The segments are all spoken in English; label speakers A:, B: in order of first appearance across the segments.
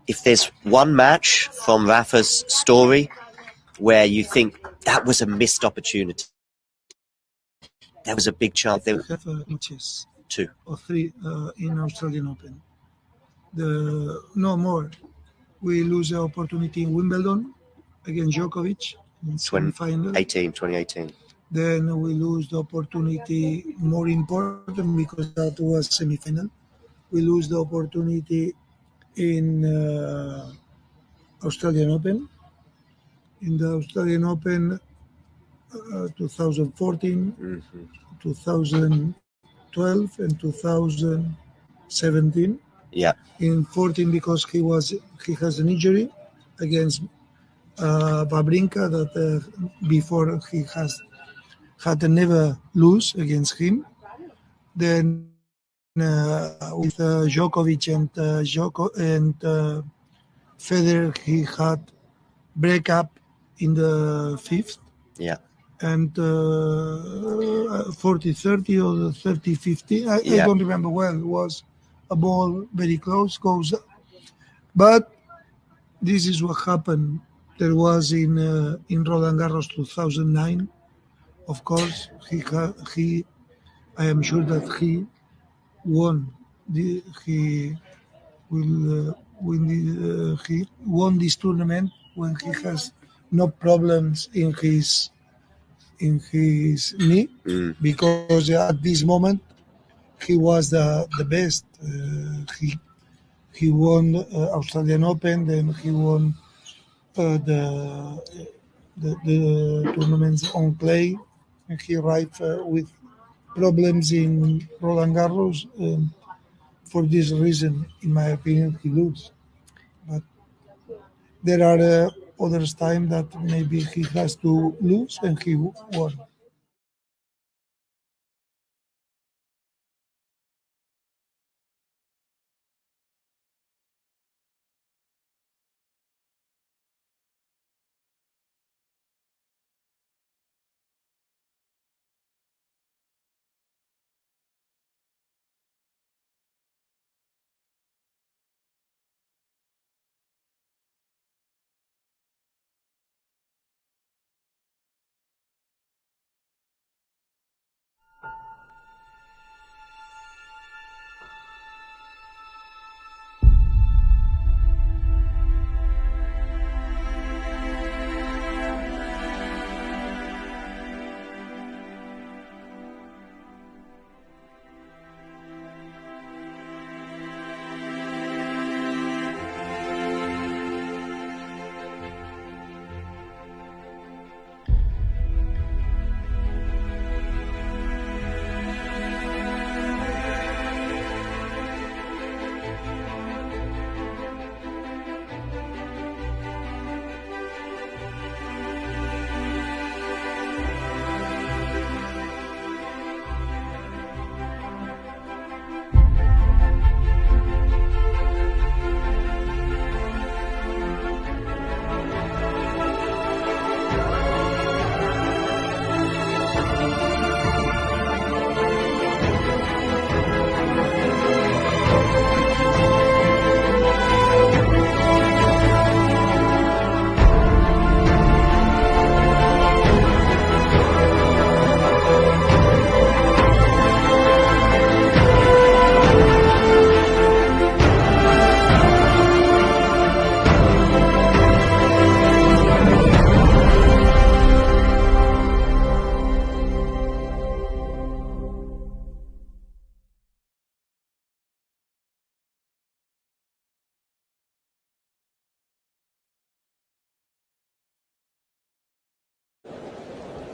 A: if there's one match from Rafa's story where you think that was a missed opportunity, there was a big chance there
B: I have matches,
A: 2
B: or 3 in Australian Open. No more. We lose the opportunity in Wimbledon against Djokovic in semi-final.
A: 2018.
B: Then we lose the opportunity more important because that was semi-final. We lose the opportunity in Australian Open. In the Australian Open 2014, 2012 and 2017.
A: Yeah.
B: In 14 because he has an injury against Wawrinka that before he had never lose against him. Then with Djokovic and Federer, he had breakup in the 5th.
A: Yeah.
B: And 40-30 or 30-50. I don't remember well. It was a ball very close, goes up. But this is what happened. There was in Roland Garros 2009. Of course, he I am sure that he won. He will win. He won this tournament when he has no problems in his knee, because at this moment he was the best. He won Australian Open, then he won the tournaments on clay, and he arrived with problems in Roland Garros. For this reason, in my opinion, he loses. But there are others time that maybe he has to lose and he won.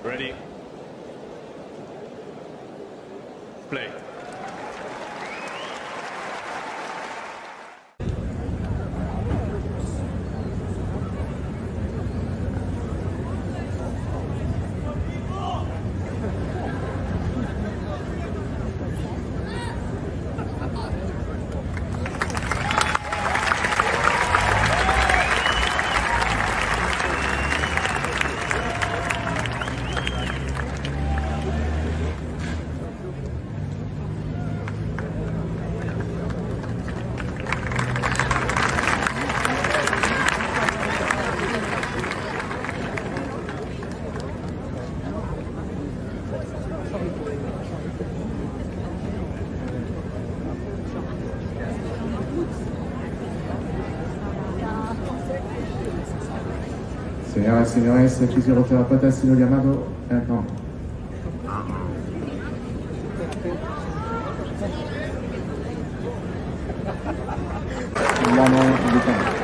C: Ready? Play.
D: Señoras y señores, fisioterapeuta ha sido llamado al campo. Milano Raducanu.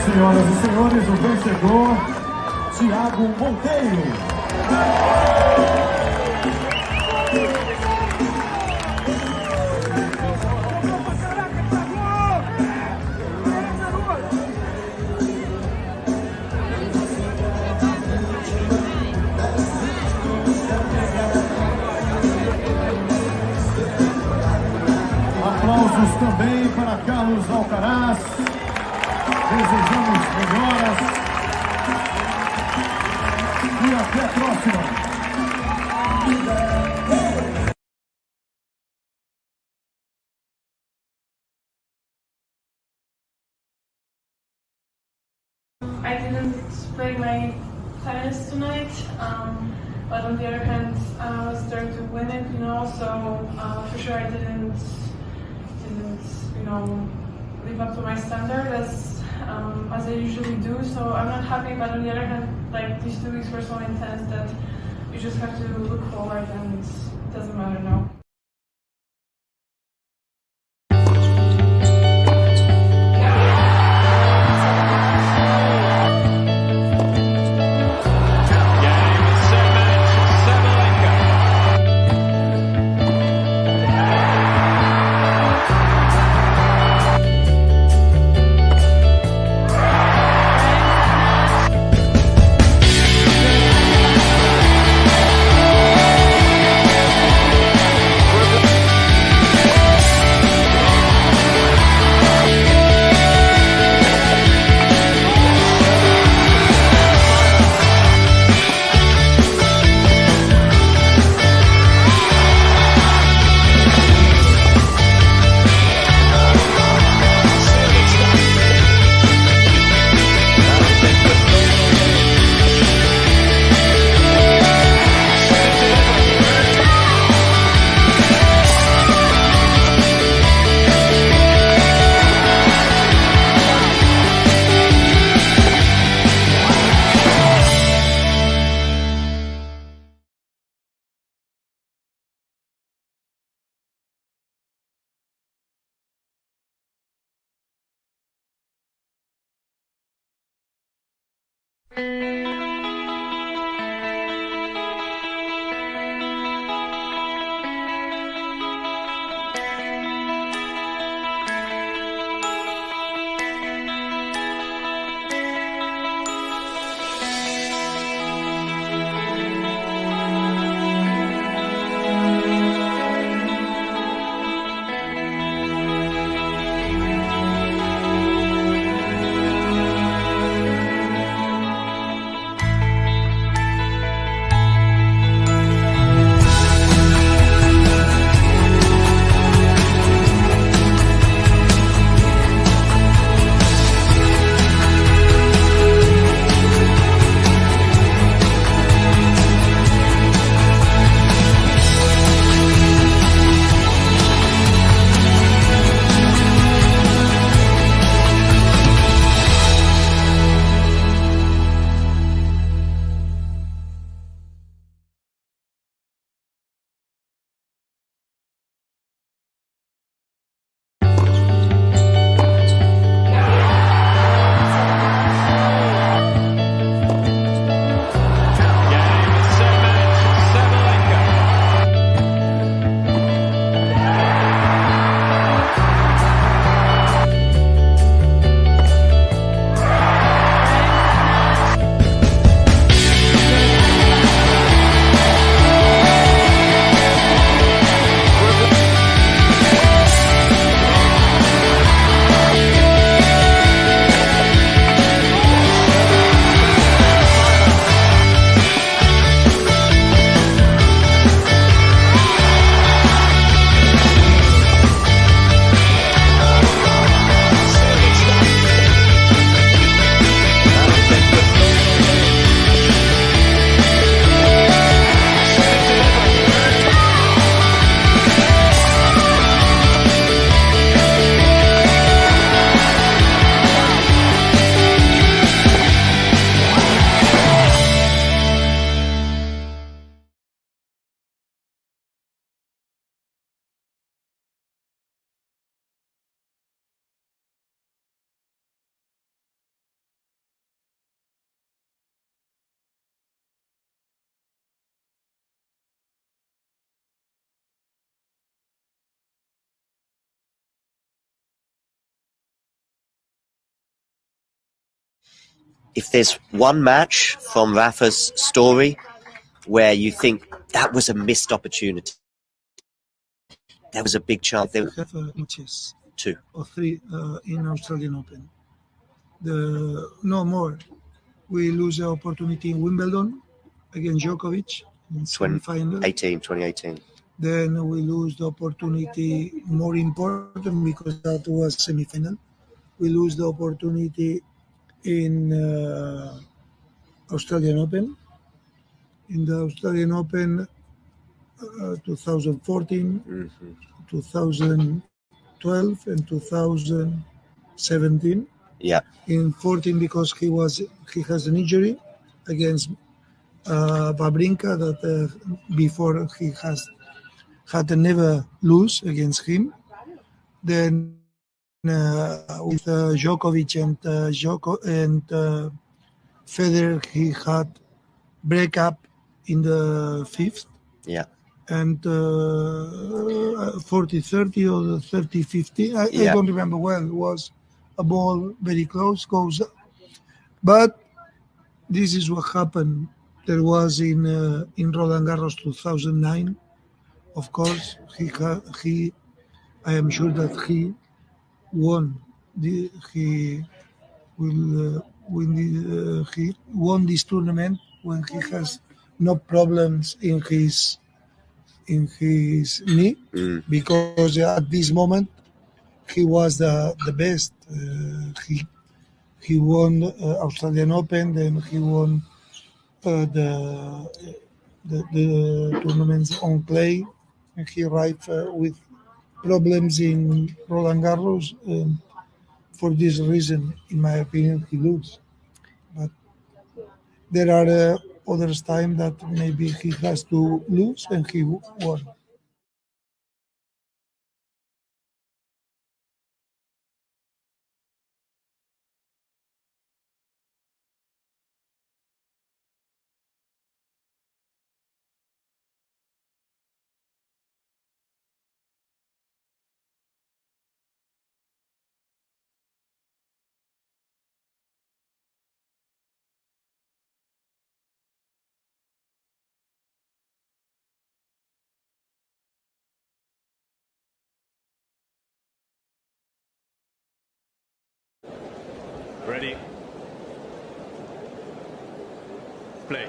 D: Senhoras e senhores, o vencedor, Thiago Monteiro. Aplausos também para Carlos Alcaraz. Desejamos melhoras e até a próxima.
E: I didn't play my tennis tonight, but on the other hand, I was there to win it, so for sure I didn't, live up to my standard as I usually do, so I'm not happy, but on the other hand, like, these 2 weeks were so intense that you just have to look forward and it doesn't matter now.
A: if there's one match from Rafa's story where you think that was a missed opportunity, there was a big chance there
B: We have matches,
A: two.
B: 2 or 3 in Australian Open. No more. We lose the opportunity in Wimbledon against Djokovic in semi-final.
A: 2018.
B: Then we lose the opportunity more important because that was semi-final. We lose the opportunity in Australian Open. In the Australian Open 2014, 2012 and 2017.
A: Yeah.
B: In 14 because he has an injury against Babrinka that before he had never lose against him. Then with Djokovic and Federer, he had breakup in the fifth.
A: Yeah.
B: And 40-30 or 30-50, I don't remember well. It was a ball very close, goes up. But this is what happened. There was in Roland Garros 2009. Of course, I am sure that he won. He won this tournament when he has no problems in his knee, because at this moment he was the best. He won Australian Open, then he won the tournaments on clay, and he arrived with problems in Roland Garros. For this reason, in my opinion, he loses. But there are others time that maybe he has to lose and he won.
C: Ready? Play.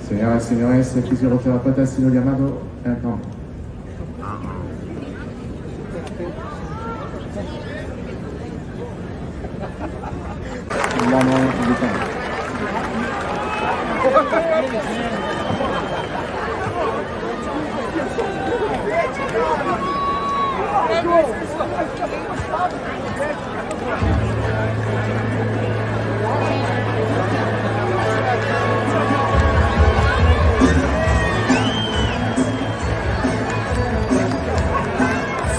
D: Señoras y señores, el fisioterapeuta ha sido llamado al campo. Raducanu.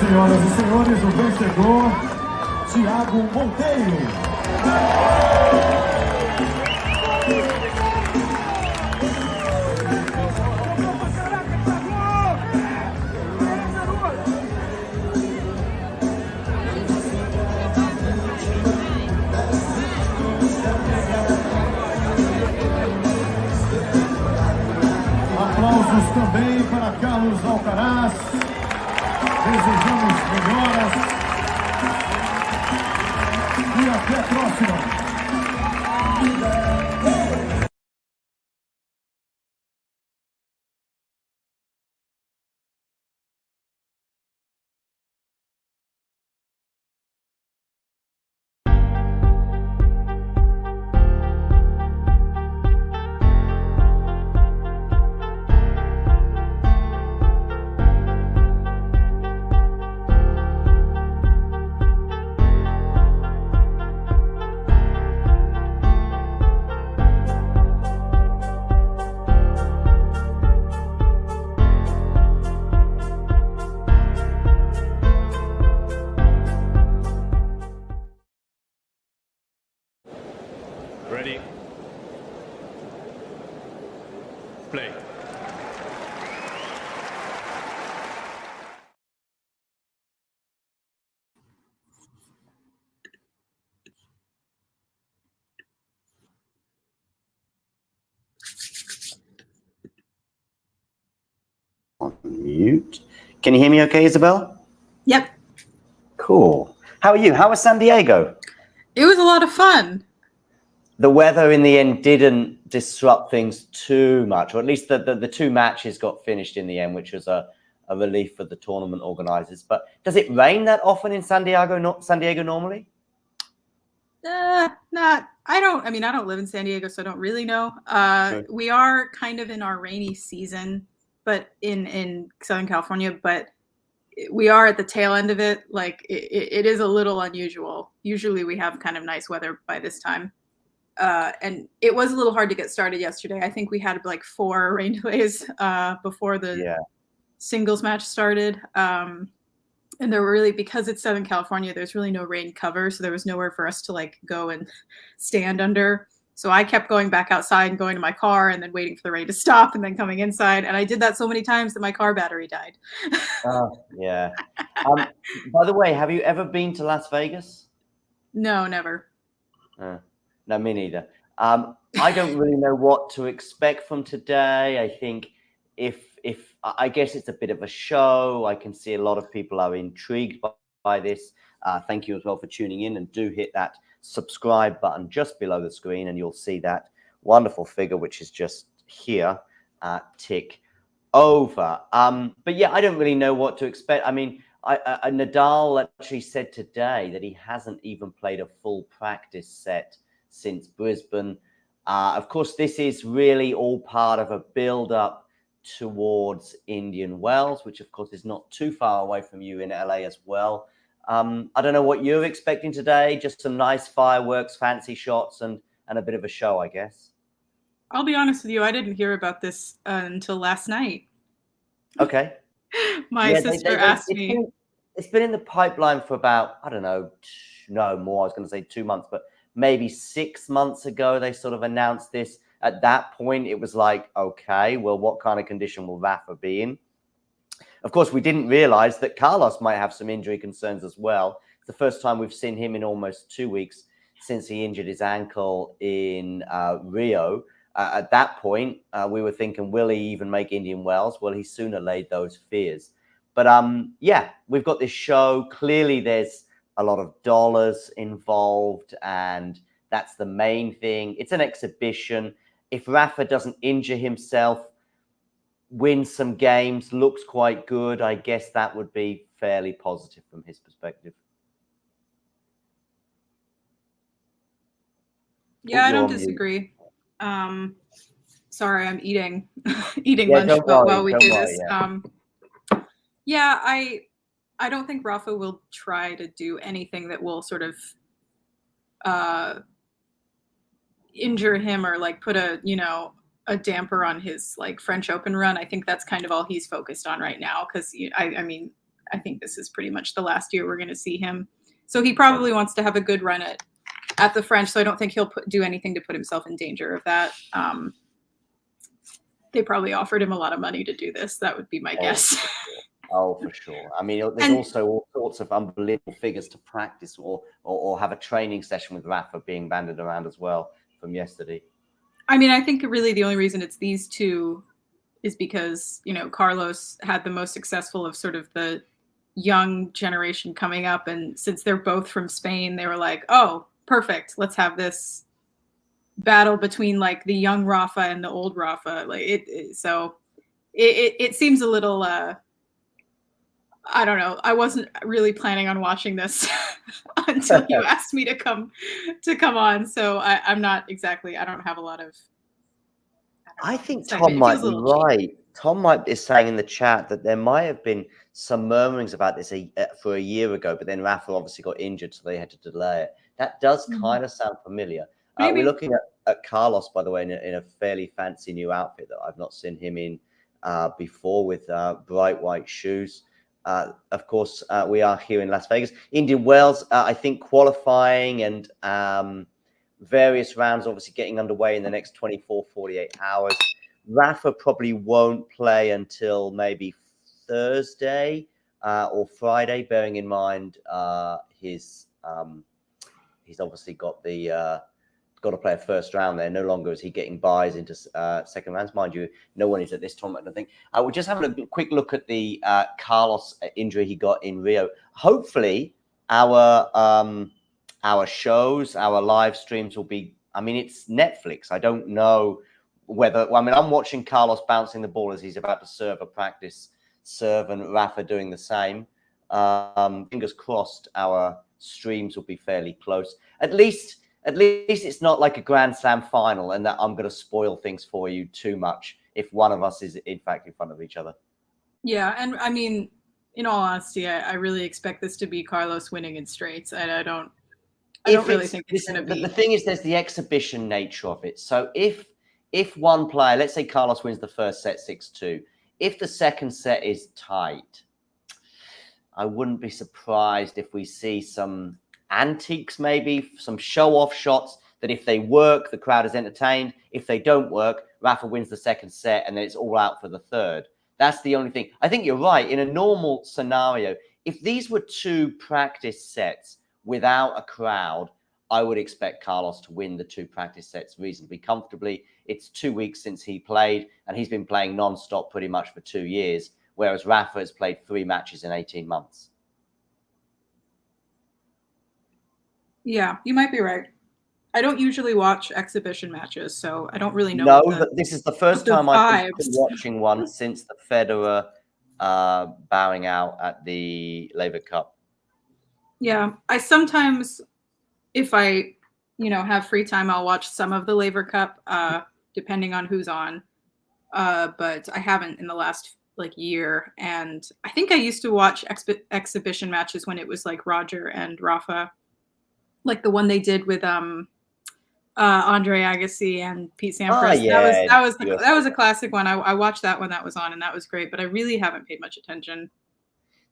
F: Senhoras e senhores, o vencedor, Thiago Monteiro. Aplausos também para Carlos Alcaraz. Desejamos melhoras e até a próxima.
C: Play.
A: On mute. Can you hear me okay, Isabel?
G: Yep.
A: Cool. How are you? How was San Diego?
G: It was a lot of fun.
A: The weather in the end didn't disrupt things too much, or at least the two matches got finished in the end, which was a relief for the tournament organizers. But does it rain that often in San Diego normally?
G: Not. I don't live in San Diego, so I don't really know.
A: Sure.
G: We are kind of in our rainy season, but in Southern California, but we are at the tail end of it. Like it is a little unusual. Usually we have kind of nice weather by this time. And it was a little hard to get started yesterday. I think we had like 4 rain delays before the singles match started. And there were really, because it's Southern California, there's really no rain cover. So there was nowhere for us to like go and stand under. So I kept going back outside and going to my car and then waiting for the rain to stop and then coming inside. And I did that so many times that my car battery died.
A: Oh, yeah. By the way, have you ever been to Las Vegas?
G: No, never.
A: No, me neither. I don't really know what to expect from today. I think if I guess it's a bit of a show. I can see a lot of people are intrigued by this. Thank you as well for tuning in, and do hit that subscribe button just below the screen and you'll see that wonderful figure, which is just here, tick over. But yeah, I don't really know what to expect. I mean, Nadal actually said today that he hasn't even played a full practice set since Brisbane. Of course, this is really all part of a build-up towards Indian Wells, which of course is not too far away from you in LA as well. I don't know what you're expecting today. Just some nice fireworks, fancy shots, and a bit of a show, I guess.
G: I'll be honest with you, I didn't hear about this until last night.
A: Okay.
G: My sister asked me.
A: It's been in the pipeline for about, I don't know, no more. I was going to say 2 months, but maybe 6 months ago, they sort of announced this. At that point, it was like, okay, well, what kind of condition will Rafa be in? Of course, we didn't realize that Carlos might have some injury concerns as well. It's the first time we've seen him in almost 2 weeks since he injured his ankle in Rio. At that point, we were thinking, will he even make Indian Wells? Well, he soon allayed those fears. But yeah, we've got this show. Clearly, there's a lot of dollars involved, and that's the main thing. It's an exhibition. If Rafa doesn't injure himself, win some games, looks quite good, I guess that would be fairly positive from his perspective.
G: Yeah, I don't disagree. Sorry, I'm eating lunch while we do this. Yeah, I don't think Rafa will try to do anything that will sort of injure him or like put a damper on his like French Open run. I think that's kind of all he's focused on right now, because I mean, I think this is pretty much the last year we're going to see him. So he probably wants to have a good run at the French. So I don't think he'll do anything to put himself in danger of that. They probably offered him a lot of money to do this. That would be my guess.
A: Oh, for sure. I mean, there's also all sorts of unbelievable figures to practice or have a training session with Rafa being banded around as well from yesterday.
G: I mean, I think really the only reason it's these two is because, Carlos had the most successful of sort of the young generation coming up. And since they're both from Spain, they were like, oh, perfect. Let's have this battle between like the young Rafa and the old Rafa. Like it seems a little, I don't know. I wasn't really planning on watching this until you asked me to come on. So I'm not exactly. I don't have a lot of.
A: I think Tom might be right. Tom might be saying in the chat that there might have been some murmurings about this for a year ago, but then Rafa obviously got injured, so they had to delay it. That does kind of sound familiar. We're looking at Carlos, by the way, in a fairly fancy new outfit that I've not seen him in before, with bright white shoes. Of course, we are here in Las Vegas. Indian Wells, I think qualifying and various rounds obviously getting underway in the next 24, 48 hours. Rafa probably won't play until maybe Thursday or Friday, bearing in mind he's obviously got to play a first round there. No longer is he getting buys into second rounds. Mind you, no one is at this tournament, I think. We're just having a quick look at the Carlos injury he got in Rio. Hopefully, our shows, our live streams will be, I mean, it's Netflix. I don't know whether, I mean, I'm watching Carlos bouncing the ball as he's about to serve a practice serve, and Rafa doing the same. Fingers crossed our streams will be fairly close. At least it's not like a Grand Slam final and that I'm going to spoil things for you too much if one of us is in fact in front of each other.
G: Yeah, and I mean, in all honesty, I really expect this to be Carlos winning in straights. I don't really think it's going to be.
A: The thing is, there's the exhibition nature of it. So if one player, let's say Carlos wins the first set 6-2, if the second set is tight, I wouldn't be surprised if we see some antiques, maybe some show-off shots that if they work, the crowd is entertained. If they don't work, Rafa wins the second set and then it's all out for the third. That's the only thing. I think you're right. In a normal scenario, if these were two practice sets without a crowd, I would expect Carlos to win the two practice sets reasonably comfortably. It's 2 weeks since he played, and he's been playing non-stop pretty much for 2 years, whereas Rafa has played 3 matches in 18 months.
G: Yeah, you might be right. I don't usually watch exhibition matches, so I don't really know.
A: No, this is the first time I've been watching one since the Federer bowing out at the Laver Cup.
G: Yeah, I sometimes, if I, have free time, I'll watch some of the Laver Cup, depending on who's on. But I haven't in the last year. And I think I used to watch exhibition matches when it was like Roger and Rafa, like the one they did with Andre Agassi and Pete Sampras.
A: Yeah,
G: that was a classic one. I watched that when that was on, and that was great. But I really haven't paid much attention.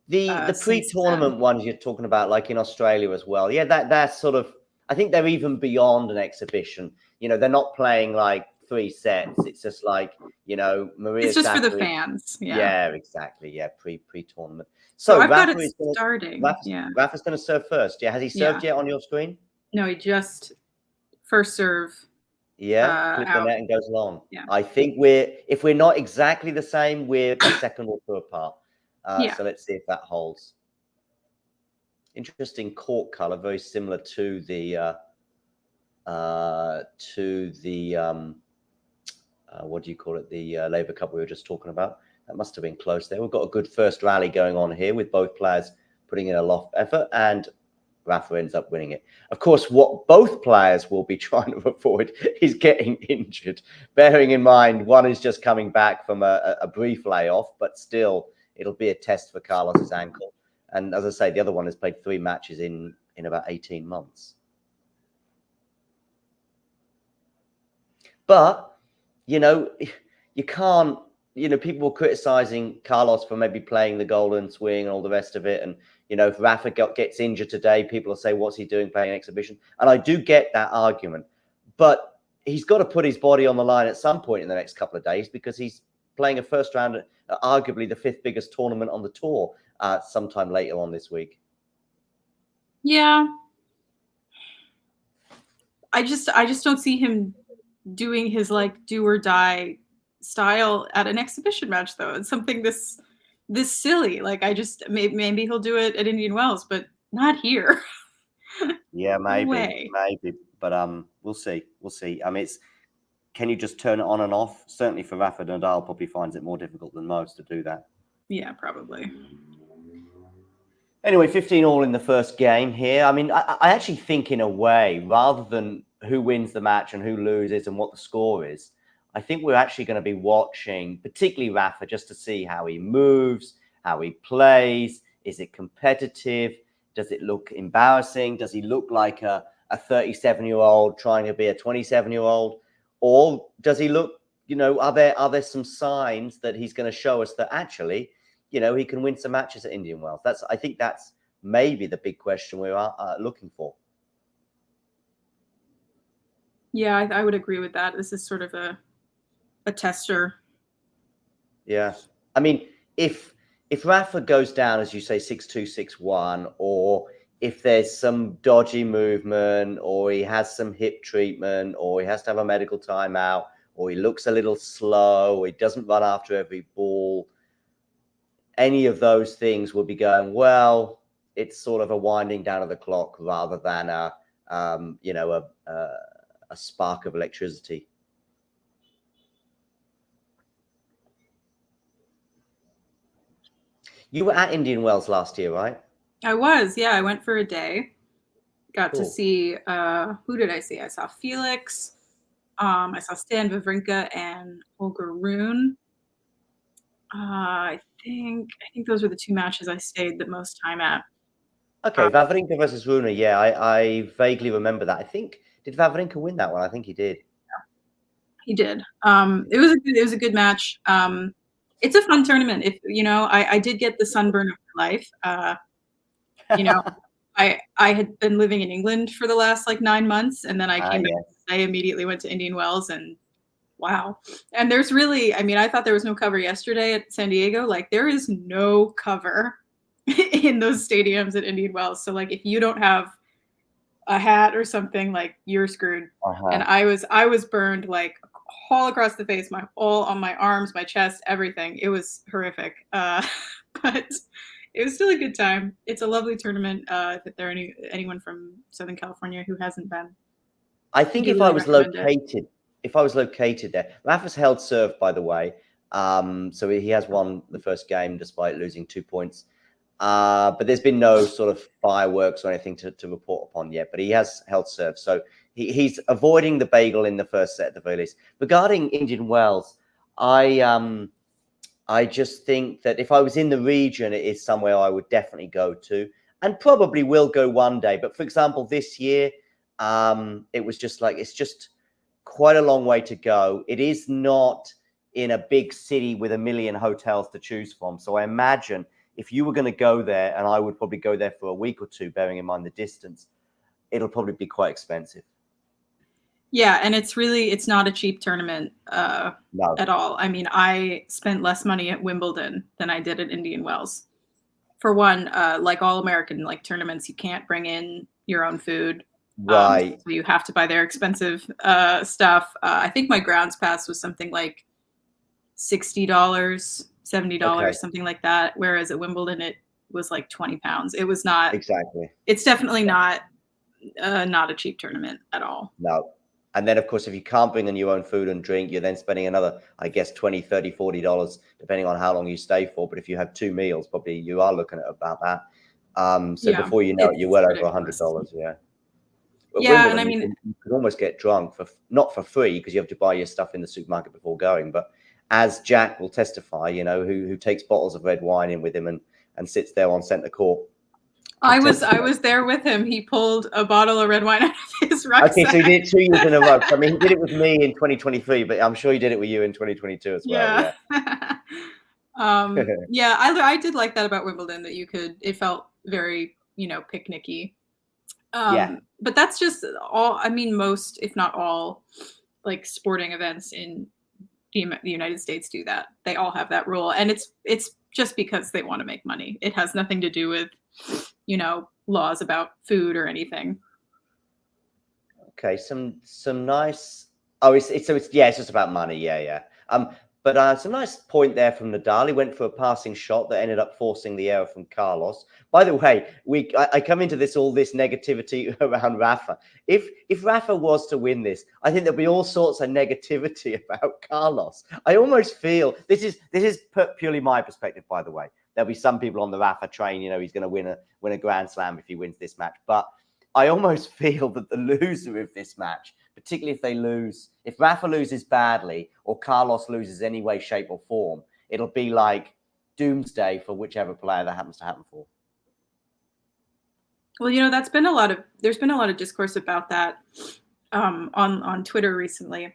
A: The pre-tournament ones you're talking about, like in Australia as well. Yeah, that's sort of, I think they're even beyond an exhibition. They're not playing like 3 sets. It's just like, Maria.
G: It's just for the fans.
A: Yeah, exactly. Yeah, pre-tournament.
G: So I've got it starting.
A: Rafa's going to serve first. Yeah, has he served yet on your screen?
G: No, he just first serve.
A: Yeah, clip the net and goes long.
G: Yeah.
A: I think if we're not exactly the same, we're a second or two apart. So let's see if that holds. Interesting court color, very similar to the what do you call it? The Laver Cup we were just talking about. That must have been close there. We've got a good first rally going on here with both players putting in a lot of effort, and Rafa ends up winning it. Of course, what both players will be trying to avoid is getting injured, bearing in mind one is just coming back from a brief layoff, but still it'll be a test for Carlos's ankle. And as I say, the other one has played 3 matches in about 18 months. But, you can't, people were criticizing Carlos for maybe playing the golden swing and all the rest of it. And, if Rafa gets injured today, people will say, what's he doing playing an exhibition? And I do get that argument. But he's got to put his body on the line at some point in the next couple of days, because he's playing a first round, arguably the 5th biggest tournament on the tour, sometime later on this week.
G: Yeah. I just don't see him doing his do or die style at an exhibition match, though. It's something this silly. Maybe he'll do it at Indian Wells, but not here.
A: Yeah, maybe,
G: maybe.
A: But we'll see. I mean, can you just turn it on and off? Certainly for Rafa, Nadal probably finds it more difficult than most to do that.
G: Yeah, probably.
A: Anyway, 15-all in the first game here. I mean, I actually think in a way, rather than who wins the match and who loses and what the score is, I think we're actually going to be watching, particularly Rafa, just to see how he moves, how he plays. Is it competitive? Does it look embarrassing? Does he look like a 37-year-old trying to be a 27-year-old? Or does he look, are there some signs that he's going to show us that actually, he can win some matches at Indian Wells? I think that's maybe the big question we're looking for.
G: Yeah, I would agree with that. This is sort of a tester.
A: Yeah. I mean, if Rafa goes down, as you say, 6-2, 6-1, or if there's some dodgy movement, or he has some hip treatment, or he has to have a medical timeout, or he looks a little slow, or he doesn't run after every ball, any of those things will be going, well, it's sort of a winding down of the clock rather than a spark of electricity. You were at Indian Wells last year, right?
G: I was, yeah. I went for a day. Got to
A: Cool.
G: see, who did I see? I saw Felix. I saw Stan Wawrinka and Holger Rune. I think those were the two matches I stayed the most time at.
A: Okay, Wawrinka versus Rune. Yeah, I vaguely remember that. I think, did Wawrinka win that one? I think he did.
G: He did. It was a good match. It's a fun tournament. If I did get the sunburn of my life. I had been living in England for the last 9 months, and then I came back. I immediately went to Indian Wells, and wow. And there's really, I thought there was no cover yesterday at San Diego. There is no cover in those stadiums at Indian Wells. So if you don't have a hat or something, you're screwed. And I was burned all across the face, all on my arms, my chest, everything. It was horrific. But it was still a good time. It's a lovely tournament. If there anyone from Southern California who hasn't been,
A: I think if I was located there, Rafa's held serve, by the way. So he has won the first game despite losing 2 points. But there's been no sort of fireworks or anything to report upon yet. But he has held serve, so he's avoiding the bagel in the first set at the very least. Regarding Indian Wells, I just think that if I was in the region, it is somewhere I would definitely go to, and probably will go one day. But for example, this year, it was just it's just quite a long way to go. It is not in a big city with a million hotels to choose from. So I imagine if you were going to go there, and I would probably go there for a week or two, bearing in mind the distance, it'll probably be quite expensive.
G: Yeah, and it's not a cheap tournament at all. I spent less money at Wimbledon than I did at Indian Wells. For one, like all American tournaments, you can't bring in your own food.
A: Right.
G: So you have to buy their expensive stuff. I think my grounds pass was something like $60, $70, something like that. Whereas at Wimbledon, it was £20. It was not
A: exactly.
G: It's definitely not a cheap tournament at all.
A: No. And then, of course, if you can't bring in your own food and drink, you're then spending another, I guess, $20, $30, $40, depending on how long you stay for. But if you have 2 meals, probably you are looking at about that. Before you know it, you're well over $100. Yeah. But
G: yeah,
A: Wimbledon,
G: and
A: you can almost get drunk not for free, because you have to buy your stuff in the supermarket before going. But as Jack will testify, who takes bottles of red wine in with him and sits there on centre court.
G: I was there with him. He pulled a bottle of red wine out of his rucksack.
A: Okay, so he did it 2 years in a row. I mean, he did it with me in 2023, but I'm sure he did it with you in 2022 as well.
G: Yeah. I did like that about Wimbledon, that it felt very, picnicky. But that's just all. Most, if not all, sporting events in the United States do that. They all have that rule, and it's just because they want to make money. It has nothing to do with laws about food or anything.
A: Okay, some nice. Oh, it's just about money. Yeah. But some nice point there from Nadal. He went for a passing shot that ended up forcing the error from Carlos. By the way, I come into all this negativity around Rafa. If Rafa was to win this, I think there'll be all sorts of negativity about Carlos. I almost feel this is purely my perspective. By the way, there'll be some people on the Rafa train. He's going to win a Grand Slam if he wins this match. But I almost feel that the loser of this match, particularly if Rafa loses badly or Carlos loses any way, shape, or form, it'll be like doomsday for whichever player that happens to happen for.
G: Well, there's been a lot of discourse about that on Twitter recently,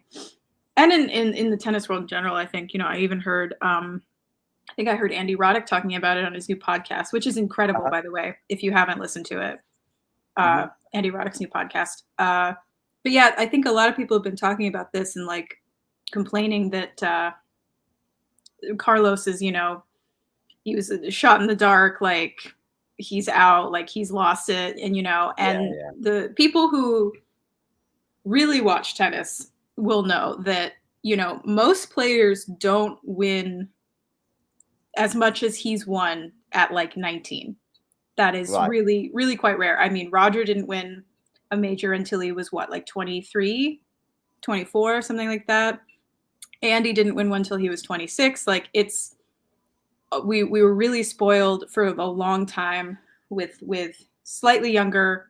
G: and in the tennis world in general. I think I even heard I heard Andy Roddick talking about it on his new podcast, which is incredible, by the way, if you haven't listened to it. Andy Roddick's new podcast. But yeah, I think a lot of people have been talking about this, and complaining that Carlos is, you know, he was shot in the dark, like he's out, like he's lost it, and you know, and the people who really watch tennis will know that, you know, most players don't win as much as he's won at like 19. That is really, really quite rare. I mean, Roger didn't win a major until he was what, like 23, 24, something like that. Andy didn't win one until he was 26. Like it's, we were really spoiled for a long time with slightly younger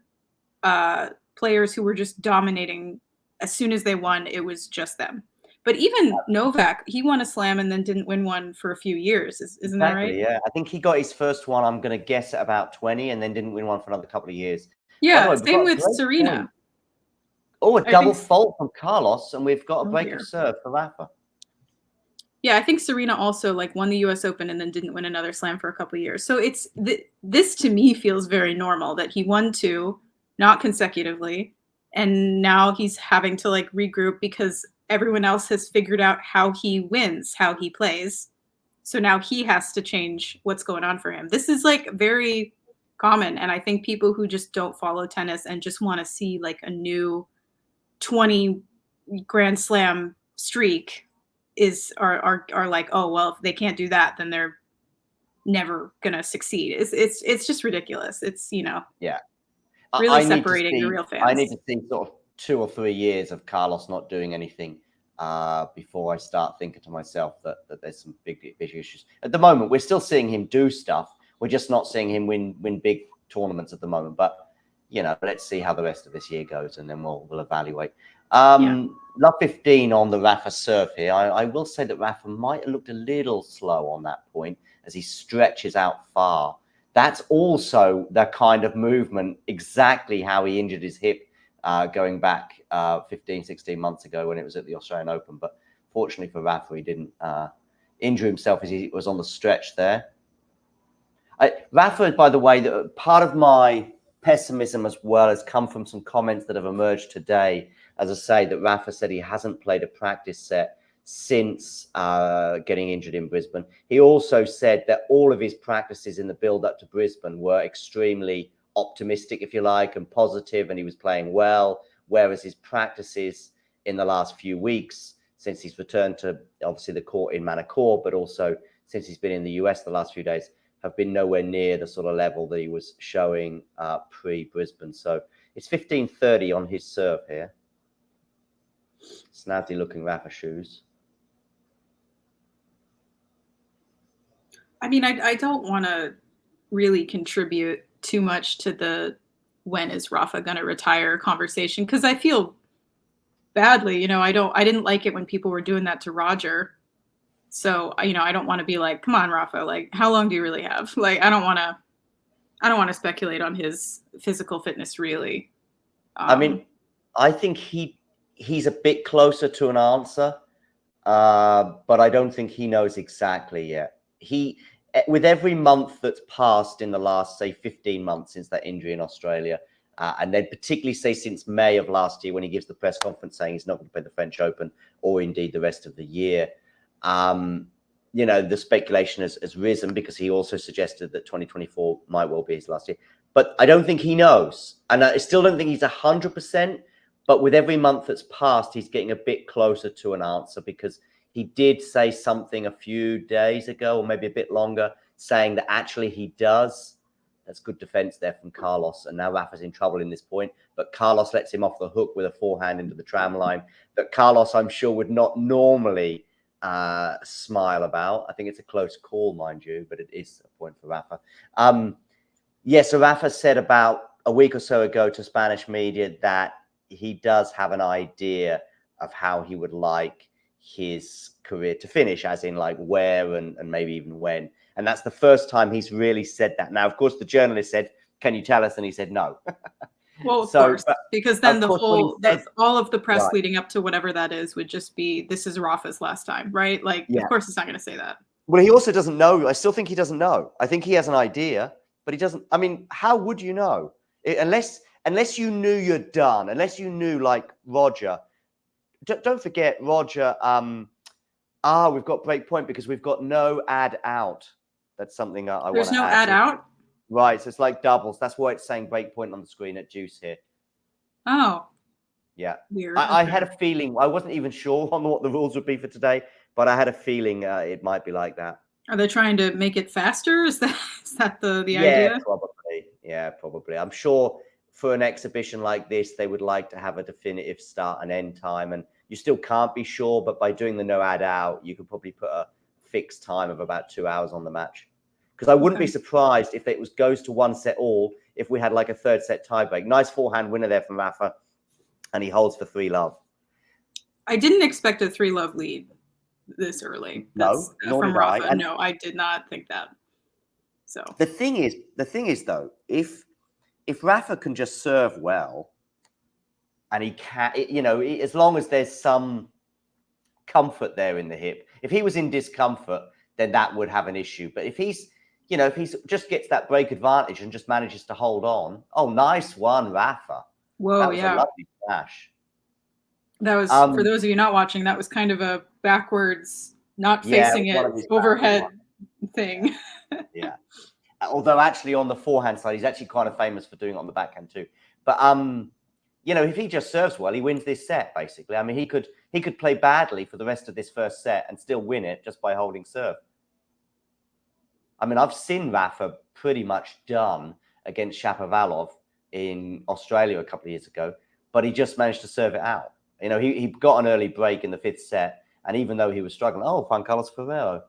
G: players who were just dominating. As soon as they won, it was just them. But even Novak, he won a slam and then didn't win one for a few years. Isn't that right?
A: Yeah, I think he got his first one, I'm going to guess, at about 20 and then didn't win one for another couple of years.
G: Yeah, same with Serena.
A: Point. Oh, a double fault from Carlos, and we've got a break of serve for Rafa.
G: Yeah, I think Serena also like won the U.S. Open and then didn't win another slam for a couple of years. So it's this to me feels very normal that he won 2, not consecutively, and now he's having to like regroup because everyone else has figured out how he wins, how he plays. So now he has to change what's going on for him. This is like very common, and I think people who just don't follow tennis and just want to see like a new 20 Grand Slam streak are like, oh well, if they can't do that, then they're never gonna succeed. It's just ridiculous. It's, you know, really separating the real fans.
A: I need to see sort of 2 or 3 years of Carlos not doing anything before I start thinking to myself that there's some big issues. At the moment, we're still seeing him do stuff. We're just not seeing him win big tournaments at the moment. But you know, let's see how the rest of this year goes, and then we'll evaluate. Love 15 on the Rafa serve here. I will say that Rafa might have looked a little slow on that point as he stretches out far. That's also the kind of movement, exactly how he injured his hip going back 15, 16 months ago when it was at the Australian Open. But fortunately for Rafa, he didn't injure himself as he was on the stretch there. Rafa, by the way, part of my pessimism as well has come from some comments that have emerged today. As I say, that Rafa said he hasn't played a practice set since getting injured in Brisbane. He also said that all of his practices in the build-up to Brisbane were extremely optimistic, if you like, and positive, and he was playing well, whereas his practices in the last few weeks, since he's returned to, obviously, the court in Manacor, but also since he's been in the US the last few days, have been nowhere near the sort of level that he was showing pre-Brisbane. So it's 15-30 on his serve here. Snazzy looking Rafa shoes.
G: I mean, I don't want to really contribute too much to the when is Rafa going to retire conversation, because I feel badly. You know, I didn't like it when people were doing that to Roger. So, you know, I don't want to be like, come on, Rafa, like, how long do you really have? Like, I don't want to speculate on his physical fitness, really.
A: I mean, I think he's a bit closer to an answer, but I don't think he knows exactly yet. With every month that's passed in the last, say, 15 months since that injury in Australia, and then particularly, say, since May of last year when he gives the press conference saying he's not going to play the French Open or indeed the rest of the year, you know, the speculation has risen because he also suggested that 2024 might well be his last year. But I don't think he knows. And I still don't think he's 100%. But with every month that's passed, he's getting a bit closer to an answer, because he did say something a few days ago, or maybe a bit longer, saying that actually he does. That's good defense there from Carlos. And now Rafa's in trouble in this point. But Carlos lets him off the hook with a forehand into the tram line that Carlos, I'm sure, would not normally smile about. I think it's a close call, mind you, but it is a point for Rafa. So Rafa said about a week or so ago to Spanish media that he does have an idea of how he would like his career to finish, as in like where and maybe even when. And that's the first time he's really said that. Now, of course, the journalist said, can you tell us? And he said no.
G: Well, of course, because then all of the press leading up to whatever that is would just be, this is Rafa's last time, right? Like, of course, he's not going to say that.
A: Well, he also doesn't know. I still think he doesn't know. I think he has an idea, but he doesn't. I mean, how would you know? Unless you knew you're done, unless you knew, like Roger, don't forget, Roger. We've got break point because we've got no ad out. That's something I want to add.
G: There's no ad out?
A: Right, so it's like doubles. That's why it's saying break point on the screen at Juice here.
G: Oh.
A: Yeah.
G: Weird.
A: I had a feeling. I wasn't even sure on what the rules would be for today, but I had a feeling it might be like that.
G: Are they trying to make it faster? Is that the
A: Yeah,
G: idea?
A: probably. Yeah, probably. I'm sure for an exhibition like this, they would like to have a definitive start and end time. And you still can't be sure, but by doing the no ad out, you could probably put a fixed time of about 2 hours on the match. Because I wouldn't be surprised if it goes to 1 set all, if we had like a third set tiebreak. Nice forehand winner there from Rafa, and he holds for 3-love.
G: I didn't expect a 3-love lead this early.
A: That's
G: from Rafa. No, I did not think that. So
A: the thing is though, if Rafa can just serve well, and he can, as long as there's some comfort there in the hip. If he was in discomfort, then that would have an issue. But if he's just gets that break advantage and just manages to hold on. Oh, nice one, Rafa.
G: Whoa,
A: that was a lovely smash.
G: That was, for those of you not watching, that was kind of a backwards, not facing it, overhead thing.
A: Yeah. Although actually on the forehand side, he's actually kind of famous for doing it on the backhand too. But if he just serves well, he wins this set basically. I mean, he could play badly for the rest of this first set and still win it just by holding serve. I mean, I've seen Rafa pretty much done against Shapovalov in Australia a couple of years ago, but he just managed to serve it out. He got an early break in the 5th set, and even though he was struggling, Juan Carlos Ferrero.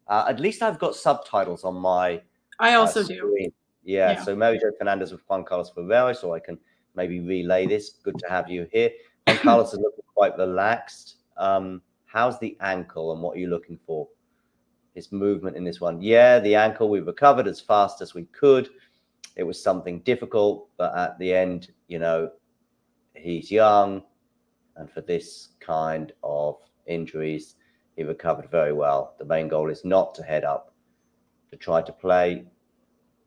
A: At least I've got subtitles on my
G: I also
A: screen.
G: do.
A: Yeah, so Mary Jo Fernandez with Juan Carlos Ferrero, so I can maybe relay this. Good to have you here. Juan Carlos is looking quite relaxed. How's the ankle and what are you looking for? His movement in this one. Yeah, the ankle, we recovered as fast as we could. It was something difficult, but at the end, he's young. And for this kind of injuries, he recovered very well. The main goal is not to head up, to try to play.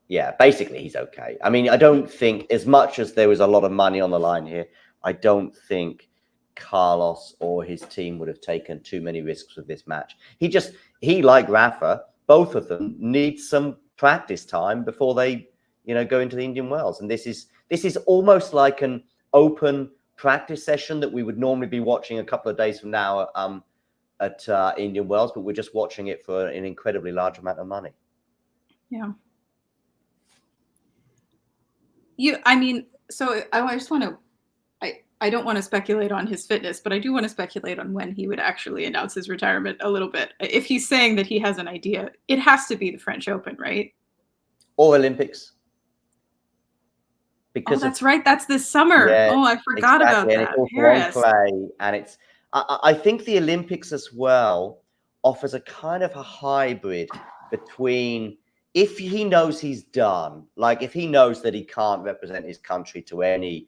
A: Yeah, basically, he's okay. I mean, I don't think, as much as there was a lot of money on the line here, I don't think Carlos or his team would have taken too many risks with this match. He like Rafa, both of them need some practice time before they, go into the Indian Wells. And this is almost like an open practice session that we would normally be watching a couple of days from now at Indian Wells, but we're just watching it for an incredibly large amount of money.
G: Yeah. So I just want to, I don't want to speculate on his fitness, but I do want to speculate on when he would actually announce his retirement a little bit. If he's saying that he has an idea, it has to be the French Open, right?
A: Or Olympics. Because
G: that's right. That's this summer. Yeah, I forgot about that.
A: And it's all play, and I think the Olympics as well offers a kind of a hybrid between, if he knows he's done, like if he knows that he can't represent his country to any,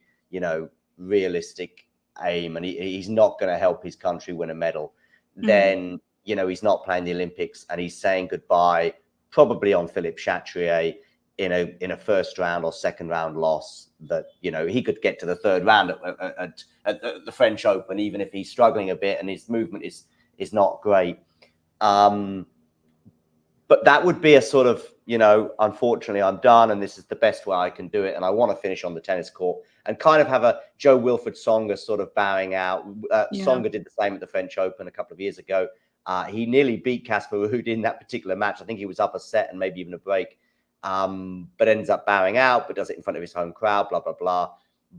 A: realistic aim, and he's not going to help his country win a medal, then, he's not playing the Olympics and he's saying goodbye, probably on Philippe Chatrier in a first round or second round loss that, he could get to the third round at the French Open, even if he's struggling a bit and his movement is not great. But that would be a sort of, unfortunately, I'm done and this is the best way I can do it. And I want to finish on the tennis court and kind of have a Joe Wilfred Tsonga sort of bowing out. Tsonga did the same at the French Open a couple of years ago. He nearly beat Casper Ruud in that particular match. I think he was up a set and maybe even a break, but ends up bowing out, but does it in front of his home crowd, blah, blah, blah.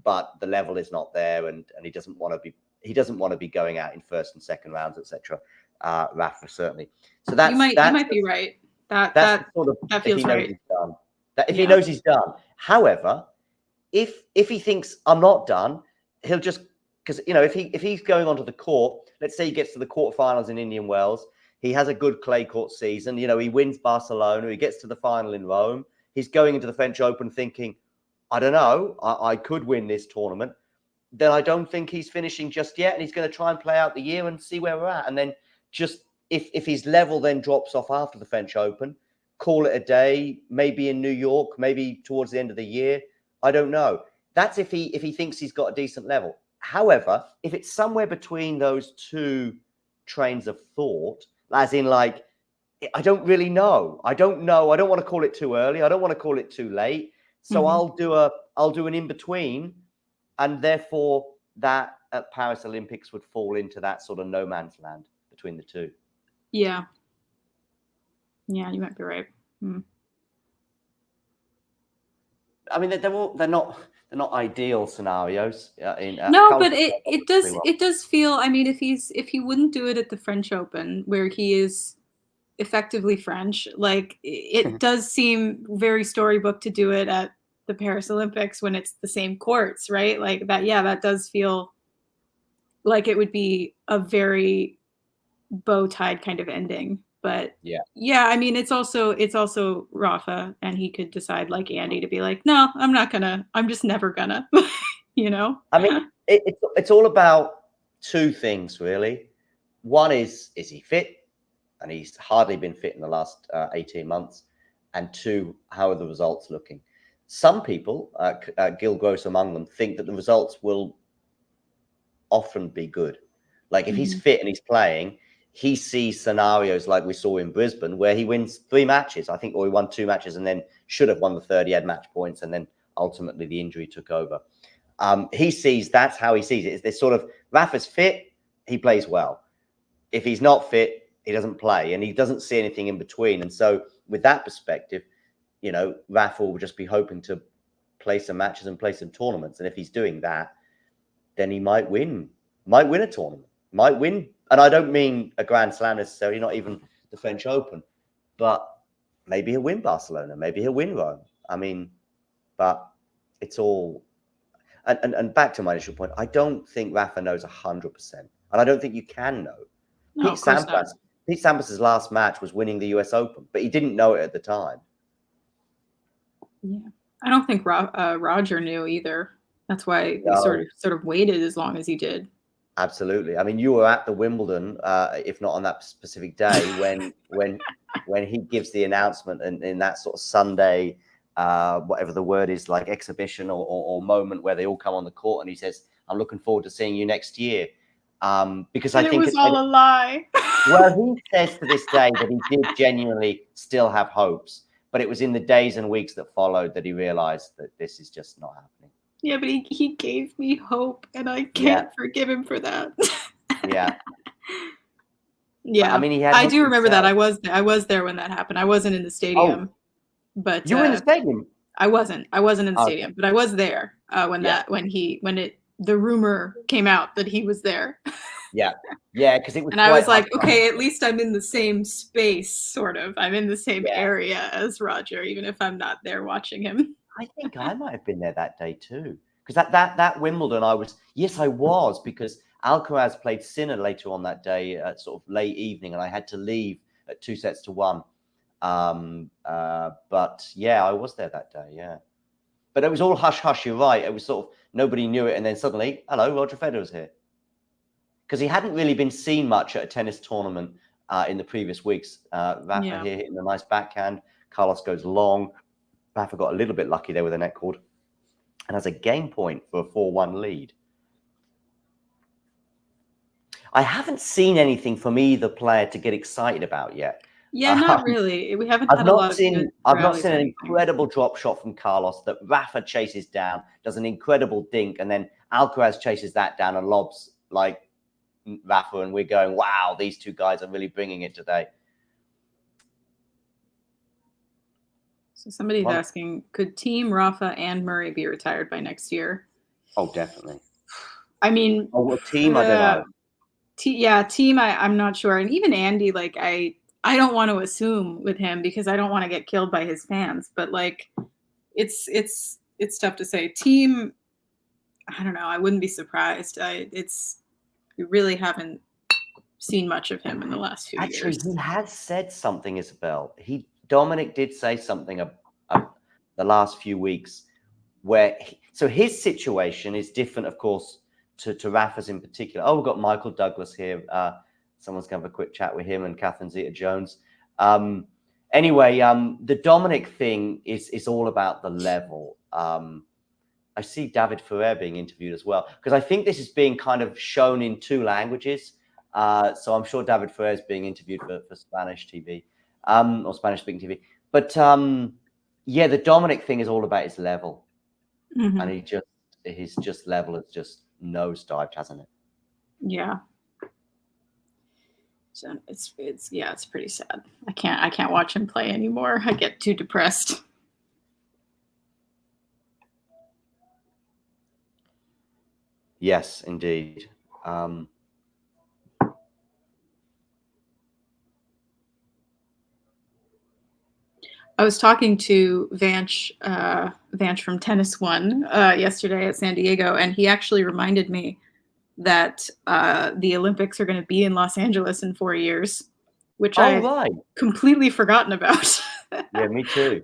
A: But the level is not there, and he doesn't want to be going out in first and second rounds, etc. Rafa certainly. So that's
G: you might be right. That feels right.
A: If he knows he's done. However, if he thinks I'm not done, he'll just, because if he's going onto the court, let's say he gets to the quarterfinals in Indian Wells, he has a good clay court season, he wins Barcelona, he gets to the final in Rome, he's going into the French Open thinking, I don't know, I could win this tournament, then I don't think he's finishing just yet, and he's going to try and play out the year and see where we're at, and then just if his level then drops off after the French Open, call it a day, maybe in New York, maybe towards the end of the year. I don't know. That's if he thinks he's got a decent level. However, if it's somewhere between those two trains of thought, as in like, I don't really know. I don't know. I don't want to call it too early. I don't want to call it too late. So I'll do an in between, and therefore that at Paris Olympics would fall into that sort of no man's land between the two.
G: Yeah. Yeah, you might be right.
A: I mean, they're not ideal scenarios.
G: No, but it does feel. I mean, if he wouldn't do it at the French Open, where he is effectively French, like it does seem very storybook to do it at the Paris Olympics when it's the same courts, right? Like that. Yeah, that does feel like it would be a very bow-tied kind of ending. But yeah, I mean, it's also Rafa, and he could decide, like Andy, to be like, no, I'm just never gonna, you know.
A: I mean, it's all about two things really. One is he fit? And he's hardly been fit in the last 18 months. And two, how are the results looking? Some people, Gil Gross among them, think that the results will often be good. Like if he's fit and he's playing, he sees scenarios like we saw in Brisbane where he wins 3 matches, I think, or he won 2 matches and then should have won the third. He had match points and then ultimately the injury took over. He sees, that's how he sees it. It's this sort of, Rafa's fit, he plays well. If he's not fit, he doesn't play, and he doesn't see anything in between. And so with that perspective, you know, Rafa will just be hoping to play some matches and play some tournaments. And if he's doing that, then he might win a tournament, might win. And I don't mean a Grand Slam necessarily, not even the French Open, but maybe he'll win Barcelona, maybe he'll win Rome. I mean, but it's all, and back to my initial point, I don't think Rafa knows 100%. And I don't think you can know.
G: No,
A: Pete Sampras's last match was winning the US Open, but he didn't know it at the time.
G: Yeah. I don't think Roger knew either. That's why he sort of waited as long as he did.
A: Absolutely. I mean, you were at the Wimbledon, if not on that specific day, when he gives the announcement in that sort of Sunday, whatever the word is, like exhibition or moment where they all come on the court, and he says, "I'm looking forward to seeing you next year." Because I think
G: it was all a lie.
A: Well, he says to this day that he did genuinely still have hopes, but it was in the days and weeks that followed that he realized that this is just not happening.
G: Yeah, but he gave me hope, and I can't forgive him for that.
A: Yeah.
G: Yeah.
A: But, I mean,
G: I do remember that. I was there when that happened. I wasn't in the stadium, but
A: you were in the stadium.
G: I wasn't in the stadium, but I was there when the rumor came out that he was there.
A: Yeah, because it was.
G: And I was like, okay, at least I'm in the same space, sort of. I'm in the same area as Roger, even if I'm not there watching him.
A: I think I might have been there that day too, because that Wimbledon, I was, because Alcaraz played Sinner later on that day at sort of late evening, and I had to leave at 2-1. But yeah, I was there that day. Yeah, but it was all hush hush. You're right. It was sort of nobody knew it, and then suddenly, hello, Roger Federer's here, because he hadn't really been seen much at a tennis tournament in the previous weeks. Rafa here hitting a nice backhand. Carlos goes long. Rafa got a little bit lucky there with a net cord, and has a game point for a 4-1 lead. I haven't seen anything from either player to get excited about yet.
G: Yeah, not really. We haven't had a lot of good
A: I've not seen an incredible drop shot from Carlos that Rafa chases down, does an incredible dink, and then Alcaraz chases that down and lobs like Rafa, and we're going, wow, these two guys are really bringing it today.
G: So somebody's asking, could Team Rafa and Murray be retired by next year?
A: Oh, definitely.
G: I mean,
A: Team, I don't know.
G: Team, I'm not sure. And even Andy, like, I don't want to assume with him because I don't want to get killed by his fans. But like, it's tough to say. Team, I don't know. I wouldn't be surprised. We really haven't seen much of him in the last few years.
A: Actually, he has said something, Isabel. Dominic did say something the last few weeks where so his situation is different, of course, to Rafa's in particular. Oh, we've got Michael Douglas here. Someone's going to have a quick chat with him and Catherine Zeta-Jones. Anyway, the Dominic thing is all about the level. I see David Ferrer being interviewed as well, because I think this is being kind of shown in 2 languages. So I'm sure David Ferrer is being interviewed for Spanish TV, or Spanish speaking TV. But yeah, the Dominic thing is all about his level, and his level has just nosedived, hasn't it?
G: Yeah. So it's pretty sad. I can't watch him play anymore. I get too depressed.
A: Yes, indeed.
G: I was talking to Vanch from Tennis One yesterday at San Diego, and he actually reminded me that the Olympics are going to be in Los Angeles in 4 years, which
A: right.
G: completely forgotten about.
A: Yeah, me too.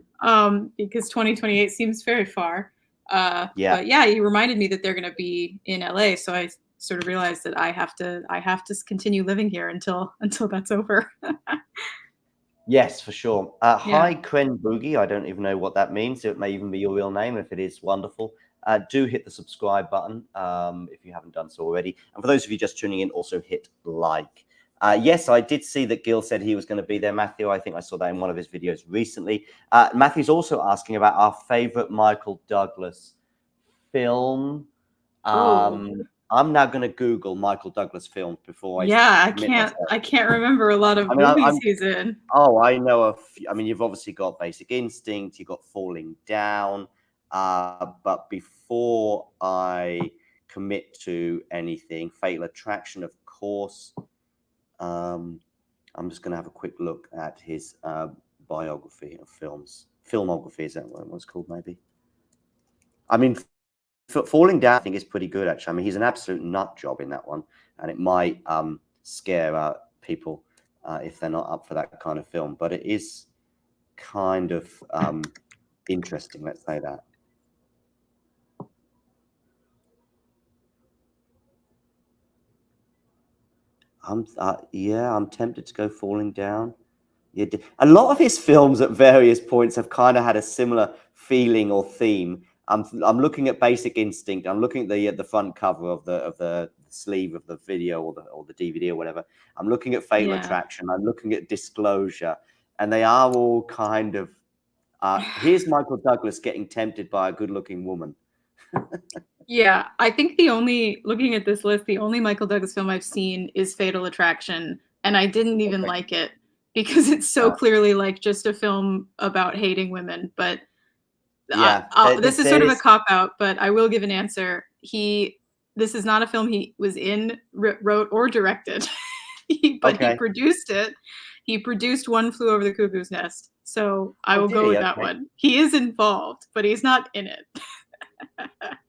G: Because 2028 seems very far.
A: Yeah.
G: But yeah, he reminded me that they're going to be in LA, so I sort of realized that I have to continue living here until that's over.
A: Yes, for sure. Hi, Kren Boogie. I don't even know what that means. It may even be your real name. If it is, wonderful. Do hit the subscribe button if you haven't done so already. And for those of you just tuning in, also hit like. Yes, I did see that Gil said he was going to be there, Matthew. I think I saw that in one of his videos recently. Matthew's also asking about our favorite Michael Douglas film. I'm now going to Google Michael Douglas films before I.
G: Yeah, I can't remember a lot of movies he's in.
A: Oh, I know a few. I mean, you've obviously got Basic Instinct. You've got Falling Down. But before I commit to anything, Fatal Attraction, of course. I'm just going to have a quick look at his biography of films. Filmography, is that what it was called, maybe? I mean, Falling Down, I think, is pretty good, actually. I mean, he's an absolute nut job in that one, and it might scare people if they're not up for that kind of film. But it is kind of interesting, let's say that. I'm tempted to go Falling Down. Yeah, a lot of his films at various points have kind of had a similar feeling or theme. I'm looking at Basic Instinct. I'm looking at the front cover of the sleeve of the video or the DVD or whatever. I'm looking at Fatal Attraction. I'm looking at Disclosure, and they are all kind of. Here's Michael Douglas getting tempted by a good-looking woman.
G: Yeah, I think looking at this list, the only Michael Douglas film I've seen is Fatal Attraction, and I didn't even like it because it's so clearly like just a film about hating women. But this is sort of a cop-out, but I will give an answer. This is not a film he was in, wrote, or directed, but he produced it. He produced One Flew Over the Cuckoo's Nest, so I will go with that one. He is involved, but he's not in it.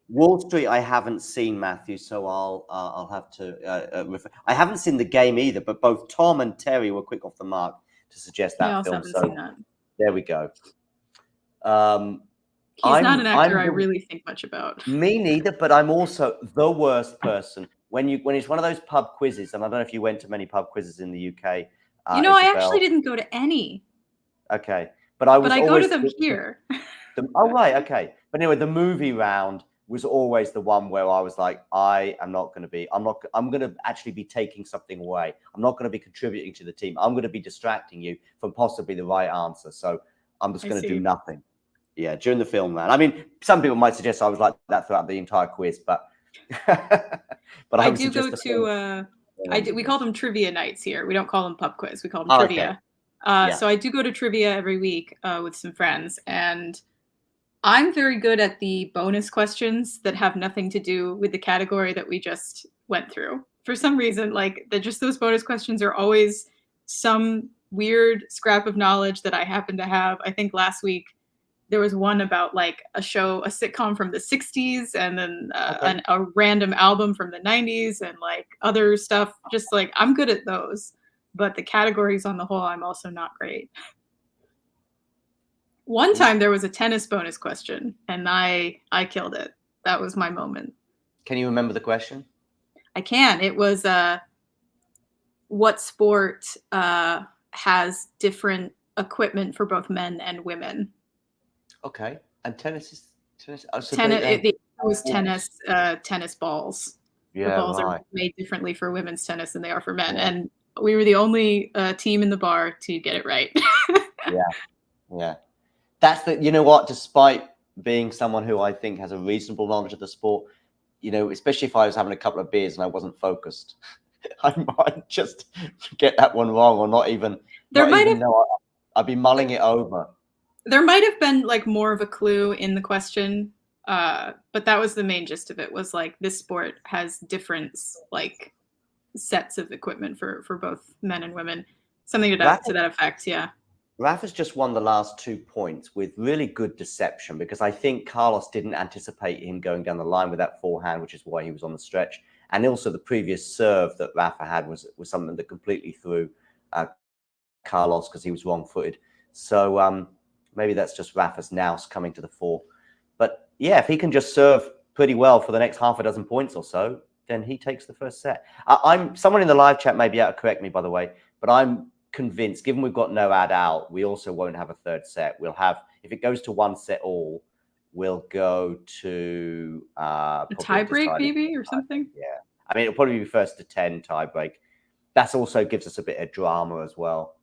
A: Wall Street, I haven't seen, Matthew, so I'll have to refer. I haven't seen The Game either, but both Tom and Terry were quick off the mark to suggest that film. So
G: seen that.
A: There we go.
G: He's not an actor I really think much about.
A: Me neither, but I'm also the worst person when it's one of those pub quizzes, and I don't know if you went to many pub quizzes in the UK.
G: Isabel. I actually didn't go to any.
A: Okay, but I
G: go to them here.
A: Oh right, okay. But anyway, the movie round was always the one where I was like, I'm going to actually be taking something away. I'm not going to be contributing to the team. I'm going to be distracting you from possibly the right answer. So I'm just going to do nothing. Yeah, during the film round. I mean, some people might suggest I was like that throughout the entire quiz, but
G: I do go to we call them trivia nights here. We don't call them pub quiz. We call them trivia. Okay. So I do go to trivia every week with some friends, and I'm very good at the bonus questions that have nothing to do with the category that we just went through. For some reason, those bonus questions are always some weird scrap of knowledge that I happen to have. I think last week there was one about like a sitcom from the 60s, and then a random album from the 90s, and like other stuff. Just like, I'm good at those, but the categories on the whole, I'm also not great. One time there was a tennis bonus question, and I killed it. That was my moment.
A: Can you remember the question?
G: I can. It was what sport has different equipment for both men and women?
A: Okay, and tennis.
G: Tennis. was tennis balls. The
A: Yeah,
G: balls
A: right.
G: are made differently for women's tennis than they are for men, and we were the only team in the bar to get it right.
A: Yeah. That's you know what, despite being someone who I think has a reasonable knowledge of the sport, you know, especially if I was having a couple of beers and I wasn't focused, I might just get that one wrong or not even know. I'd be mulling it over.
G: There might have been like more of a clue in the question, but that was the main gist of it. Was like this sport has different like sets of equipment for both men and women. Something to that effect. Yeah.
A: Rafa's just won the last 2 points with really good deception, because I think Carlos didn't anticipate him going down the line with that forehand, which is why he was on the stretch. And also the previous serve that Rafa had was something that completely threw Carlos, because he was wrong-footed. So maybe that's just Rafa's nous coming to the fore. But yeah, if he can just serve pretty well for the next half a dozen points or so, then he takes the first set. I'm someone in the live chat may be able to correct me, by the way, but I'm convinced, given we've got no ad out, we also won't have a third set. We'll have, if it goes to 1 set all, we'll go to
G: a tie break maybe or something.
A: Yeah, I mean, it'll probably be first to 10 tie break. That also gives us a bit of drama as well.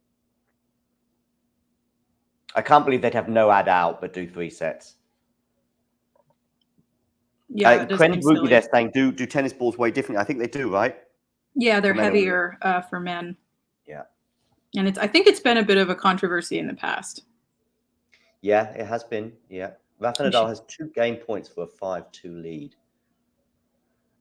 A: I can't believe they'd have no ad out but do 3 sets.
G: Yeah,
A: Krenny Ruby, they're saying, do tennis balls weigh differently? I think they do, right?
G: Yeah, they're heavier for men.
A: Yeah.
G: And I think it's been a bit of a controversy in the past.
A: Yeah, it has been. Yeah. Rafa Nadal has 2 game points for a 5-2 lead.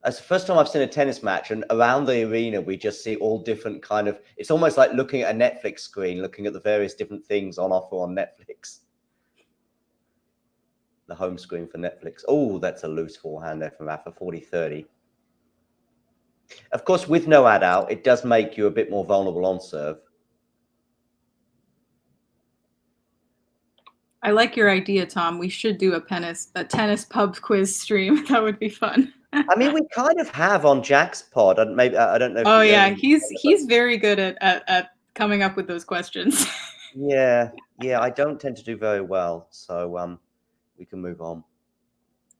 A: It's the first time I've seen a tennis match, and around the arena, we just see all different kind of, it's almost like looking at a Netflix screen, looking at the various different things on offer on Netflix. The home screen for Netflix. Oh, that's a loose forehand there from Rafa, 40-30. Of course, with no ad out, it does make you a bit more vulnerable on serve.
G: I like your idea, Tom. We should do a tennis pub quiz stream. That would be fun.
A: I mean, we kind of have on Jack's pod. Maybe I don't know. If
G: yeah, he's very good at coming up with those questions.
A: Yeah, I don't tend to do very well, so we can move on.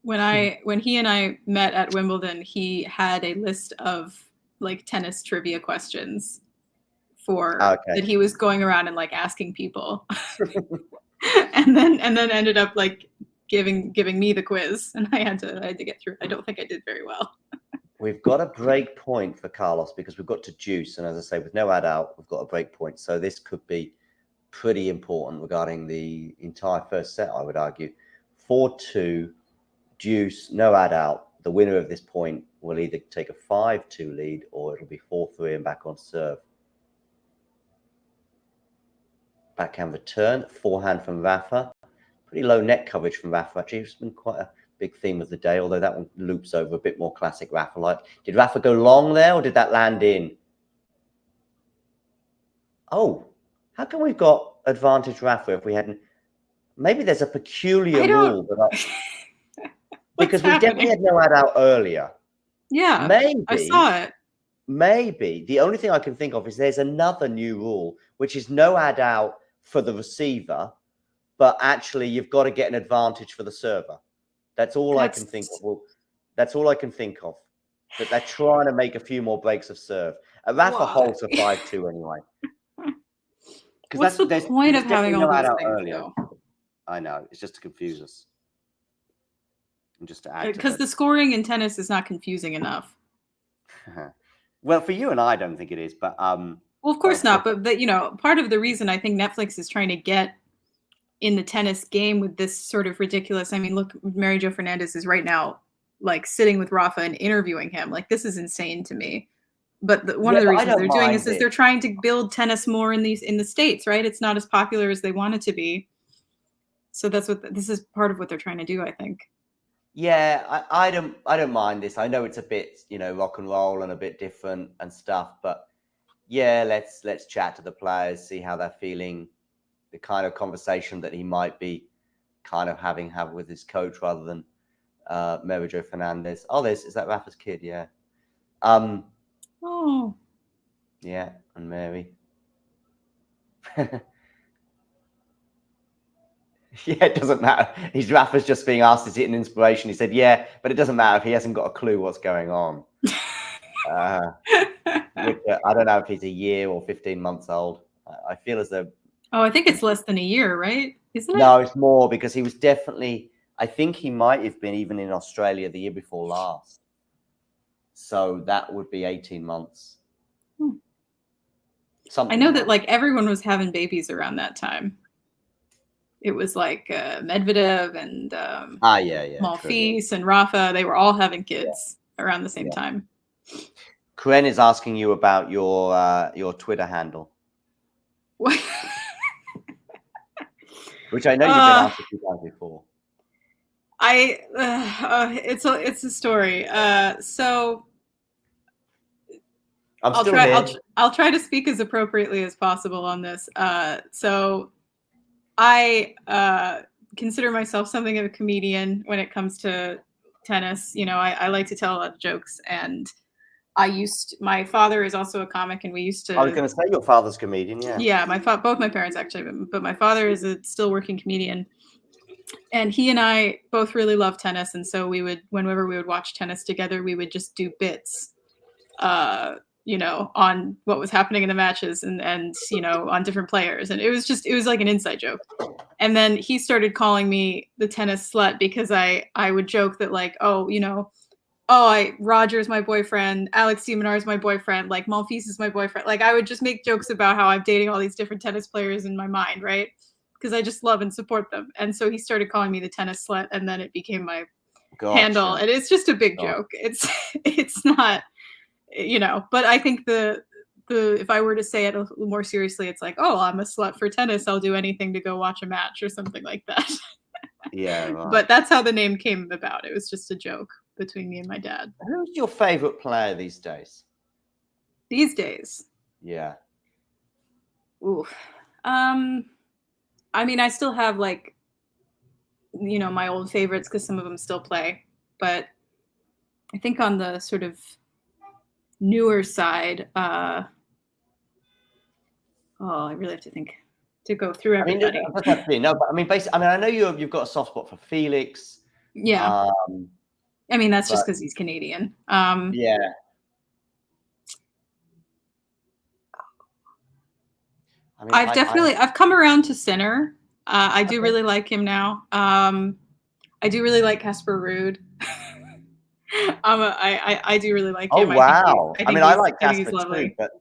G: When he and I met at Wimbledon, he had a list of like tennis trivia questions that he was going around and like asking people. and then ended up like giving me the quiz, and I had to get through. I don't think I did very well.
A: We've got a break point for Carlos because we've got to juice, and as I say, with no ad out, we've got a break point. So this could be pretty important regarding the entire first set, I would argue. 4-2, juice, no ad out. The winner of this point will either take a 5-2 lead or it'll be 4-3 and back on serve. Backhand return, forehand from Rafa. Pretty low net coverage from Rafa, actually. It's been quite a big theme of the day, although that one loops over a bit more classic Rafa-like. Did Rafa go long there, or did that land in? Oh, how come we've got advantage Rafa if we hadn't? Maybe there's a peculiar rule. Because we definitely had no ad out earlier.
G: Yeah,
A: maybe
G: I saw it.
A: Maybe the only thing I can think of is there's another new rule, which is no ad out for the receiver, but actually you've got to get an advantage for the server. That's all I can think of. Well, that's all I can think of. That they're trying to make a few more breaks of serve. Rafa holds a 5-2 anyway.
G: What's the point of having all those things
A: earlier? I know, it's just to confuse us. And just to add,
G: because the scoring in tennis is not confusing enough.
A: Well, for you and I don't think it is, but
G: well, of course not. But you know, part of the reason I think Netflix is trying to get in the tennis game with this sort of ridiculous. I mean, look, Mary Jo Fernandez is right now like sitting with Rafa and interviewing him. Like, this is insane to me. But one of the reasons they're doing this is they're trying to build tennis more in the States, right? It's not as popular as they want it to be. So that's what this is part of what they're trying to do, I think.
A: Yeah, I don't mind this. I know it's a bit, you know, rock and roll and a bit different and stuff, but yeah, let's chat to the players, see how they're feeling, the kind of conversation that he might be kind of have with his coach rather than Mary Jo Fernandez. Oh, is that Rafa's kid? Yeah.
G: Oh.
A: Yeah, and Mary. Yeah, it doesn't matter. Rafa's just being asked, is it an inspiration? He said, yeah, but it doesn't matter if he hasn't got a clue what's going on. Which, I don't know if he's a year or 15 months old. I feel as though...
G: Oh, I think it's less than a year, right? Isn't it?
A: No, it's more, because he was definitely... I think he might have been even in Australia the year before last. So that would be 18 months.
G: I know that like everyone was having babies around that time. It was like Medvedev and Monfils and Rafa. They were all having kids around the same time.
A: Karen is asking you about your Twitter handle.
G: What?
A: Which I know you've been asked a few times before.
G: It's a story. So I'll try to speak as appropriately as possible on this. So I consider myself something of a comedian when it comes to tennis. You know, I like to tell a lot of jokes, and my father is also a comic, and we used to...
A: I was going to say your father's comedian, yeah.
G: Yeah, both my parents actually, but my father is a still working comedian. And he and I both really love tennis, and so whenever we would watch tennis together, we would just do bits, you know, on what was happening in the matches and you know, on different players, and it was like an inside joke. And then he started calling me the tennis slut because I would joke that like, oh, you know, Roger is my boyfriend, Alex de Minaur is my boyfriend, like Monfils is my boyfriend. Like I would just make jokes about how I'm dating all these different tennis players in my mind, right? Because I just love and support them. And so he started calling me the tennis slut, and then it became my handle. And it's just a big joke. It's not, you know, but I think if I were to say it a little more seriously, it's like, oh, I'm a slut for tennis. I'll do anything to go watch a match or something like that.
A: Yeah. Right.
G: But that's how the name came about. It was just a joke between me and my dad.
A: Who's your favorite player these days?
G: These days?
A: Yeah.
G: Ooh. I mean, I still have like, you know, my old favorites because some of them still play. But I think on the sort of newer side, I really have to think to go through everybody.
A: I mean, no, but I mean, basically, I mean, I know you've got a soft spot for Felix.
G: Yeah. I mean, that's just because he's Canadian.
A: Yeah.
G: I mean, I've come around to Sinner. I do really like him now. I do really like Casper Ruud. I do really like him.
A: Oh wow! I mean, I like Casper
G: too,
A: but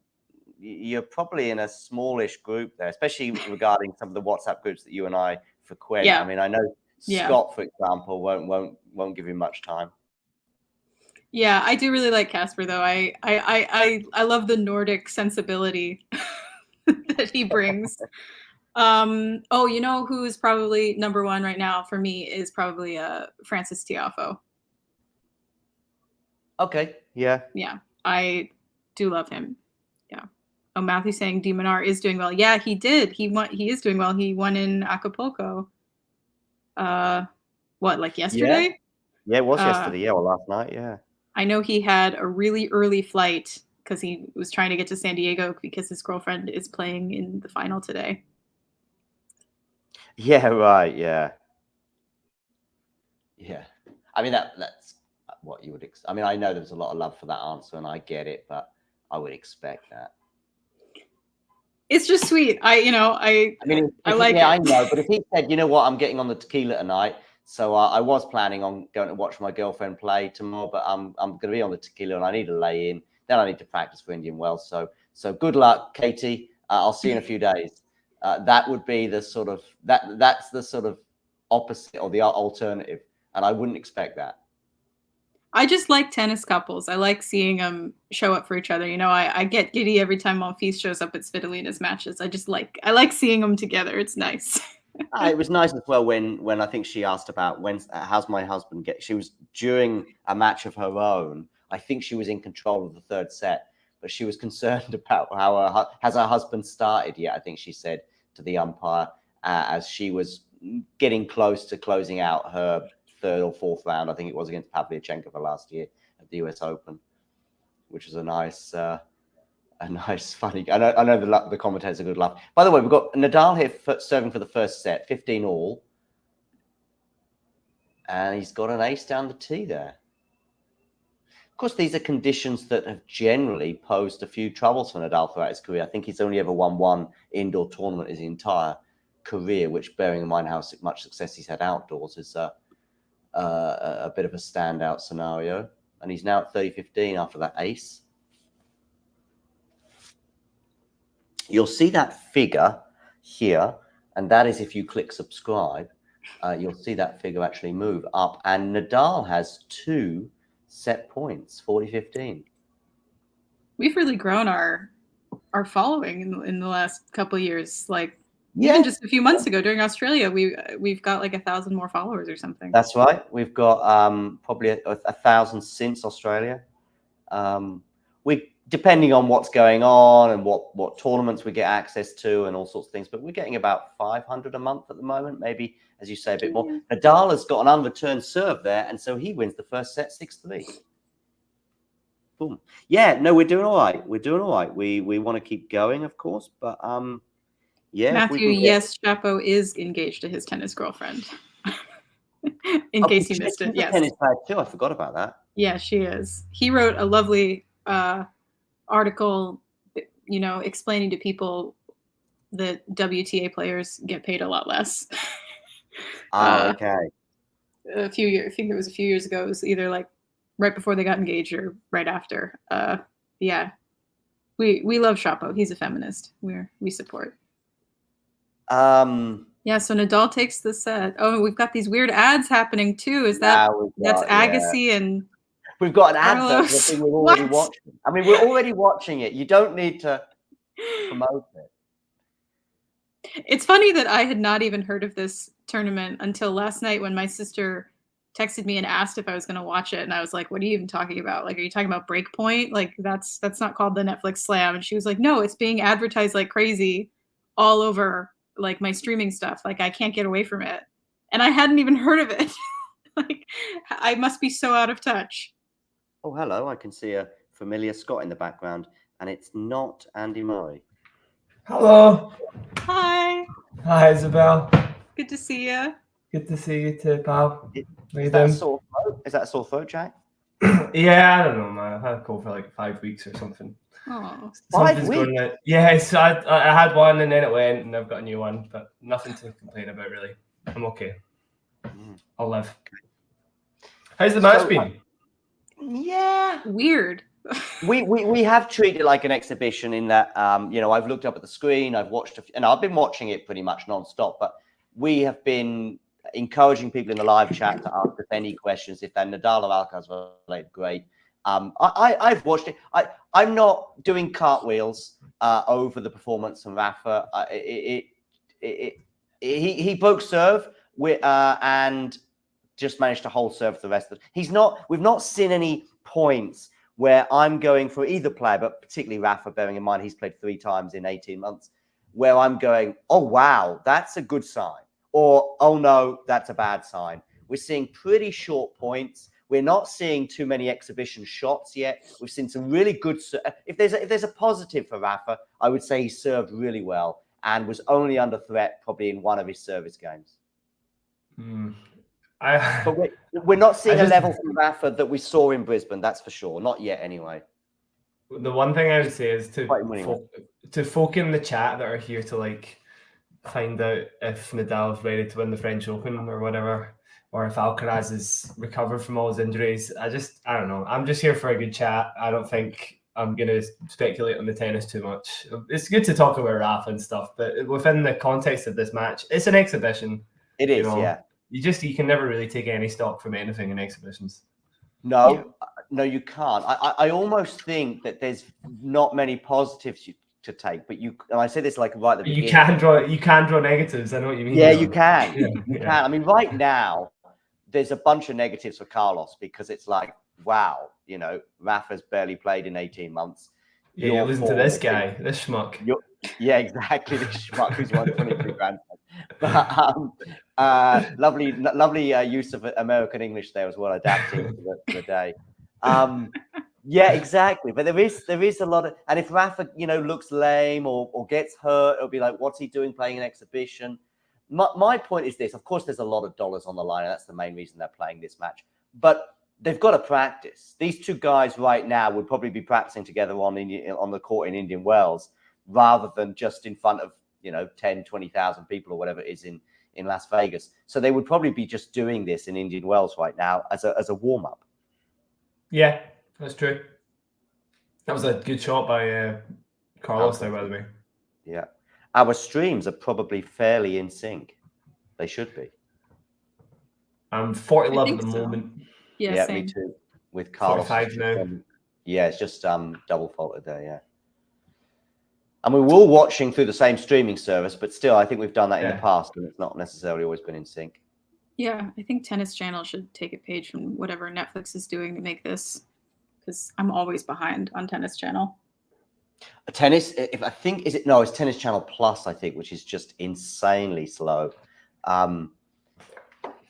A: you're probably in a smallish group there, especially regarding some of the WhatsApp groups that you and I frequent.
G: Yeah.
A: I mean, I know Scott, for example, won't give you much time.
G: Yeah, I do really like Casper though. I love the Nordic sensibility that he brings. Oh, you know who's probably number one right now for me is probably Francis Tiafoe.
A: Okay. Yeah.
G: Yeah, I do love him. Yeah. Oh, Matthew's saying de Minaur is doing well. Yeah, he did. He is doing well. He won in Acapulco. What, like yesterday?
A: Yeah, it was yesterday. Yeah, or last night. Yeah.
G: I know he had a really early flight because he was trying to get to San Diego because his girlfriend is playing in the final today.
A: Yeah, right. Yeah. Yeah. I mean, that's what you would expect. I mean, I know there's a lot of love for that answer and I get it, but I would expect that.
G: It's just sweet. I mean, I like it.
A: I know, but if he said, you know what, I'm getting on the tequila tonight, so I was planning on going to watch my girlfriend play tomorrow, but I'm going to be on the tequila and I need to lay in. Then I need to practice for Indian Wells. So good luck, Katie. I'll see you in a few days. That would be the sort of that's the sort of opposite or the alternative, and I wouldn't expect that.
G: I just like tennis couples. I like seeing them show up for each other. You know, I get giddy every time Monfils shows up at Svitolina's matches. I like seeing them together. It's nice.
A: It was nice as well when I think she asked about how's my husband get. She was during a match of her own. I think she was in control of the third set, but she was concerned about how has her husband started yet. I think she said to the umpire as she was getting close to closing out her third or fourth round. I think it was against Pavlyuchenko for last year at the US Open, which is a nice, funny. I know the commentators are good laugh. By the way, we've got Nadal here serving for the first set, 15 all. And he's got an ace down the tee there. Of course, these are conditions that have generally posed a few troubles for Nadal throughout his career. I think he's only ever won one indoor tournament his entire career, which, bearing in mind how much success he's had outdoors, is a bit of a standout scenario. And he's now at 30-15 after that ace. You'll see that figure here, and that is if you click subscribe, you'll see that figure actually move up. And Nadal has 2 set points, 40-15.
G: We've really grown our following in the last couple of years. Like even just a few months ago during Australia, we've got like 1,000 more followers or something.
A: That's right. We've got probably 1,000 since Australia. We, depending on what's going on and what tournaments we get access to and all sorts of things, but we're getting about 500 a month at the moment, maybe, as you say, a bit more. Nadal has got an unreturned serve there, and so he wins the first set 6-3. Boom. Yeah, no, we're doing all right. We're doing all right. We want to keep going, of course, but yeah.
G: Matthew, yes, Chapo is engaged to his tennis girlfriend. In case you missed it, yes.
A: Tennis player too. I forgot about that.
G: Yeah, she is. He wrote a lovely article, explaining to people that WTA players get paid a lot less.
A: Okay.
G: I think it was a few years ago. It was either like right before they got engaged or right after. Yeah, we love Chapo. He's a feminist. We support. Yeah, so Nadal takes the set. Oh, we've got these weird ads happening too. Is that that's Agassi and
A: we've got an advert for the thing we're already watching. I mean, we're already watching it. You don't need to promote it.
G: It's funny that I had not even heard of this tournament until last night when my sister texted me and asked if I was going to watch it, and I was like, "What are you even talking about? Like, are you talking about Breakpoint? Like, that's not called the Netflix Slam." And she was like, "No, it's being advertised like crazy all over like my streaming stuff. Like, I can't get away from it." And I hadn't even heard of it. Like, I must be so out of touch.
A: Oh, hello. I can see a familiar Scott in the background, and it's not Andy Murray.
H: Hello.
G: Hi.
H: Hi, Isabel.
G: Good to see you.
H: Good to see you too, pal.
A: Is that a sore throat? Is that a sore throat, Jack?
H: Yeah, I don't know, man. I've had a cold for like 5 weeks or something.
G: Oh,
H: 5 weeks? Yeah, so I had one and then it went and I've got a new one, but nothing to complain about, really. I'm okay. I'll live. How's the match been?
A: Yeah.
G: Weird.
A: we have treated it like an exhibition in that, I've looked up at the screen, I've watched, and I've been watching it pretty much non-stop, but we have been encouraging people in the live chat to ask us any questions. If they're Nadal or Alcaraz related, great. I've watched it. I'm not doing cartwheels over the performance from Rafa. He broke serve and just managed to hold serve for the rest of it. We've not seen any points where I'm going for either player, but particularly Rafa, bearing in mind he's played 3 times in 18 months, where I'm going, oh, wow, that's a good sign. Or, oh, no, that's a bad sign. We're seeing pretty short points. We're not seeing too many exhibition shots yet. We've seen some really good. If there's a positive for Rafa, I would say he served really well and was only under threat probably in one of his service games. But we're not seeing a level from Rafa that we saw in Brisbane. That's for sure. Not yet, anyway.
H: The one thing I would say is to folk in the chat that are here to like find out if Nadal is ready to win the French Open or whatever, or if Alcaraz is recovered from all his injuries. I don't know. I'm just here for a good chat. I don't think I'm going to speculate on the tennis too much. It's good to talk about Rafa and stuff, but within the context of this match, it's an exhibition.
A: It is, yeah.
H: You can never really take any stock from anything in exhibitions.
A: No, you can't. I almost think that there's not many positives to take, but and I say this like right at the beginning.
H: You can draw negatives. I know what you mean.
A: Yeah, you can. You can. I mean, right now, there's a bunch of negatives for Carlos because it's like, wow, Rafa's barely played in 18 months.
H: Yeah, listen to this guy, this schmuck.
A: Yeah, exactly. This schmuck who's won 23 grand. But lovely use of American English there as well, adapting to the day. Yeah, exactly. But there is a lot of, and if Rafa, looks lame or gets hurt, it'll be like, what's he doing playing an exhibition? my point is this. Of course, there's a lot of dollars on the line, and that's the main reason they're playing this match. But they've got to practice. These two guys right now would probably be practicing together on the court in Indian Wells rather than just in front of 10, 20,000 people or whatever it is in Las Vegas. So they would probably be just doing this in Indian Wells right now as a warm-up.
H: Yeah, that's true. That was a good shot by Carlos there, by the way.
A: Yeah. Our streams are probably fairly in sync. They should be.
H: I'm 40 love at the moment.
G: Yeah,
A: me too. With Carlos.
H: 45 now.
A: Yeah, it's just double faulted there, yeah. And we were all watching through the same streaming service, but still, I think we've done that in the past, and it's not necessarily always been in sync.
G: Yeah, I think Tennis Channel should take a page from whatever Netflix is doing to make this, because I'm always behind on Tennis Channel.
A: Tennis, it's Tennis Channel Plus, I think, which is just insanely slow.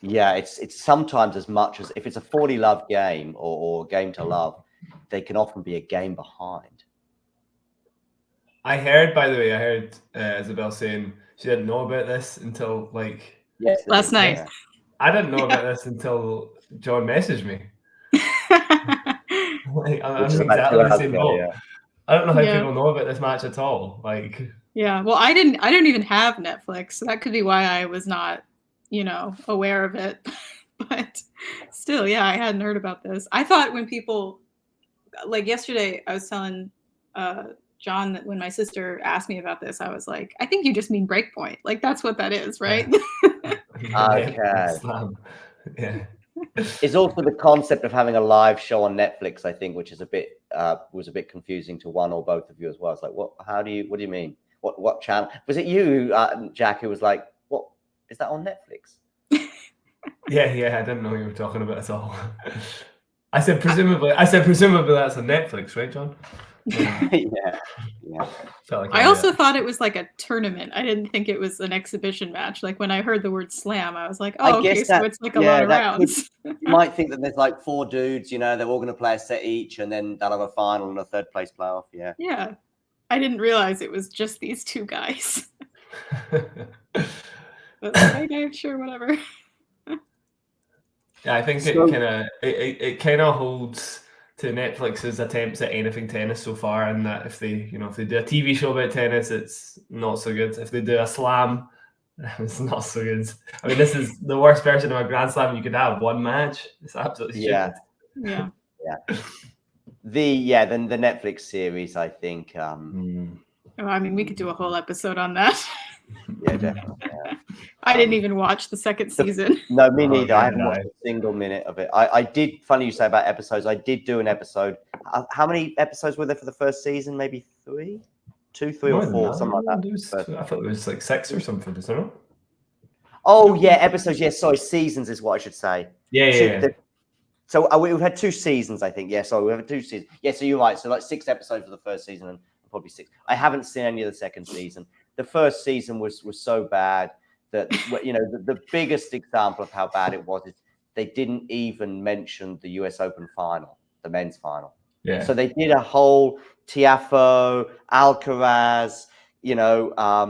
A: Yeah, it's sometimes as much as if it's a 40 love game or game to love, they can often be a game behind.
H: I heard, by the way, Isabel saying she didn't know about this until
G: last night.
H: Yeah. I didn't know about this until John messaged me. I'm exactly the same boat. Yeah. I don't know how people know about this match at all.
G: Yeah, well, I don't even have Netflix, so that could be why I was not, aware of it. But still, yeah, I hadn't heard about this. I thought when people, yesterday, I was telling John that when my sister asked me about this, I was like, I think you just mean Breakpoint. That's what that is, right?
A: Okay.
H: Yeah.
A: It's also the concept of having a live show on Netflix, I think, which is was a bit confusing to one or both of you as well. It's like, what do you mean? What channel? Was it you, Jack, who was like, what is that on Netflix?
H: Yeah, I didn't know what you were talking about at all. I said presumably that's on Netflix, right, John?
A: Yeah.
G: I also thought it was like a tournament. I didn't think it was an exhibition match. When I heard the word slam, I was like, oh, okay, so it's like a lot of rounds.
A: You might think that there's 4 dudes, they're all going to play a set each, and then they'll have a final and a third place playoff. Yeah.
G: Yeah. I didn't realize it was just these two guys. But okay, sure, whatever.
H: Yeah, I think it kind of holds to Netflix's attempts at anything tennis so far, and that if they do a TV show about tennis, it's not so good. If they do a slam, it's not so good. I mean, this is the worst version of a Grand Slam you could have. One match. It's absolutely stupid.
G: Yeah.
A: The Netflix series, I think.
G: I mean, we could do a whole episode on that.
A: Yeah, definitely. Yeah.
G: I didn't even watch the second season.
A: No, me neither. I haven't watched a single minute of it. I did, funny you say about episodes, I did do an episode. How many episodes were there for the first season? Maybe 3? 2, 3 or 4, something like that.
H: I thought it was 6 or something, isn't it?
A: Oh, yeah, episodes. Yeah, sorry, seasons is what I should say.
H: Yeah.
A: So we've had 2 seasons, I think. Yeah, sorry, we've had 2 seasons. Yeah, so you're right. So 6 episodes for the first season and probably 6. I haven't seen any of the second season. The first season was so bad that the biggest example of how bad it was is they didn't even mention the US Open final, the men's final.
H: Yeah.
A: So they did a whole Tiafoe, Alcaraz, Sinner,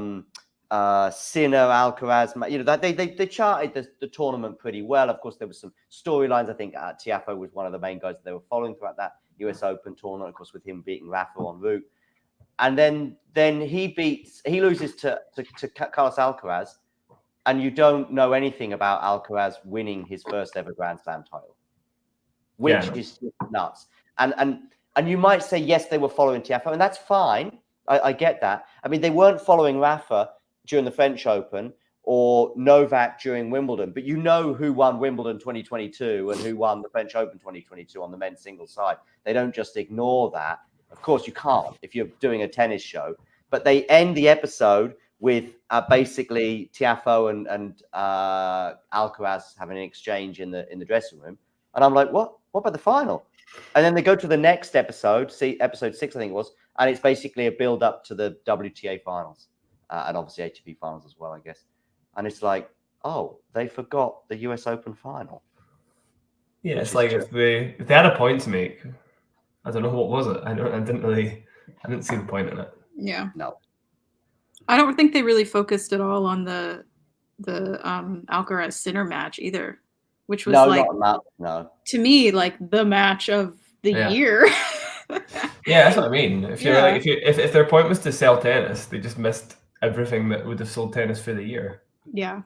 A: Alcaraz. They charted the tournament pretty well. Of course, there was some storylines. I think Tiafoe was one of the main guys that they were following throughout that US Open tournament. Of course, with him beating Rafa en route. And then he loses to Carlos Alcaraz, and you don't know anything about Alcaraz winning his first ever Grand Slam title, which is nuts. And you might say, yes, they were following Tiafoe, and that's fine. I get that. I mean, they weren't following Rafa during the French Open or Novak during Wimbledon, but who won Wimbledon 2022 and who won the French Open 2022 on the men's singles side. They don't just ignore that. Of course, you can't if you're doing a tennis show. But they end the episode with basically Tiafoe and Alcaraz having an exchange in the dressing room, and I'm like, what? What about the final? And then they go to the next episode, episode 6, I think it was, and it's basically a build up to the WTA finals and obviously ATP finals as well, I guess. And it's like, oh, they forgot the US Open final.
H: Yeah, it's like if they had a point to make. I don't know, what was it? I didn't see the point in it.
G: Yeah.
A: No.
G: I don't think they really focused at all on the Alcaraz Sinner match either, which was
A: no.
G: To me, like the match of the year.
H: Yeah, that's what I mean. If you're like, if their point was to sell tennis, they just missed everything that would have sold tennis for the year.
G: Yeah.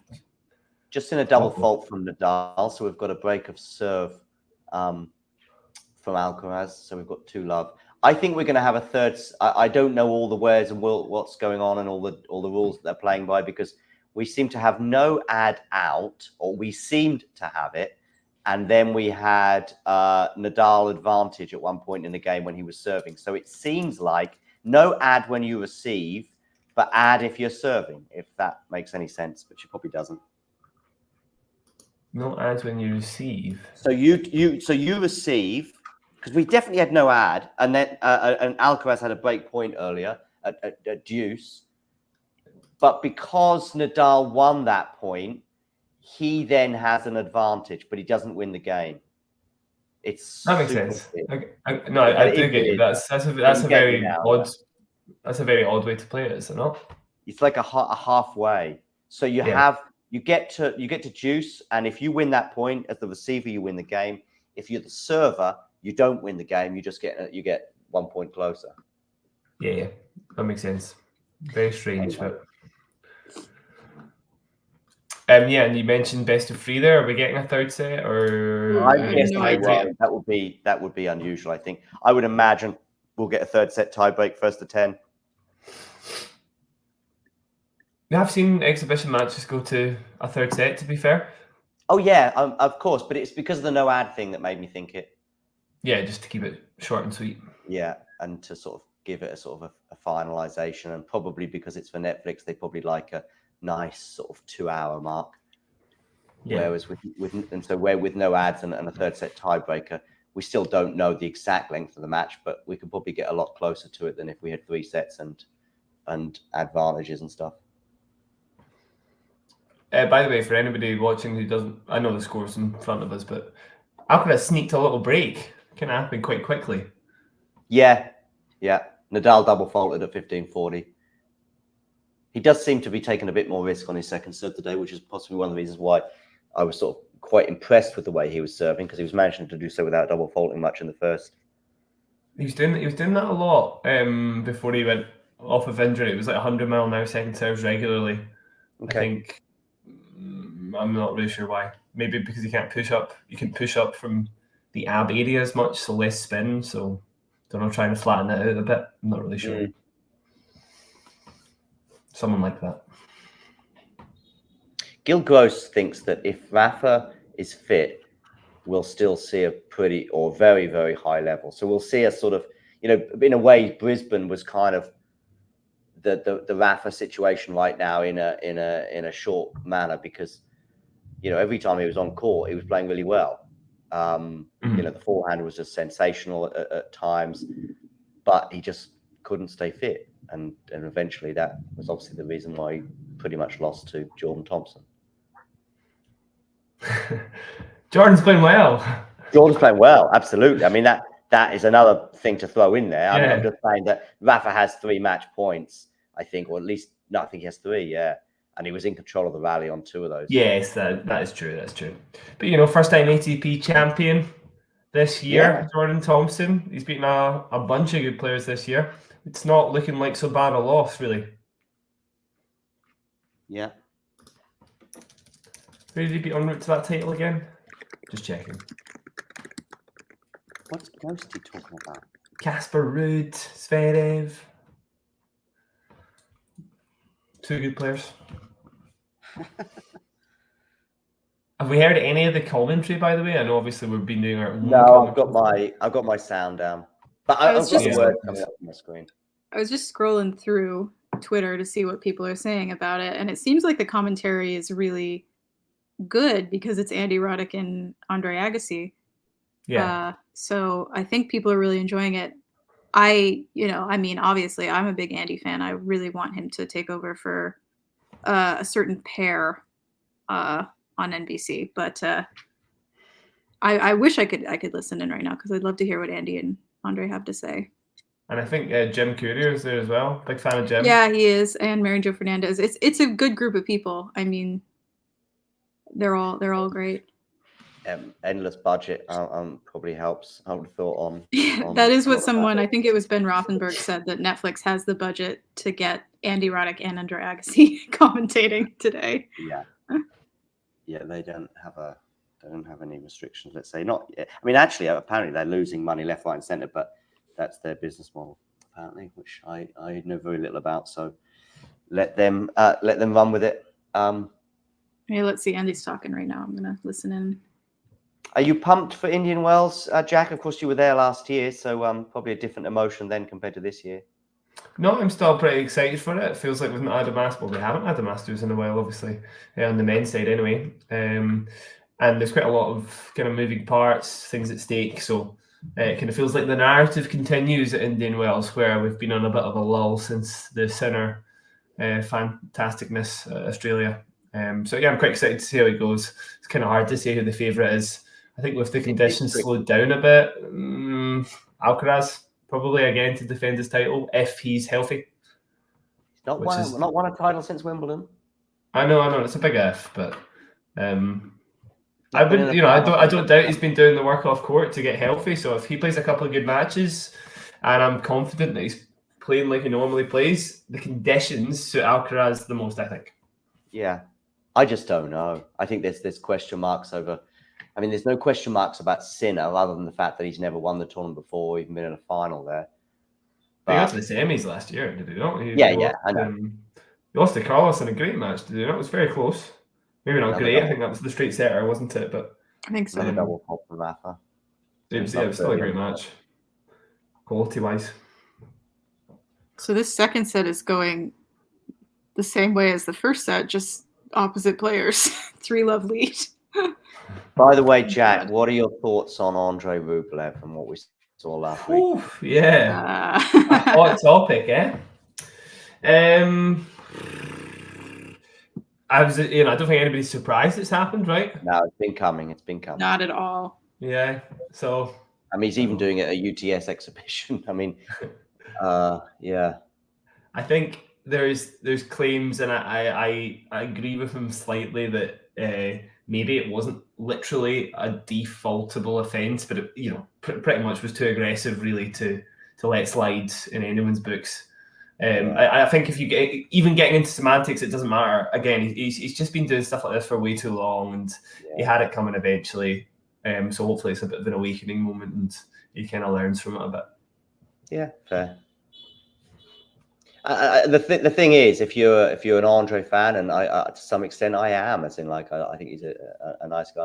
A: Just in a double fault from Nadal, so we've got a break of serve from Alcaraz, so we've got 2-love. I think we're going to have a third. I don't know all the wheres and what's going on and all the rules that they're playing by, because we seem to have no ad out, or we seemed to have it, and then we had Nadal advantage at one point in the game when he was serving. So it seems like no ad when you receive, but ad if you're serving, if that makes any sense, but she probably doesn't.
H: No ads when you receive.
A: So you receive, because we definitely had no ad, and then and Alcaraz had a break point earlier at deuce, but because Nadal won that point, he then has an advantage, but he doesn't win the game.
H: That makes sense. I do get you. That's a very odd. That's a very odd way to play it, is it not?
A: It's like a halfway. So you get to deuce, and if you win that point as the receiver, you win the game. If you're the server, you don't win the game. You just get 1 point closer.
H: Yeah, that makes sense. Very strange, but and you mentioned best of 3 there. Are we getting a third set, or
A: I guess that would be unusual. I think I would imagine we'll get a third set tiebreak, first to 10.
H: We have seen exhibition matches go to a third set, to be fair.
A: Oh yeah, of course, but it's because of the no ad thing that made me think it.
H: Yeah, just to keep it short and sweet.
A: Yeah, and to sort of give it a sort of a finalization, and probably because it's for Netflix, they probably like a nice sort of 2-hour mark. Yeah. Whereas with no ads and a third set tiebreaker, we still don't know the exact length of the match, but we could probably get a lot closer to it than if we had 3 sets and advantages and stuff.
H: By the way, for anybody watching who doesn't, I know the score's in front of us, but Alcaraz sneaked a little break. Can happen quite quickly. Yeah.
A: Nadal double faulted at 15-40. He does seem to be taking a bit more risk on his second serve today, which is possibly one of the reasons why I was sort of quite impressed with the way he was serving, because he was managing to do so without double faulting much in the first.
H: He was doing that a lot before he went off of injury. It was like 100 mile an hour second serves regularly. Okay. I think I'm not really sure why. Maybe because you can't push up. You can push up from the ab area as much, so less spin. So don't know, trying to flatten that out a bit. I'm not really sure. Someone like that.
A: Gil Gross thinks that if Rafa is fit, we'll still see a pretty or very, very high level. So we'll see a sort of, in a way, Brisbane was kind of the Rafa situation right now in a short manner, because every time he was on court, he was playing really well. The forehand was just sensational at times, but he just couldn't stay fit, and eventually that was obviously the reason why he pretty much lost to Jordan Thompson.
H: Jordan's playing well.
A: Jordan's playing well, absolutely. I mean, that is another thing to throw in there. I mean, I'm just saying that Rafa has 3 match points, I think, or at least I think he has 3. Yeah. And he was in control of the rally on 2 of those.
H: Yes, that is true. That's true. But first time ATP champion this year, Jordan Thompson. He's beaten a bunch of good players this year. It's not looking like so bad a loss, really.
A: Yeah.
H: Who did he beat en route to that title again? Just checking.
A: What's Ghosty talking about?
H: Casper Ruud, Zverev. 2 good players. Have we heard any of the commentary, by the way? I know obviously we've been doing our own.
A: No, I've got my sound down, but I've got the word coming up on my screen.
G: I was just scrolling through Twitter to see what people are saying about it, and it seems like the commentary is really good because it's Andy Roddick and Andre Agassi. Yeah. So I think people are really enjoying it. Obviously I'm a big Andy fan. I really want him to take over for a certain pair on NBC, but I wish I could listen in right now, because I'd love to hear what Andy and Andre have to say.
H: And I think Jim Courier is there as well. Big fan of Jim.
G: Yeah, he is, and Mary Jo Fernandez. It's a good group of people. I mean, They're all great.
A: Endless budget probably helps. I would have thought on
G: that is what someone, I think it was Ben Rothenberg, said, that Netflix has the budget to get Andy Roddick and Andre Agassi commentating today.
A: Yeah, they don't have any restrictions. Let's say not. I mean, actually, apparently they're losing money left, right, and centre, but that's their business model apparently, which I know very little about. So let them run with it.
G: Hey, let's see. Andy's talking right now. I'm gonna listen in.
A: Are you pumped for Indian Wells, Jack? Of course, you were there last year, so probably a different emotion then compared to this year.
H: No, I'm still pretty excited for it. It feels like we've not had a Masters. Well, we haven't had a Masters in a while, obviously, on the men's side anyway. And there's quite a lot of kind of moving parts, things at stake. So it kind of feels like the narrative continues at Indian Wells, where we've been on a bit of a lull since the Sinner fantasticness at Australia. So yeah, I'm quite excited to see how it goes. It's kind of hard to say who the favourite is. I think with the conditions slowed down a bit, Alcaraz probably again to defend his title if he's healthy.
A: Not won a title since Wimbledon.
H: I know, it's a big if, but I wouldn't, I don't doubt he's been doing the work off court to get healthy. So if he plays a couple of good matches, and I'm confident that he's playing like he normally plays, the conditions suit Alcaraz the most, I think.
A: Yeah, I just don't know. I think there's question marks over. I mean, there's no question marks about Sinner, other than the fact that he's never won the tournament before, even been in a final there.
H: But he got to the semis last year, did he not?
A: Yeah, I know.
H: He lost to Carlos in a great match, did he not? It was very close. Maybe not great. I think that was the straight setter, wasn't it? But
G: I think so.
A: Another double pop from Rafa.
H: It was still a great match, quality-wise.
G: So this second set is going the same way as the first set, just opposite players. 3-love lead.
A: By the way, Jack, what are your thoughts on Andre Rublev and what we saw last week?
H: Oof, yeah, a hot topic, eh? I don't think anybody's surprised it's happened, right?
A: No, it's been coming.
G: Not at all.
H: Yeah. So
A: I mean, he's even doing it at UTS exhibition. I mean, yeah.
H: I think there's claims, and I agree with him slightly that maybe it wasn't literally a defaultable offence, but it, pretty much was too aggressive, really, to let slide in anyone's books. I think if you even getting into semantics, it doesn't matter. Again, he's just been doing stuff like this for way too long, and he had it coming eventually. So hopefully it's a bit of an awakening moment, and he kind of learns from it a bit.
A: Yeah, fair. The thing is, if you're an Andre fan, and I to some extent I am, as in like I think he's a nice guy.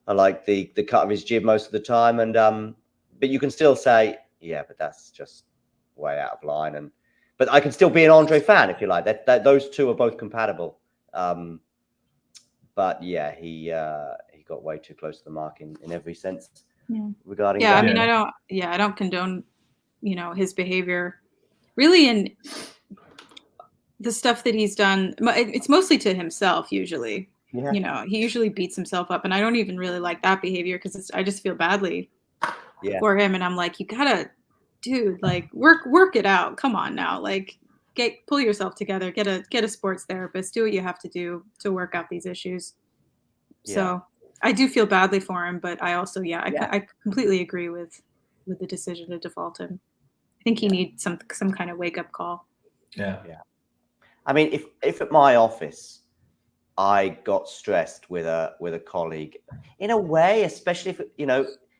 A: I like the cut of his jib most of the time, and but you can still say, yeah, but that's just way out of line. But I can still be an Andre fan if you like. That those two are both compatible. But yeah, he got way too close to the mark in every sense.
G: Yeah.
A: Regarding
G: that.
A: I mean,
G: I don't condone his behavior. Really, in the stuff that he's done, it's mostly to himself usually. Yeah. He usually beats himself up, and I don't even really like that behavior because I just feel badly for him. And I'm like, you gotta, dude, like work it out. Come on now, like pull yourself together. Get a sports therapist. Do what you have to do to work out these issues. Yeah. So I do feel badly for him, but I also, I completely agree with the decision to default him. I think he needs some kind of wake up call.
H: Yeah.
A: I mean, if at my office I got stressed with a colleague, in a way, especially if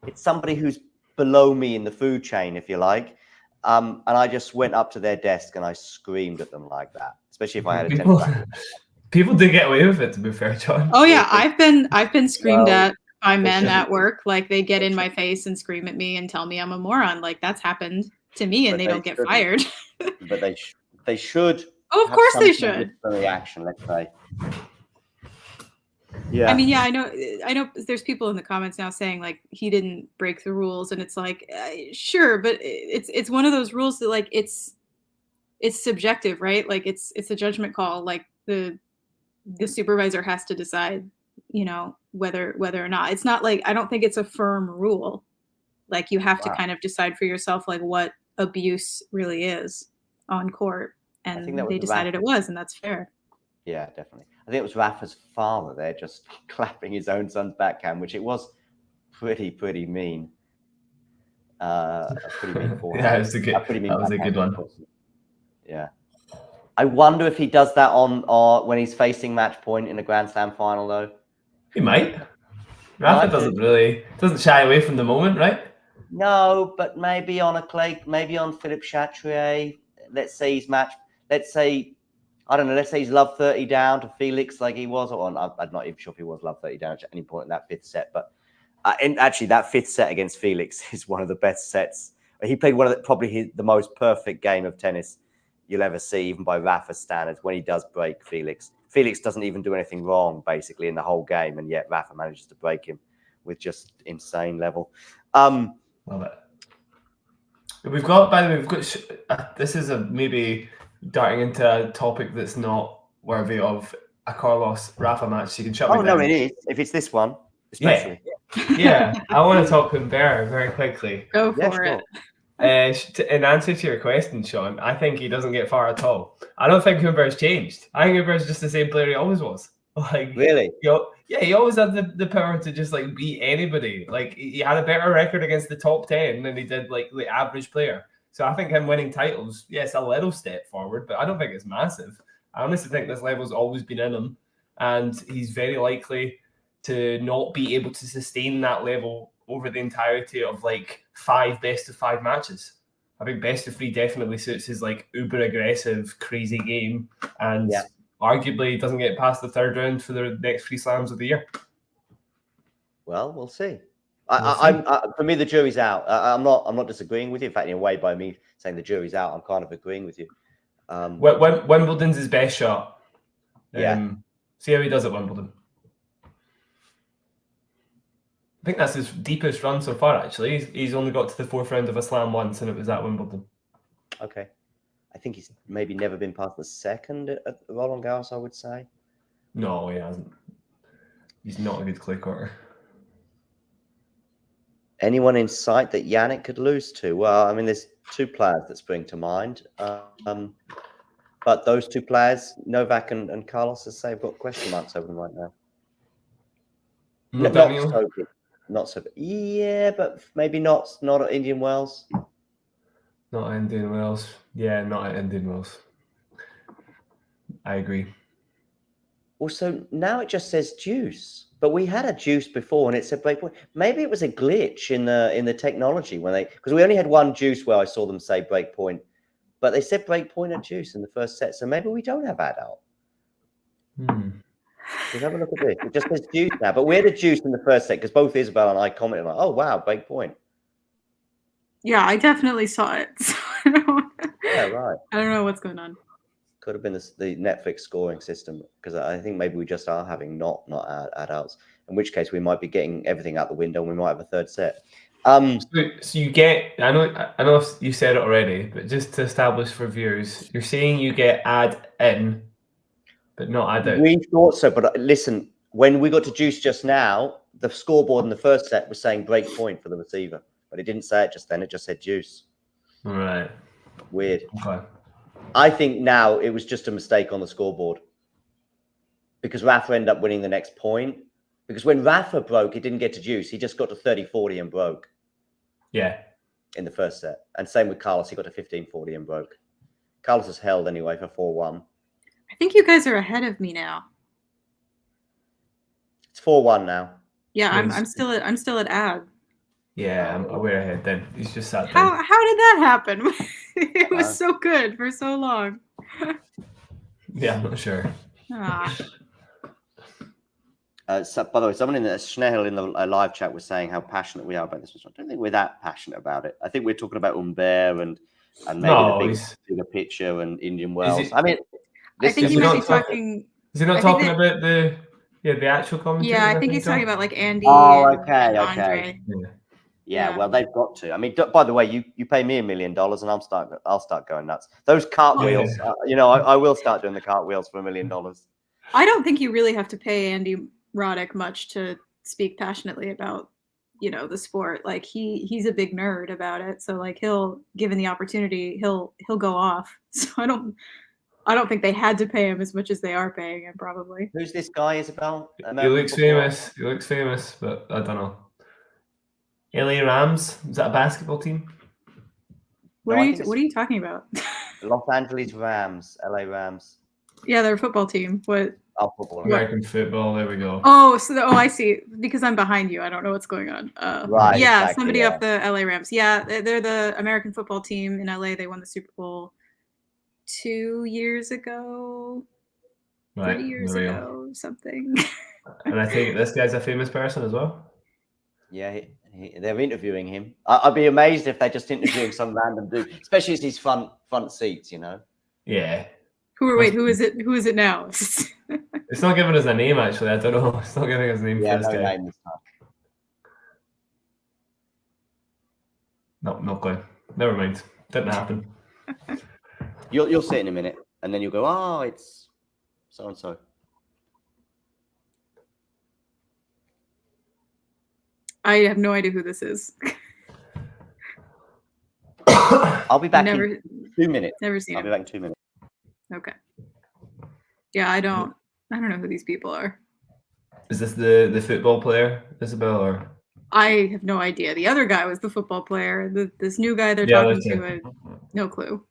A: it's somebody who's below me in the food chain, if you like, and I just went up to their desk and I screamed at them like that, especially if I had a temper.
H: People do get away with it, to be fair, John.
G: Oh yeah, I've been screamed at by men at work. Like they get in my face and scream at me and tell me I'm a moron. Like that's happened to me, and they don't get fired.
A: But they should.
G: Oh, of course they should.
A: Reaction, let's say. Yeah.
G: I mean, I know. There's people in the comments now saying like he didn't break the rules, and it's like, sure, but it's one of those rules that like it's subjective, right? Like it's a judgment call. Like the supervisor has to decide, whether or not. It's not like I don't think it's a firm rule. Like you have to kind of decide for yourself like what abuse really is on court, and they decided it was, and that's fair.
A: Yeah, definitely. I think it was Rafa's father there just clapping his own son's backhand, which it was pretty mean. A pretty mean forehand.
H: Yeah, it was that was a good one.
A: Yeah. I wonder if he does that on when he's facing match point in a Grand Slam final, though.
H: He might. Rafa doesn't shy away from the moment, right?
A: No, but maybe on maybe on Philippe Chatrier. Let's say I don't know. Let's say he's love 30 down to Felix, like he was. I'm not even sure if he was love 30 down at any point in that fifth set. But and actually, that fifth set against Felix is one of the best sets. He played probably the most perfect game of tennis you'll ever see, even by Rafa standards, when he does break Felix. Felix doesn't even do anything wrong, basically, in the whole game, and yet Rafa manages to break him with just insane level.
H: Love it. We've got, by the way, this is maybe darting into a topic that's not worthy of a Carlos Rafa match. So you can shut me down.
A: No, it is. If it's this one, especially.
H: Yeah. I want to talk Humbert very quickly.
G: Go for it.
H: In answer to your question, Sean, I think he doesn't get far at all. I don't think Humbert's changed. I think Humbert's just the same player he always was. Like,
A: really?
H: He always had the power to just like beat anybody. Like, he had a better record against the top 10 than he did like the average player. So I think him winning titles, yes, a little step forward, but I don't think it's massive. I honestly think this level's always been in him, and he's very likely to not be able to sustain that level over the entirety of like 5 best of 5 matches. I think best of 3 definitely suits his like uber aggressive, crazy game, and arguably doesn't get past the 3rd round for the next 3 slams of the year.
A: Well, we'll see. For me, the jury's out. I'm not disagreeing with you. In fact, in a way, by me saying the jury's out, I'm kind of agreeing with you.
H: Wimbledon's his best shot. See how he does at Wimbledon. I think that's his deepest run so far, actually. He's only got to the 4th round of a slam once, and it was at Wimbledon.
A: Okay. I think he's maybe never been past the 2nd at Roland Garros, I would say.
H: No, he hasn't. He's not a good clay courter. Anyone in sight that Yannick could lose to? Well, I mean, there's 2 players that spring to mind. But those 2 players, Novak and Carlos, as I say, have got question marks over them right now. Not so good. Yeah, but maybe not at Indian Wells. Not at Indian Wells. Yeah, not at Indian Wells. I agree.
A: Also, now it just says juice, but we had a juice before and it said break point. Maybe it was a glitch in the technology because we only had one juice where I saw them say break point, but they said break point and juice in the first set. So maybe we don't have adult. Let's have a look at this. It just says juice now, but we had a juice in the first set because both Isabel and I commented like, "Oh wow, break point."
G: Yeah, I definitely saw it. So
A: yeah, right.
G: I don't know what's going on.
A: Could have been the Netflix scoring system because I think maybe we just are having not adults. In which case, we might be getting everything out the window, and we might have a 3rd set.
H: So you get. I know you said it already, but just to establish for viewers, you're saying you get add in. But not add out.
A: We thought so, but listen, when we got to juice just now, the scoreboard in the first set was saying break point for the receiver, but it didn't say it just then. It just said juice.
H: Right.
A: Weird.
H: Okay.
A: I think now it was just a mistake on the scoreboard because Rafa ended up winning the next point. Because when Rafa broke, he didn't get to juice. He just got to 30-40 and broke.
H: Yeah.
A: In the first set. And same with Carlos. He got to 15-40 and broke. Carlos is held anyway for 4-1.
G: I think you guys are ahead of me now.
A: It's 4-1 now.
G: Yeah, I'm still at ad.
H: Yeah, we're ahead then. He's just sat
G: down. How did that happen? It was so good for so long.
H: Yeah, I'm not sure.
A: So, by the way, someone in the Schnell in the live chat was saying how passionate we are about this. I don't think we're that passionate about it. I think we're talking about Humbert and maybe the bigger picture and Indian Wells. I mean,
G: I think he might be talking.
H: Is he not talking about the actual commentary?
G: Yeah, I think he's talking about like Andy.
A: Oh, okay.
G: Yeah,
A: well, they've got to. I mean, by the way, you pay me $1 million, and I'll start going nuts. Those cartwheels, I will start doing the cartwheels for $1 million.
G: I don't think you really have to pay Andy Roddick much to speak passionately about, the sport. Like he's a big nerd about it. So like given the opportunity, he'll go off. So I don't think they had to pay him as much as they are paying him, probably.
A: Who's this guy, Isabel?
H: He looks famous. He looks famous, but I don't know. LA Rams, is that a basketball team?
G: What are you talking about?
A: Los Angeles Rams, LA Rams.
G: Yeah, they're a football team. What?
A: Oh, football.
H: American football. There we go.
G: Oh, I see. Because I'm behind you, I don't know what's going on.
A: Right.
G: Yeah,
A: exactly,
G: somebody off the LA Rams. Yeah, they're the American football team in LA. They won the Super Bowl 2 years ago.
H: Right.
G: 3 years ago, something.
H: And I think this guy's a famous person as well.
A: Yeah, they're interviewing him. I'd be amazed if they're just interviewing some random dude, especially as his front seats, you know.
H: Yeah.
G: Who is it? Who is it now?
H: It's not giving us a name, actually. I don't know. It's not giving us a name for this guy.
A: Name this time.
H: No clue. Never mind. Didn't happen.
A: You'll see it in a minute, and then you'll go, oh, it's so and so.
G: I have no idea who this is.
A: I'll be back in 2 minutes.
G: Never seen
A: I'll be back in 2 minutes.
G: Okay. Yeah, I don't know who these people are.
H: Is this the football player, Isabel, or?
G: I have no idea. The other guy was the football player. This new guy they're talking to, no clue.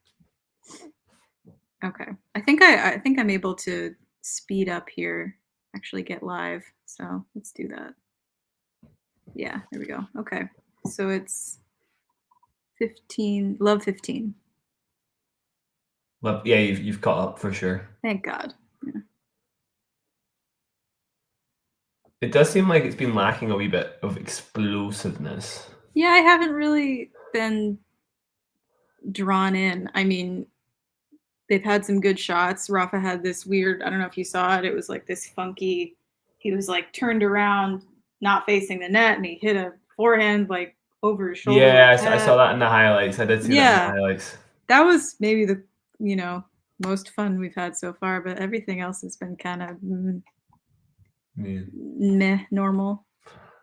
G: Okay. I think I'm able to speed up here, actually get live. So let's do that. Yeah, there we go. Okay. So it's 15, Love 15.
H: Love, yeah, you've caught up for sure.
G: Thank God. Yeah.
H: It does seem like it's been lacking a wee bit of explosiveness.
G: Yeah, I haven't really been drawn in. I mean, they've had some good shots. Rafa had this weird, I don't know if you saw it. It was like this funky, he was like turned around, not facing the net, and he hit a forehand like over his shoulder.
H: Yeah, I saw that in the highlights. I did see that in the highlights.
G: That was maybe the, most fun we've had so far, but everything else has been kind of meh, normal.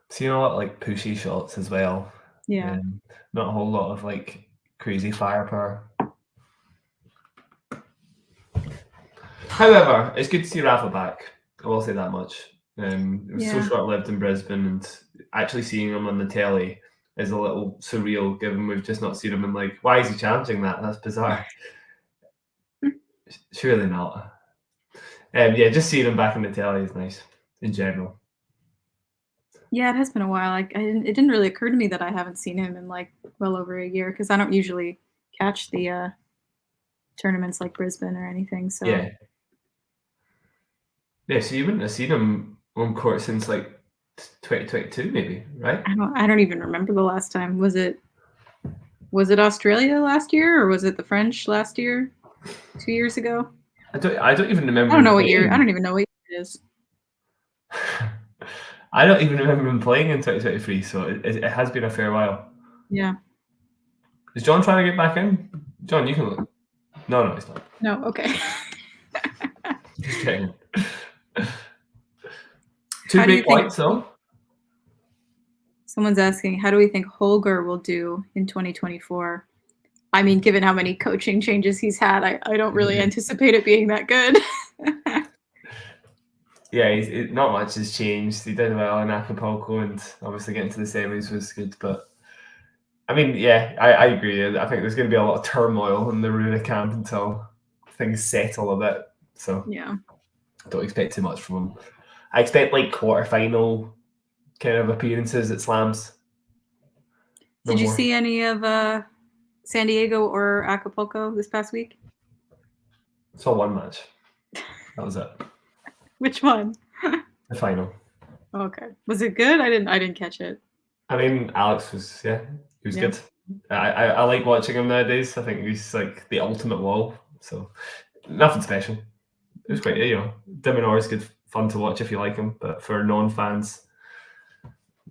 H: Seen a lot of like pushy shots as well.
G: Yeah.
H: Not a whole lot of like crazy firepower. However, it's good to see Rafa back. I will say that much. It was so short-lived in Brisbane, and actually seeing him on the telly is a little surreal, given we've just not seen him in like, why is he challenging that? That's bizarre. Surely not. Just seeing him back in the telly is nice in general.
G: Yeah, it has been a while. It didn't really occur to me that I haven't seen him in like well over a year, because I don't usually catch the tournaments like Brisbane or anything. So
H: so you wouldn't have seen him on court since like 2022, maybe, right?
G: I don't even remember the last time. Was it Australia last year, or was it the French last year? 2 years ago?
H: I don't even remember.
G: I don't know what year. I don't even know what year it is.
H: I don't even remember him playing in 2023, so it has been a fair while.
G: Yeah.
H: Is John trying to get back in? John, you can look. No, he's not.
G: No, okay.
H: Just checking. 2 big points, though.
G: Someone's asking, how do we think Holger will do in 2024? I mean, given how many coaching changes he's had, I don't really anticipate it being that good.
H: Yeah, not much has changed. He did well in Acapulco, and obviously getting to the semis was good. But I mean, yeah, I agree. I think there's going to be a lot of turmoil in the Runa camp until things settle a bit. So
G: yeah,
H: I don't expect too much from him. I expect like quarterfinal kind of appearances at slams.
G: Did you see any of San Diego or Acapulco this past week?
H: Saw one match. That was it.
G: Which one?
H: The final.
G: Okay. Was it good? I didn't catch it.
H: I mean, Alex was he was good. I like watching him nowadays. I think he's like the ultimate wall. So nothing special. It was quite, De Minaur is good fun to watch if you like him, but for non-fans,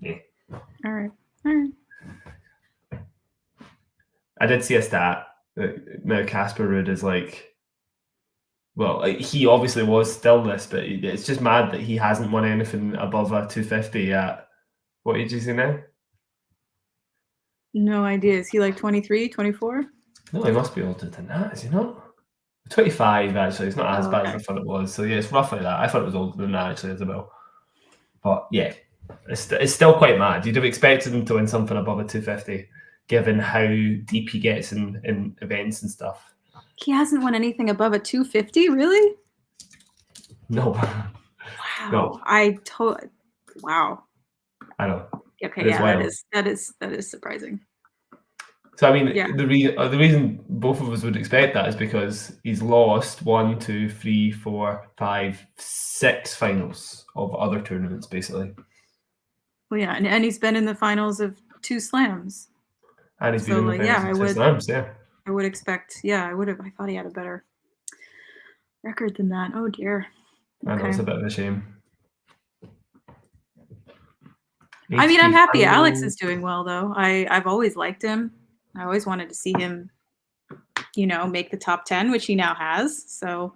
H: yeah.
G: All right.
H: I did see a stat that now Casper Ruud is like, well, he obviously was still this, but it's just mad that he hasn't won anything above a 250 at, what age is he now?
G: No idea. Is he like 23, 24?
H: No, he must be older than that, is he not? 25, actually. It's not as bad as I thought it was. So, yeah, it's roughly that. I thought it was older than that, actually, Isabel. But, yeah, it's still quite mad. You'd have expected him to win something above a 250, given how deep he gets in events and stuff.
G: He hasn't won anything above a 250, really?
H: No.
G: Wow.
H: No.
G: Wow.
H: I know.
G: Okay, yeah, that is surprising.
H: So I mean, the reason both of us would expect that is because he's lost 1, 2, 3, 4, 5, 6 finals of other tournaments, basically.
G: Well, yeah, and he's been in the finals of 2 slams.
H: And he's been in the finals of 2 slams, yeah.
G: I would expect, I thought he had a better record than that. Oh dear.
H: Okay. I know, it's a bit of a shame.
G: I mean, I'm happy Alex is doing well, though. I've always liked him. I always wanted to see him, make the top 10, which he now has. So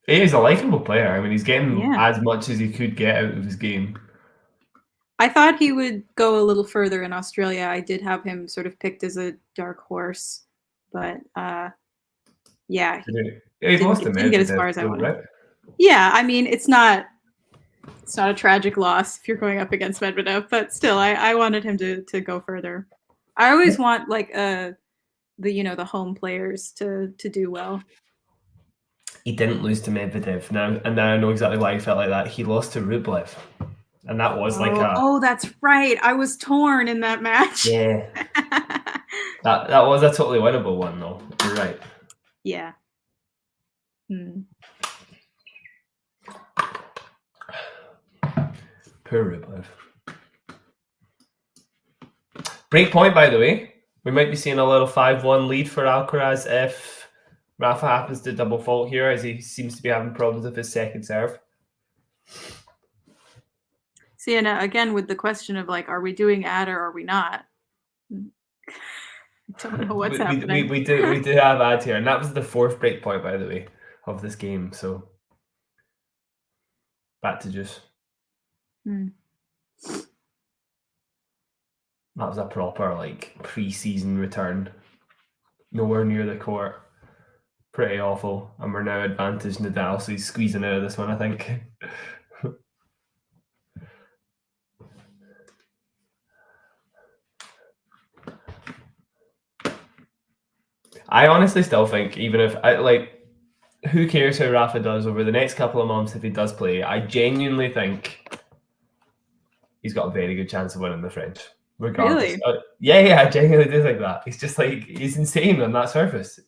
H: he is a likable player. I mean, he's getting as much as he could get out of his game.
G: I thought he would go a little further in Australia. I did have him sort of picked as a dark horse, but
H: he lost to
G: didn't get as far as I wanted. Right? Yeah, I mean, it's not a tragic loss if you're going up against Medvedev, but still, I wanted him to go further. I always want like the home players to do well.
H: He didn't lose to Medvedev now, and now I know exactly why he felt like that. He lost to Rublev, and that was
G: that's right. I was torn in that match.
H: Yeah, that was a totally winnable one, though. You're right.
G: Yeah.
H: Poor Rublev. Break point, by the way. We might be seeing a little 5-1 lead for Alcaraz if Rafa happens to double fault here, as he seems to be having problems with his second serve.
G: See, and again, with the question of like, are we doing ad or are we not? I don't know what's happening.
H: We do have ad here, and that was the 4th break point, by the way, of this game. So back to Juice. That was a proper pre-season return. Nowhere near the court. Pretty awful. And we're now advantage Nadal, so he's squeezing out of this one, I think. I honestly still think, even if who cares how Rafa does over the next couple of months if he does play, I genuinely think he's got a very good chance of winning the French. Regardless.
G: Really?
H: Yeah, I genuinely do think that. He's just he's insane on that surface.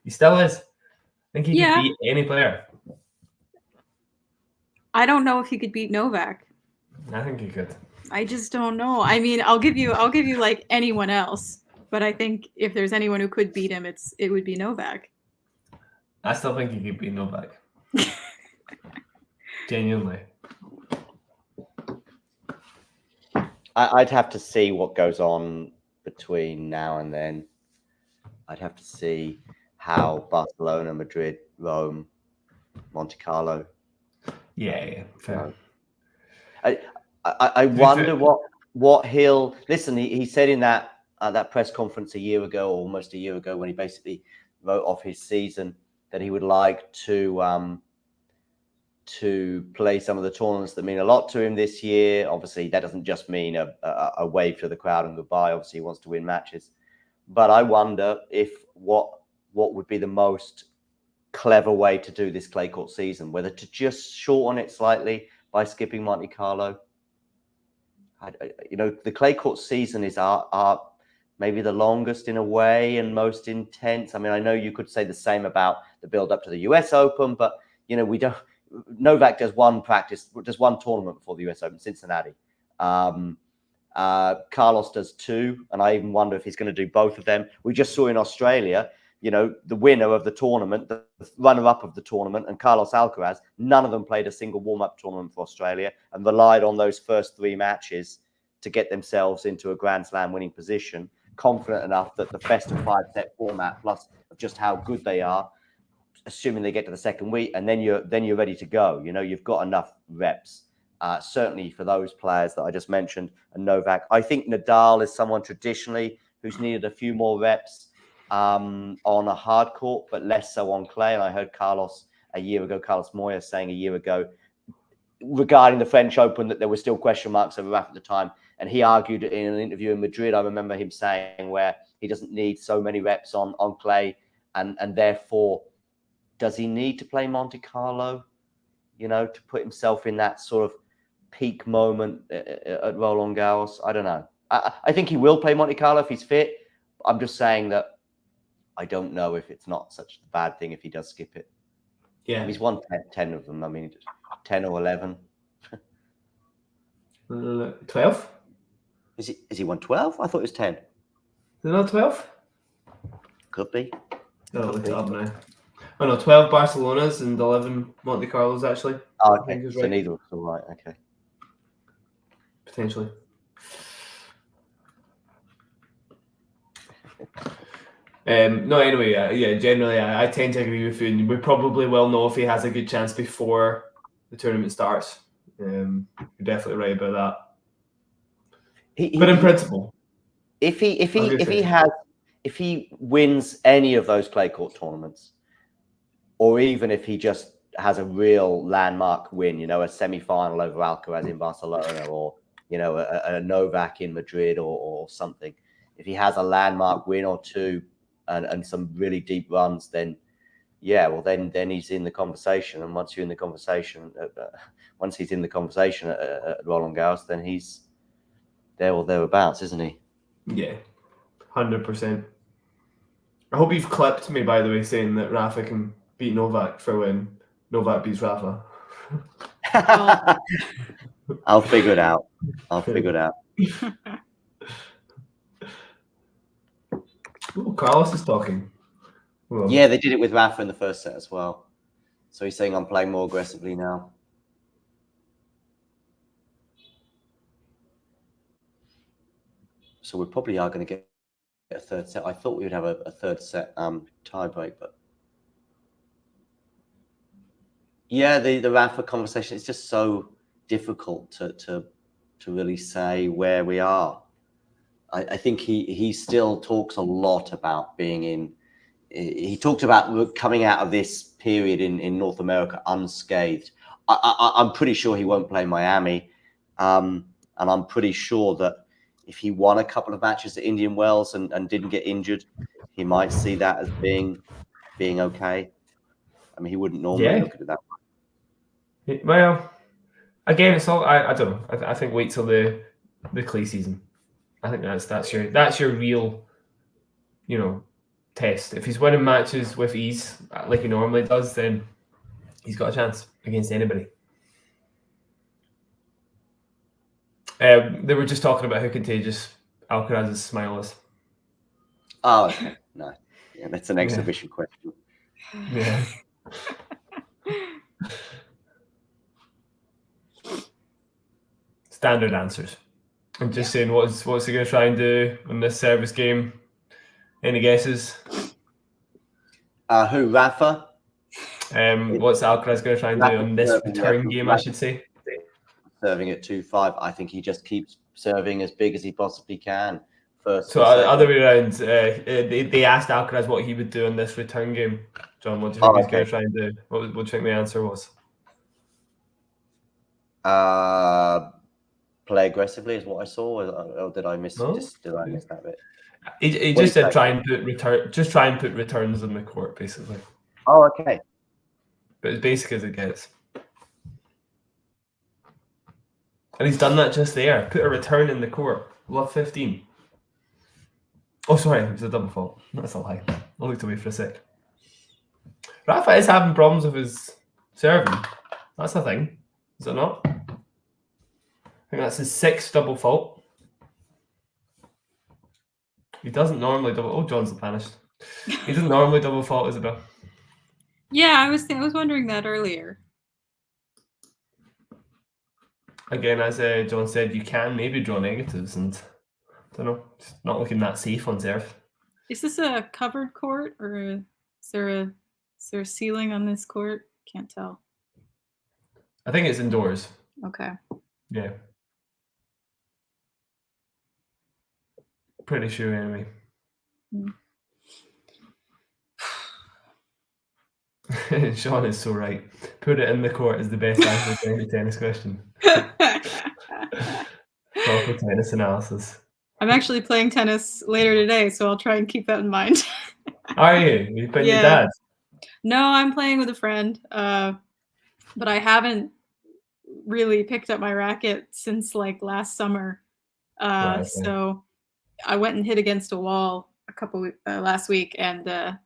H: He still is. I think he could beat any player.
G: I don't know if he could beat Novak.
H: I think he could.
G: I just don't know. I mean, I'll give you like anyone else, but I think if there's anyone who could beat him, it would be Novak.
H: I still think he could beat Novak. Genuinely.
A: I'd have to see what goes on between now and then. I'd have to see how Barcelona, Madrid, Rome, Monte Carlo.
H: Yeah, fair.
A: I wonder what he'll listen. He said in that press conference a year ago, or almost a year ago, when he basically wrote off his season, that he would like to play some of the tournaments that mean a lot to him this year. Obviously, that doesn't just mean a wave to the crowd and goodbye. Obviously, he wants to win matches. But I wonder if what would be the most clever way to do this clay court season, whether to just shorten it slightly by skipping Monte Carlo. The clay court season is our maybe the longest in a way and most intense. I mean, I know you could say the same about the build up to the US Open, but we don't. Novak does one tournament before the US Open, Cincinnati. Carlos does 2, and I even wonder if he's going to do both of them. We just saw in Australia, the winner of the tournament, the runner-up of the tournament, and Carlos Alcaraz, none of them played a single warm-up tournament for Australia and relied on those first 3 matches to get themselves into a Grand Slam winning position, confident enough that the best of 5-set format, plus just how good they are, assuming they get to the second week, and then you're ready to go. You've got enough reps. Certainly for those players that I just mentioned, and Novak. I think Nadal is someone traditionally who's needed a few more reps. on a hard court, but less so on clay. And I heard Carlos Moya saying a year ago regarding the French Open that there were still question marks over Rafa at the time. And he argued in an interview in Madrid, I remember him saying, where he doesn't need so many reps on clay. And therefore, does he need to play Monte Carlo, to put himself in that sort of peak moment at Roland Garros? I don't know. I think he will play Monte Carlo if he's fit. I'm just saying that I don't know if it's not such a bad thing if he does skip it.
H: Yeah.
A: He's won 10 of them. I mean, 10 or 11.
H: 12?
A: Is he won 12? I thought it was 10.
H: Is it not 12?
A: Could be.
H: No, look it up now. Oh no, 12 Barcelonas and 11 Monte Carlos actually.
A: Oh, okay. So neither of them are right. Okay.
H: Potentially. No, anyway, yeah, generally, I tend to agree with you, and we probably will know if he has a good chance before the tournament starts. You're definitely right about that. But in principle,
A: if he wins any of those clay court tournaments, or even if he just has a real landmark win, a semi-final over Alcaraz in Barcelona, or a Novak in Madrid, or something. If he has a landmark win or two and some really deep runs, then then he's in the conversation. And once you're in the conversation, once he's in the conversation at Roland Garros, then he's there or thereabouts, isn't he?
H: Yeah, 100%. I hope you've clipped me, by the way, saying that Rafa can beat Novak for when Novak beats Rafa.
A: I'll figure it out.
H: Ooh, Carlos is talking.
A: Well, yeah, they did it with Rafa in the first set as well. So he's saying I'm playing more aggressively now. So we probably are going to get a third set. I thought we would have a third set tie break, but yeah, the Rafa conversation is just so difficult to really say where we are. I think he still talks a lot about being in. He talked about coming out of this period in North America unscathed. I'm pretty sure he won't play Miami, and I'm pretty sure that if he won a couple of matches at Indian Wells and didn't get injured, he might see that as being okay. I mean, he wouldn't normally look at it that way.
H: Well, again, it's all I don't know. I think wait till the clay season. I think that's your real, test. If he's winning matches with ease like he normally does, then he's got a chance against anybody. They were just talking about how contagious Alcaraz's smile is.
A: Oh, okay. No. Yeah, that's an exhibition question.
H: Yeah. Standard answers. I'm just saying, what's he going to try and do in this service game? Any guesses?
A: Who, Rafa?
H: What's Alcaraz going to try and do on this return game, I should say?
A: Serving at 2-5. I think he just keeps serving as big as he possibly can.
H: So other way around, they asked Alcaraz what he would do in this return game. John, what do you think he's going to try and do? What do you think the answer was?
A: Play aggressively is what I saw, or did I miss? Did I miss that bit?
H: He just said try and put returns on the court, basically.
A: Oh, okay.
H: But as basic as it gets. And he's done that just there. Put a return in the court. Love 15. Oh, sorry, it was a double fault. That's a lie. I looked away for a sec. Rafa is having problems with his serving. That's a thing, is it not? I think that's his 6th double fault. He doesn't normally double. Oh, John's vanished. He doesn't normally double fault, Isabel.
G: Yeah, I was wondering that earlier.
H: Again, as John said, you can maybe draw negatives, and I don't know, it's not looking that safe on serve.
G: Is this a covered court, or is there a ceiling on this court? Can't tell.
H: I think it's indoors.
G: Okay.
H: Yeah. Pretty sure anyway. Sean is so right. Put it in the court is the best answer to any tennis question. Proper tennis analysis.
G: I'm actually playing tennis later today, so I'll try and keep that in mind.
H: Are you? You playing your dad?
G: No, I'm playing with a friend, but I haven't really picked up my racket since like last summer.
H: Right,
G: So I went and hit against a wall last week, and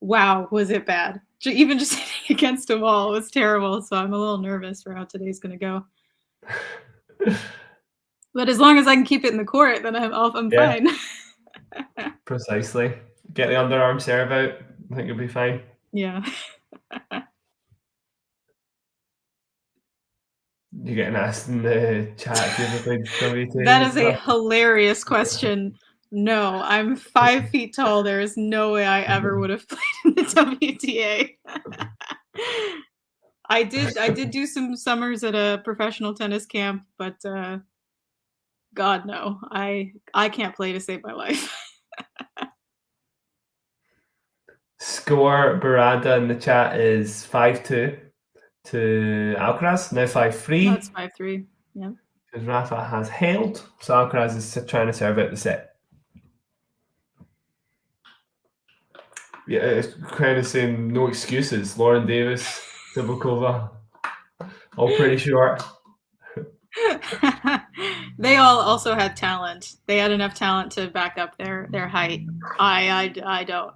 G: wow, was it bad. Even just hitting against a wall was terrible, so I'm a little nervous for how today's going to go. But as long as I can keep it in the court, then I'm fine.
H: Precisely. Get the underarm serve out. I think you'll be fine.
G: Yeah.
H: You getting asked in the chat if you played WTA?
G: That is a hilarious question. No, I'm 5 feet tall. There is no way I ever would have played in the WTA. I did do some summers at a professional tennis camp, but God no, I can't play to save my life.
H: Score Barada in the chat is 5-2 to Alcaraz. Now 5-3.
G: That's 5-3. Yeah.
H: Because Rafa has held, so Alcaraz is trying to serve out the set. Yeah, it's kind of saying no excuses. Lauren Davis, Sibylkova, all pretty short.
G: They all also had talent. They had enough talent to back up their height. I don't.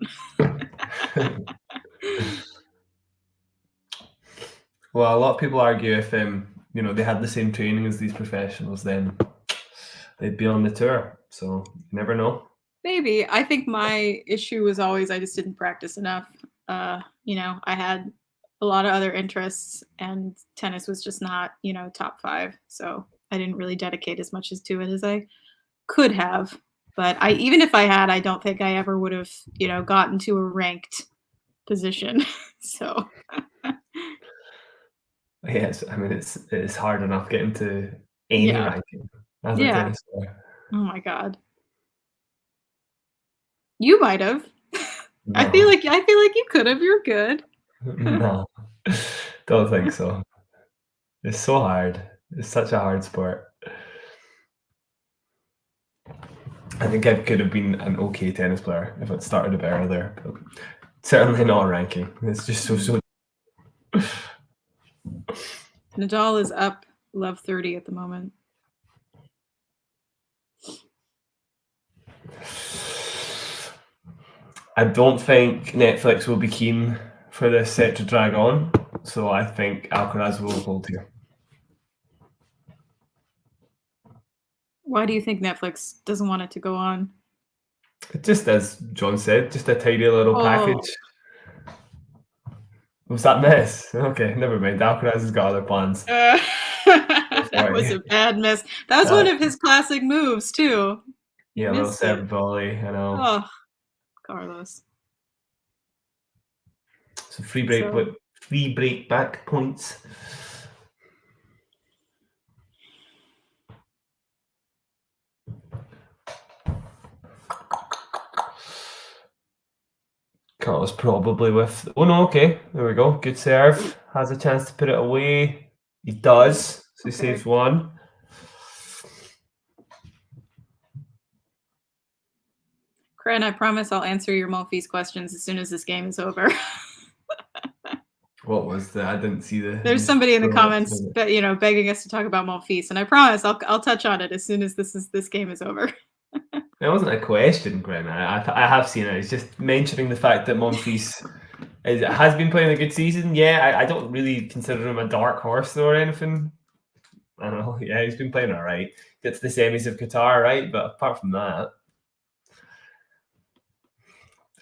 H: Well, a lot of people argue if they had the same training as these professionals, then they'd be on the tour. So you never know.
G: Maybe. I think my issue was always I just didn't practice enough. I had a lot of other interests, and tennis was just not, top 5. So I didn't really dedicate as much to it as I could have. But even if I had, I don't think I ever would have, gotten to a ranked position. So.
H: Yes, I mean it's hard enough getting to any ranking as a tennis player.
G: Oh my God. You might have.
H: No.
G: I feel like you could have. You're good.
H: No, don't think so. It's so hard. It's such a hard sport. I think I could have been an okay tennis player if I'd started a bit earlier, but certainly not a ranking. It's just so.
G: Nadal is up love 30 at the moment.
H: I don't think Netflix will be keen for this set to drag on, so I think Alcaraz will hold here.
G: Why do you think Netflix doesn't want it to go on?
H: Just as John said, just a tidy little package. Was that miss? Okay, never mind. Alcaraz has got other plans.
G: That was a bad miss. That was one of his classic moves too.
H: Yeah, a little serve volley, I know.
G: Oh, Carlos.
H: So free break back points. Carlos probably with. Oh no, okay, there we go. Good serve. Has a chance to put it away. He does. So he saves one.
G: Kren, I promise I'll answer your Monfils questions as soon as this game is over.
H: What was that? I didn't see the.
G: There's somebody in the comments, begging us to talk about Monfils, and I promise I'll touch on it as soon as this game is over.
H: It wasn't a question, Gren. I have seen it. It's just mentioning the fact that Monfils has been playing a good season. Yeah, I don't really consider him a dark horse though or anything. I don't know. Yeah, he's been playing all right. Gets the semis of Qatar, right? But apart from that,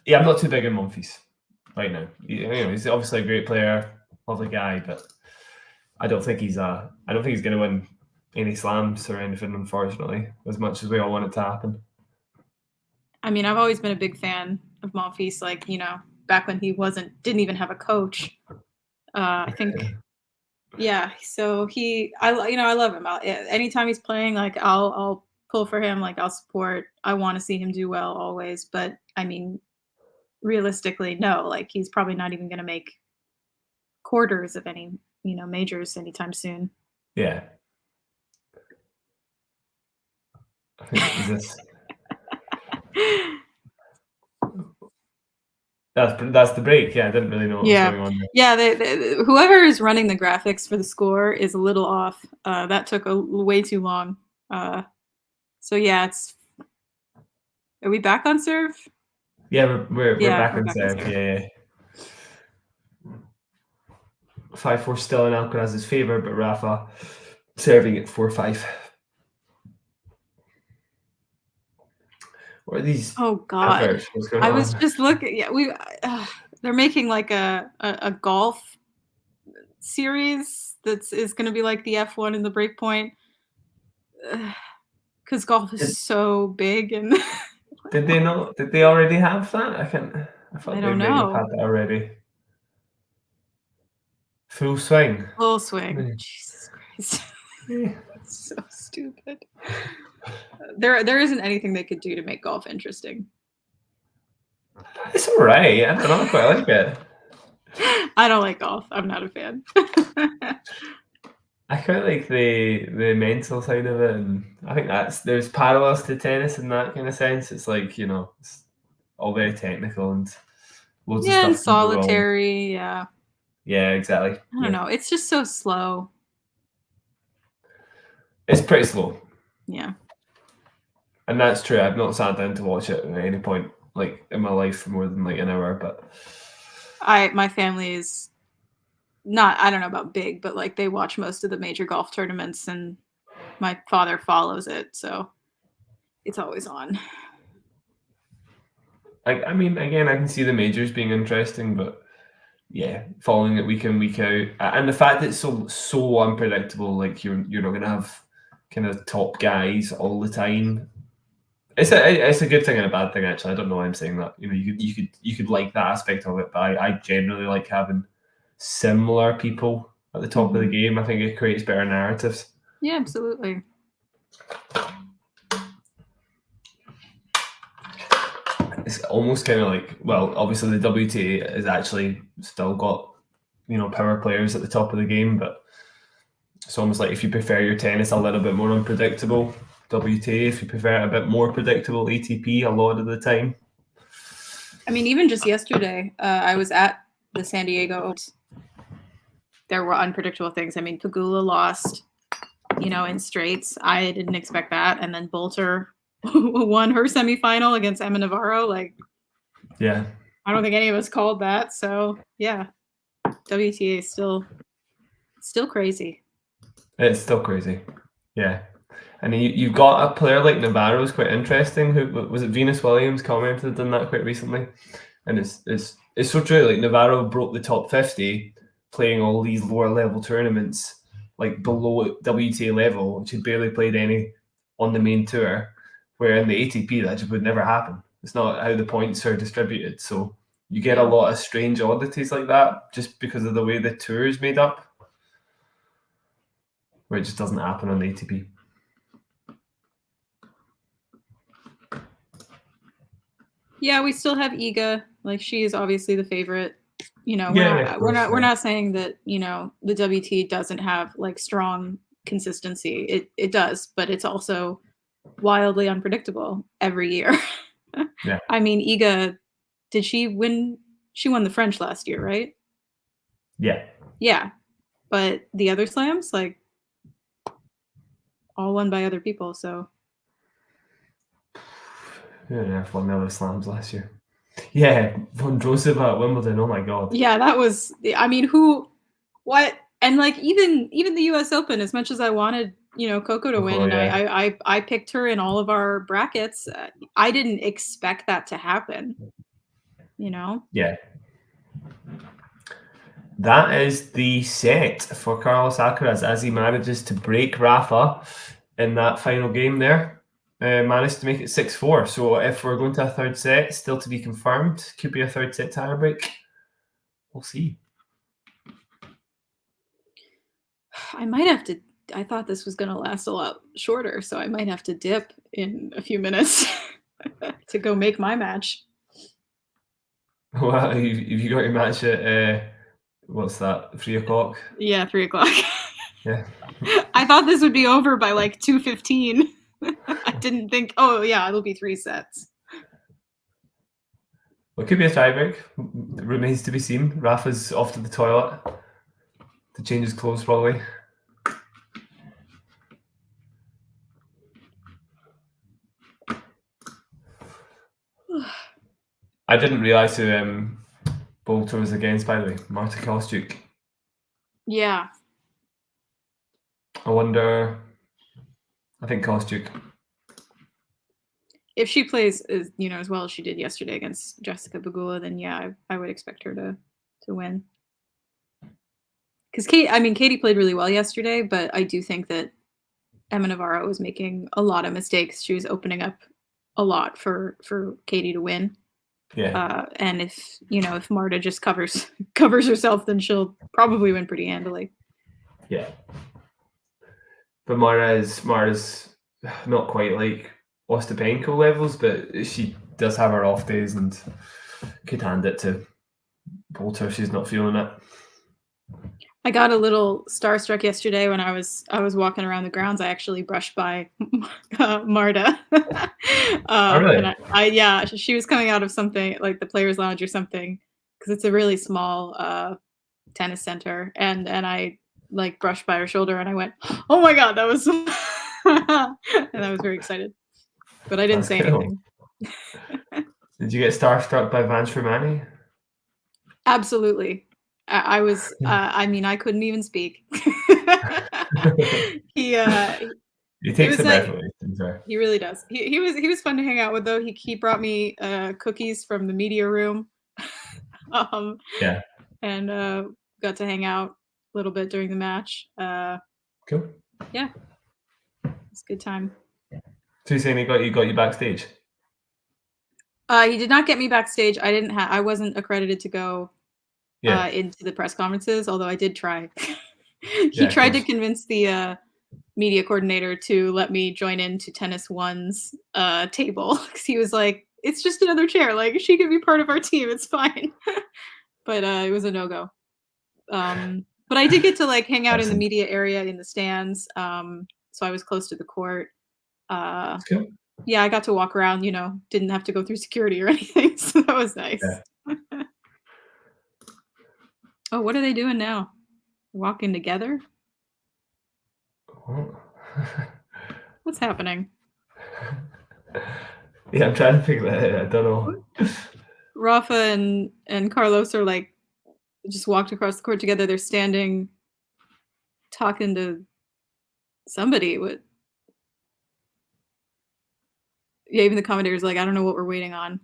H: yeah, I'm not too big on Monfils right now. He's obviously a great player, lovely guy, but I don't think he's going to win any slams or anything, unfortunately, as much as we all want it to happen.
G: I mean, I've always been a big fan of Monfils, back when he didn't even have a coach. I think, yeah. So I love him. Anytime he's playing, I'll pull for him. I'll support. I want to see him do well always. But I mean, realistically, no. Like he's probably not even going to make quarters of any, majors anytime soon.
H: Yeah. I think is this. That's the break. Yeah, I didn't really know what was going on there.
G: Yeah, whoever is running the graphics for the score is a little off. That took way too long. So yeah, are we back on serve?
H: Yeah, we're back on serve. Yeah. 5-4 still in Alcaraz's favor, but Rafa serving at 4-5. What are these?
G: Oh God!
H: Adverts? What's going
G: I
H: on?
G: was just looking. Yeah, they're making like a golf series is going to be like the F1 and the Breakpoint, because golf is so big. And
H: did they not? Did they already have that? I thought they might have had that already. Full swing.
G: Full swing. Jesus Christ. It's so stupid. There isn't anything they could do to make golf interesting.
H: It's all right. I don't know. I quite like it.
G: I don't like golf. I'm not a fan.
H: I quite like the mental side of it, and I think there's parallels to tennis in that kind of sense. It's like, it's all very technical and loads of stuff.
G: And solitary. Yeah.
H: Yeah, exactly.
G: I don't know. It's just so slow.
H: It's pretty slow.
G: Yeah.
H: And that's true. I've not sat down to watch it at any point like in my life for more than like an hour, but
G: my family is not, I don't know about big, but like they watch most of the major golf tournaments, and my father follows it, so it's always on.
H: I mean, again, I can see the majors being interesting, but yeah, following it week in, week out, and the fact that it's so unpredictable, like you're not going to have kind of top guys all the time. It's a good thing and a bad thing, actually. I don't know why I'm saying that. You could like that aspect of it, but I generally like having similar people at the top of the game. I think it creates better narratives.
G: Yeah, absolutely.
H: It's almost kind of like, well, obviously the WTA has actually still got, power players at the top of the game, but it's almost like if you prefer your tennis a little bit more unpredictable, WTA, if you prefer it a bit more predictable, ATP a lot of the time.
G: I mean, even just yesterday, I was at the San Diego. There were unpredictable things. I mean, Pegula lost, in straights. I didn't expect that. And then Bolter won her semifinal against Emma Navarro.
H: Yeah.
G: I don't think any of us called that. So, yeah, WTA is still crazy.
H: It's still crazy. Yeah. And you've got a player like Navarro is quite interesting. Who was it? Venus Williams commented on that quite recently, and it's so true. Like Navarro broke the top 50 playing all these lower level tournaments, like below WTA level, which had barely played any on the main tour. Where in the ATP that just would never happen. It's not how the points are distributed, so you get a lot of strange oddities like that just because of the way the tour is made up, where it just doesn't happen on the ATP.
G: Yeah, we still have Iga. Like, she is obviously the favorite. We're not saying that, the WT doesn't have like strong consistency. It does, but it's also wildly unpredictable every year.
H: Yeah.
G: I mean, Iga, did she win? She won the French last year, right?
H: Yeah.
G: Yeah. But the other slams, like, all won by other people, so.
H: Yeah, I've won the other slams last year. Yeah, Vondrousova at Wimbledon. Oh my god.
G: Yeah, that was. I mean, what? And like even the U.S. Open, as much as I wanted, Coco to win, and I picked her in all of our brackets. I didn't expect that to happen.
H: Yeah. That is the set for Carlos Alcaraz as he manages to break Rafa in that final game there. Managed to make it 6-4. So if we're going to a third set, still to be confirmed, could be a third set tiebreak. We'll see.
G: I might have to. I thought this was going to last a lot shorter, so I might have to dip in a few minutes to go make my match.
H: Well, have you got your match at what's that? 3 o'clock?
G: Yeah, 3 o'clock.
H: Yeah.
G: I thought this would be over by like 2:15. I didn't think. Oh yeah, it'll be 3 sets.
H: Well, it could be a tiebreak. Remains to be seen. Rafa's off to the toilet to change his clothes, probably. I didn't realise who Bolter was against, by the way. Marta Kostyuk.
G: Yeah.
H: I wonder. I think Kostyuk.
G: If she plays as well as she did yesterday against Jessica Pegula, then yeah, I would expect her to win. Because Katie played really well yesterday, but I do think that Emma Navarro was making a lot of mistakes. She was opening up a lot for Katie to win.
H: Yeah.
G: And if Marta just covers herself, then she'll probably win pretty handily.
H: Yeah. But Marta's not quite like Ostapenko levels, but she does have her off days and could hand it to Bolter if she's not feeling it.
G: I got a little starstruck yesterday when I was walking around the grounds. I actually brushed by Marta.
H: Oh, really?
G: And she was coming out of something like the players' lounge or something, because it's a really small tennis center, and I like brushed by her shoulder and I went, "Oh my god, that was," and I was very excited, but I didn't say anything.
H: Did you get starstruck by Vance Romani?
G: Absolutely. I was. I couldn't even speak. He
H: takes the breath away.
G: He really does. He was fun to hang out with, though. He brought me cookies from the media room.
H: Yeah.
G: And got to hang out a little bit during the match.
H: Cool.
G: Yeah. It's a good time.
H: So you're saying he got you backstage?
G: He did not get me backstage. I wasn't accredited to go into the press conferences, although I did try. He tried to convince the media coordinator to let me join into Tennis One's table, because he was like, "It's just another chair. Like, she could be part of our team. It's fine." But it was a no-go. But I did get to like hang out in the media area in the stands. So I was close to the court.
H: Cool.
G: Yeah, I got to walk around, didn't have to go through security or anything. So that was nice. Yeah. Oh, what are they doing now? Walking together? What's happening?
H: Yeah, I'm trying to figure that out. I don't know.
G: Rafa and Carlos are like just walked across the court together. They're standing talking to somebody. Yeah, even the commentator's like, "I don't know what we're waiting on."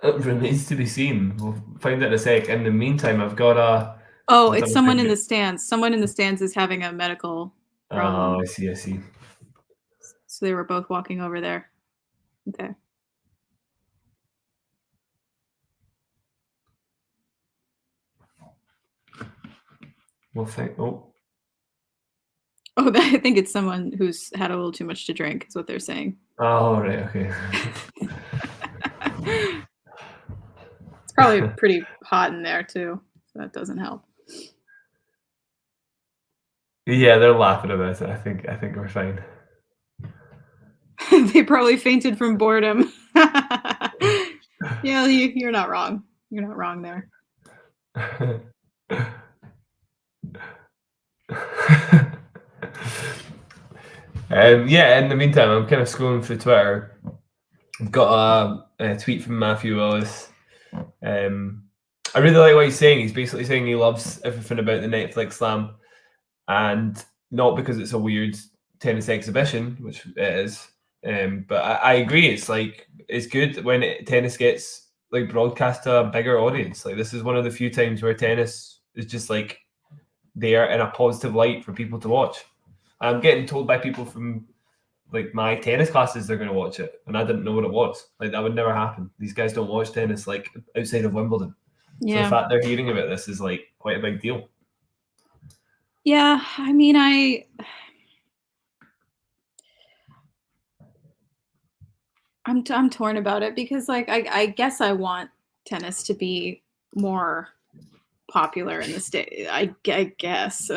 H: It remains to be seen. We'll find out in a sec. In the meantime, I've got a...
G: Oh, it's someone in the stands. Someone in the stands is having a medical problem.
H: Oh, I see.
G: So they were both walking over there. Okay.
H: We'll think. Oh,
G: I think it's someone who's had a little too much to drink, is what they're saying.
H: Oh, right. Okay.
G: It's probably pretty hot in there too, so that doesn't help.
H: Yeah, they're laughing about it. I think we're fine.
G: They probably fainted from boredom. Yeah, you're not wrong. You're not wrong there.
H: Yeah, in the meantime, I'm kind of scrolling through Twitter. I've got a tweet from Matthew Willis. I really like what he's saying. He's basically saying he loves everything about the Netflix Slam, and not because it's a weird tennis exhibition, which it is. But I agree. It's like, it's good when tennis gets like broadcast to a bigger audience. Like, this is one of the few times where tennis is just like there in a positive light for people to watch. I'm getting told by people from like my tennis classes they're going to watch it, and I didn't know what it was. Like, that would never happen. These guys don't watch tennis like outside of Wimbledon. Yeah. So the fact they're hearing about this is like quite a big deal.
G: Yeah, I mean, I'm torn about it because like I guess I want tennis to be more popular in the state. I guess,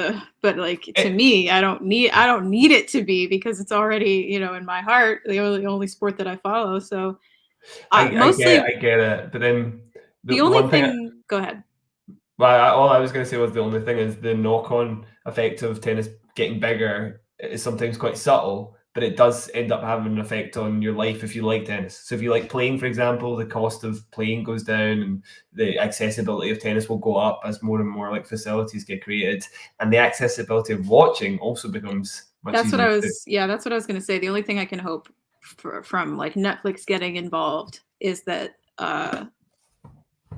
G: but like to me, I don't need it to be because it's already in my heart the only sport that I follow. So
H: I get it, but then
G: the only thing. Go ahead.
H: Well, all I was going to say was the only thing is the knock-on effect of tennis getting bigger is sometimes quite subtle, but it does end up having an effect on your life if you like tennis. So if you like playing, for example, the cost of playing goes down and the accessibility of tennis will go up as more and more like facilities get created, and the accessibility of watching also becomes much easier.
G: That's what I was going to say. The only thing I can hope from like Netflix getting involved is that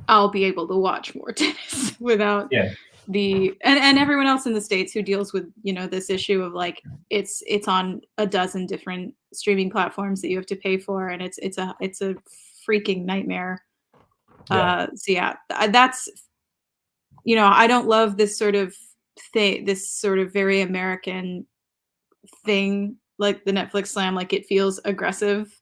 G: I'll be able to watch more tennis without and everyone else in the States who deals with this issue of like it's on a dozen different streaming platforms that you have to pay for, and it's a freaking nightmare. That's I don't love this sort of thing, this sort of very American thing like the Netflix slam. Like it feels aggressive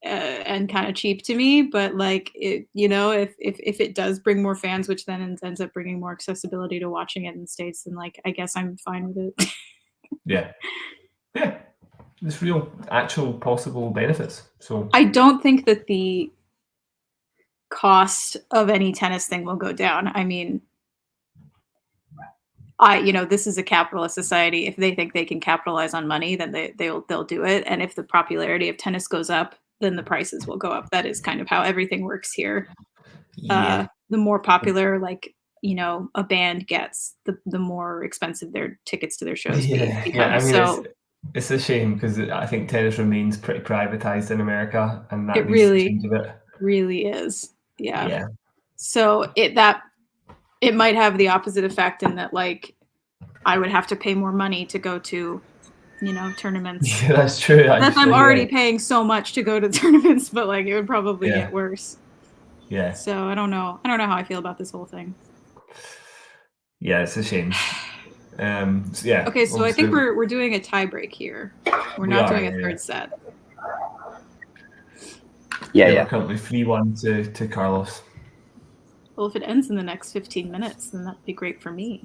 G: and kind of cheap to me, but like it, if it does bring more fans, which then ends up bringing more accessibility to watching it in the States, then like I guess I'm fine with it.
H: yeah there's real actual possible benefits. So
G: I don't think that the cost of any tennis thing will go down. I mean, this is a capitalist society. If they think they can capitalize on money, then they'll do it, and if the popularity of tennis goes up, then the prices will go up. That is kind of how everything works here. The more popular, like, a band gets, the more expensive their tickets to their shows become.
H: It's a shame because I think tennis remains pretty privatized in America, and that
G: it really is. Yeah. So it might have the opposite effect in that, like, I would have to pay more money to go to tournaments.
H: Yeah, that's true.
G: I'm already paying so much to go to tournaments, but like it would probably get worse.
H: Yeah.
G: So I don't know how I feel about this whole thing.
H: Yeah, it's a shame.
G: Okay, so I think we're doing a tie break here. We're not doing a third set.
H: We're currently 3-1 to Carlos.
G: Well, if it ends in the next 15 minutes, then that'd be great for me.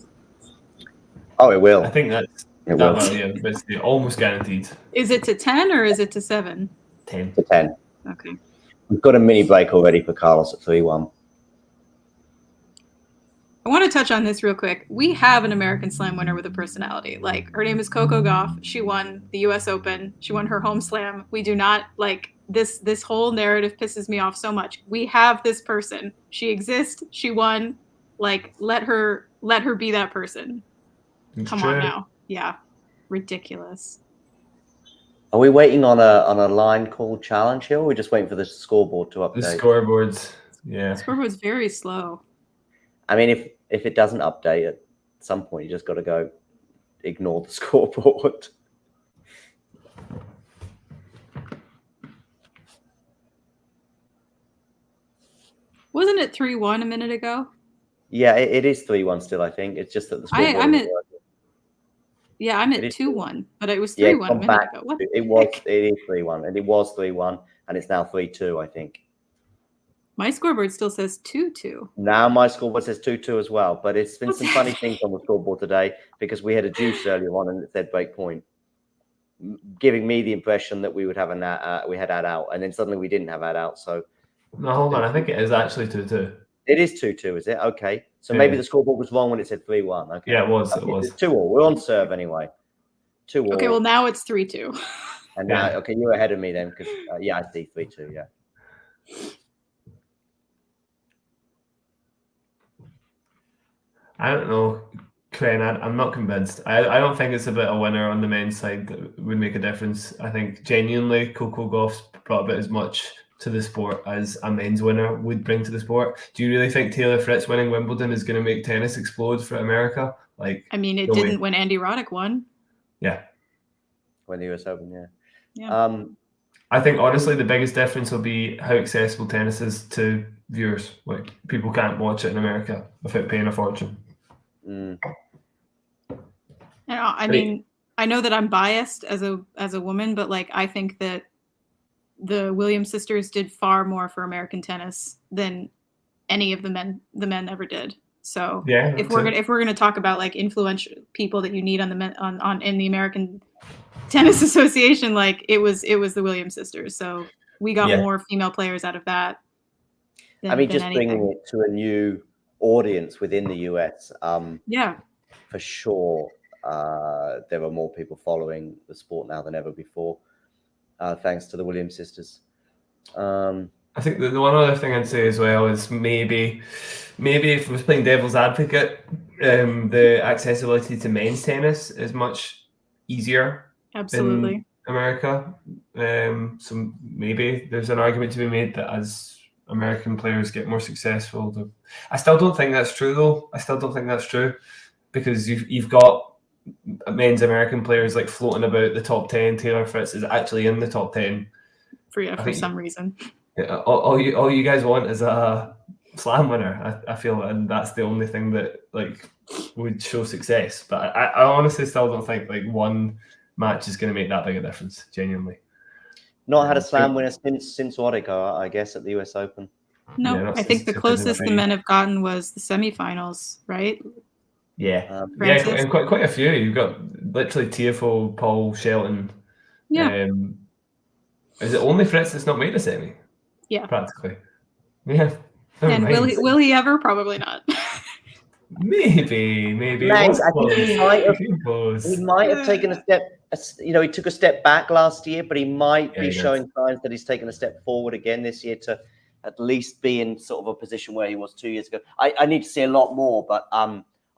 A: Oh, it will.
H: I think that's basically almost guaranteed.
G: Is it to 10 or is it to 7?
H: 10.
A: To 10.
G: Okay.
A: We've got a mini break already for Carlos at 3-1.
G: I want to touch on this real quick. We have an American Slam winner with a personality. Like, her name is Coco Gauff. She won the U.S. Open. She won her home slam. We do not like this. This whole narrative pisses me off so much. We have this person. She exists. She won. Like, let her be that person. Come on now. Yeah. Ridiculous.
A: Are we waiting on a line called challenge here, or are we just waiting for the scoreboard to update?
H: The scoreboards. Yeah.
G: The scoreboard's very slow.
A: I mean, if it doesn't update at some point, you just got to go ignore the scoreboard.
G: Wasn't it 3-1 a minute ago?
A: Yeah, it is 3-1 still, I think. It's just that the scoreboard
G: I'm at 2-1, but it was 3-1 a minute ago. What
A: it is 3-1, and it was 3-1, and it's now 3-2, I think.
G: My scoreboard still says 2-2.
A: Now my scoreboard says 2-2 as well, but it's been some funny things on the scoreboard today because we had a deuce earlier on and it said break point, giving me the impression that we would have we had ad out, and then suddenly we didn't have ad out. So
H: no, hold on, I think it is actually 2-2.
A: It is 2-2, is it? Okay, so maybe the scoreboard was wrong when it said 3-1. Okay,
H: yeah, it was.
A: Okay.
H: It was
A: 2-2. We're on serve anyway. 2-2.
G: Okay, well now it's 3-2.
A: And now, okay, you're ahead of me then because I see 3-2. Yeah.
H: I don't know, Craig. I'm not convinced. I don't think it's about a winner on the men's side that would make a difference. I think genuinely Coco Gauff's brought about as much to the sport as a men's winner would bring to the sport. Do you really think Taylor Fritz winning Wimbledon is going to make tennis explode for America? Like,
G: I mean, it didn't when Andy Roddick won.
H: Yeah.
A: When the US Open,
G: yeah.
H: I think honestly the biggest difference will be how accessible tennis is to viewers. Like, people can't watch it in America without paying a fortune.
G: I mean, I know that I'm biased as a woman, but like I think that the Williams sisters did far more for American tennis than any of the men ever did. So
H: yeah,
G: if we're gonna talk about like influential people that you need on the men on in the American Tennis Association, like it was the Williams sisters. So we got more female players out of that.
A: I mean, just bringing it to a new audience within the US.
G: Yeah,
A: for sure. There are more people following the sport now than ever before, thanks to the Williams sisters.
H: I think the one other thing I'd say as well is maybe if I was playing devil's advocate, the accessibility to men's tennis is much easier.
G: Absolutely.
H: In America. So maybe there's an argument to be made that as American players get more successful, I still don't think that's true though. I still don't think that's true, because you've got men's American players like floating about the top 10. Taylor Fritz is actually in the top 10
G: for some reason.
H: All you guys want is a slam winner, I feel, and that's the only thing that like would show success. But I honestly still don't think like one match is going to make that big a difference, genuinely.
A: Not had a slam winner since Wadeco, I guess, at the US Open.
G: No, I think the closest the men have gotten was the semifinals, right?
H: Yeah, and quite a few. You've got literally Tiafoe, Paul, Shelton.
G: Yeah.
H: Is it only Fritz that's not made a semi?
G: Yeah,
H: practically. Yeah.
G: And will he ever? Probably not.
H: Maybe.
A: Nice. I think he might have taken a step. He took a step back last year, but he might be showing signs that he's taken a step forward again this year to at least be in sort of a position where he was 2 years ago. I need to see a lot more, but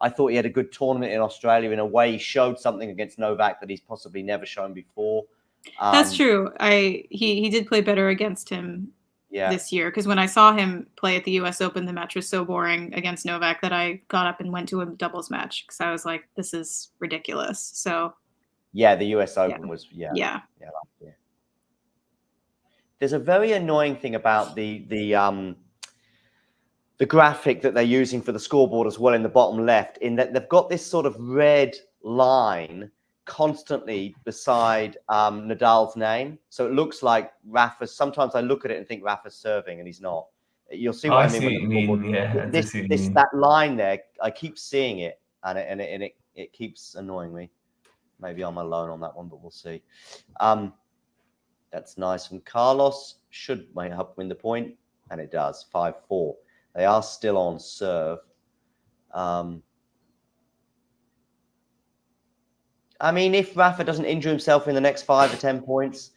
A: I thought he had a good tournament in Australia. In a way, he showed something against Novak that he's possibly never shown before.
G: That's true. He did play better against him this year, because when I saw him play at the US Open, the match was so boring against Novak that I got up and went to a doubles match because I was like, this is ridiculous. So
A: yeah, the US Open was last year. There's a very annoying thing about the graphic that they're using for the scoreboard as well in the bottom left, in that they've got this sort of red line constantly beside Nadal's name. So it looks like Rafa. Sometimes I look at it and think Rafa's serving and he's not. You'll see what I mean. That line there, I keep seeing it and it keeps annoying me. Maybe I'm alone on that one, but we'll see. That's nice from Carlos. Should help win the point, and it does. 5-4. They are still on serve. I mean, if Rafa doesn't injure himself in the next 5 or 10 points,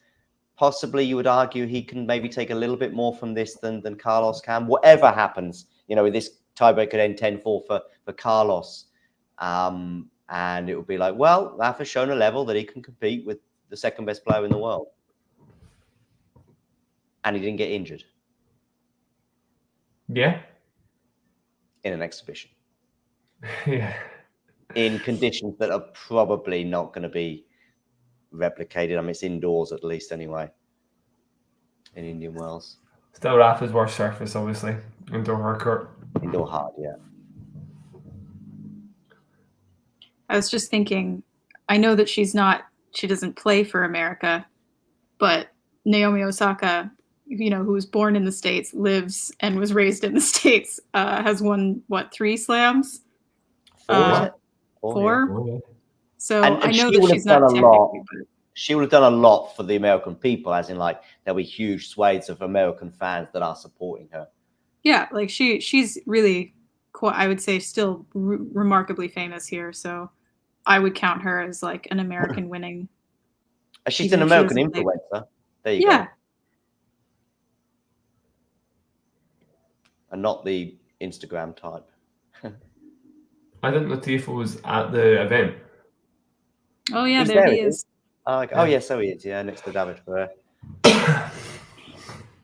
A: possibly you would argue he can maybe take a little bit more from this than Carlos can. Whatever happens, this tiebreak could end 10-4 for Carlos. And it would be like, well, Rafa's shown a level that he can compete with the second best player in the world. And he didn't get injured.
H: Yeah.
A: In an exhibition.
H: Yeah.
A: In conditions that are probably not going to be replicated. I mean, it's indoors at least anyway. In Indian Wells.
H: Still Rafa's worst surface, obviously. Indoor hard court.
A: Indoor hard, yeah.
G: I was just thinking, I know that she doesn't play for America, but Naomi Osaka, who was born in the States, lives and was raised in the States, has won, 3 slams?
A: 4?
G: 4?
A: Yeah.
G: So I know that she's not technically, but
A: she would have done a lot for the American people, as in like there'll be huge swathes of American fans that are supporting her.
G: Yeah, like she's really quite, I would say, still remarkably famous here. So I would count her as like an American winning.
A: She's an American influencer. There you go. And not the Instagram type.
H: I didn't know Tiafoe was at the event.
G: Oh yeah, there he is.
A: Oh, okay. Oh yeah, so he is. Yeah, next to David Ferrer.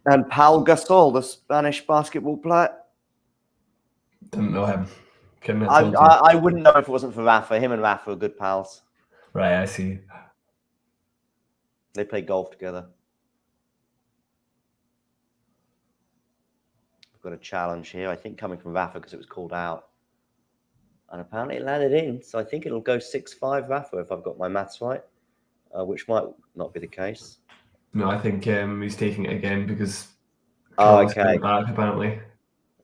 A: And Paul Gasol, the Spanish basketball player.
H: Didn't know him.
A: I wouldn't know if it wasn't for Rafa. Him and Rafa are good pals.
H: Right, I see.
A: They play golf together. We've got a challenge here, I think, coming from Rafa because it was called out. And apparently it landed in, so I think it'll go 6-5 Rafa if I've got my maths right, which might not be the case.
H: No, I think he's taking it again because
A: Okay.
H: Carlos back, apparently.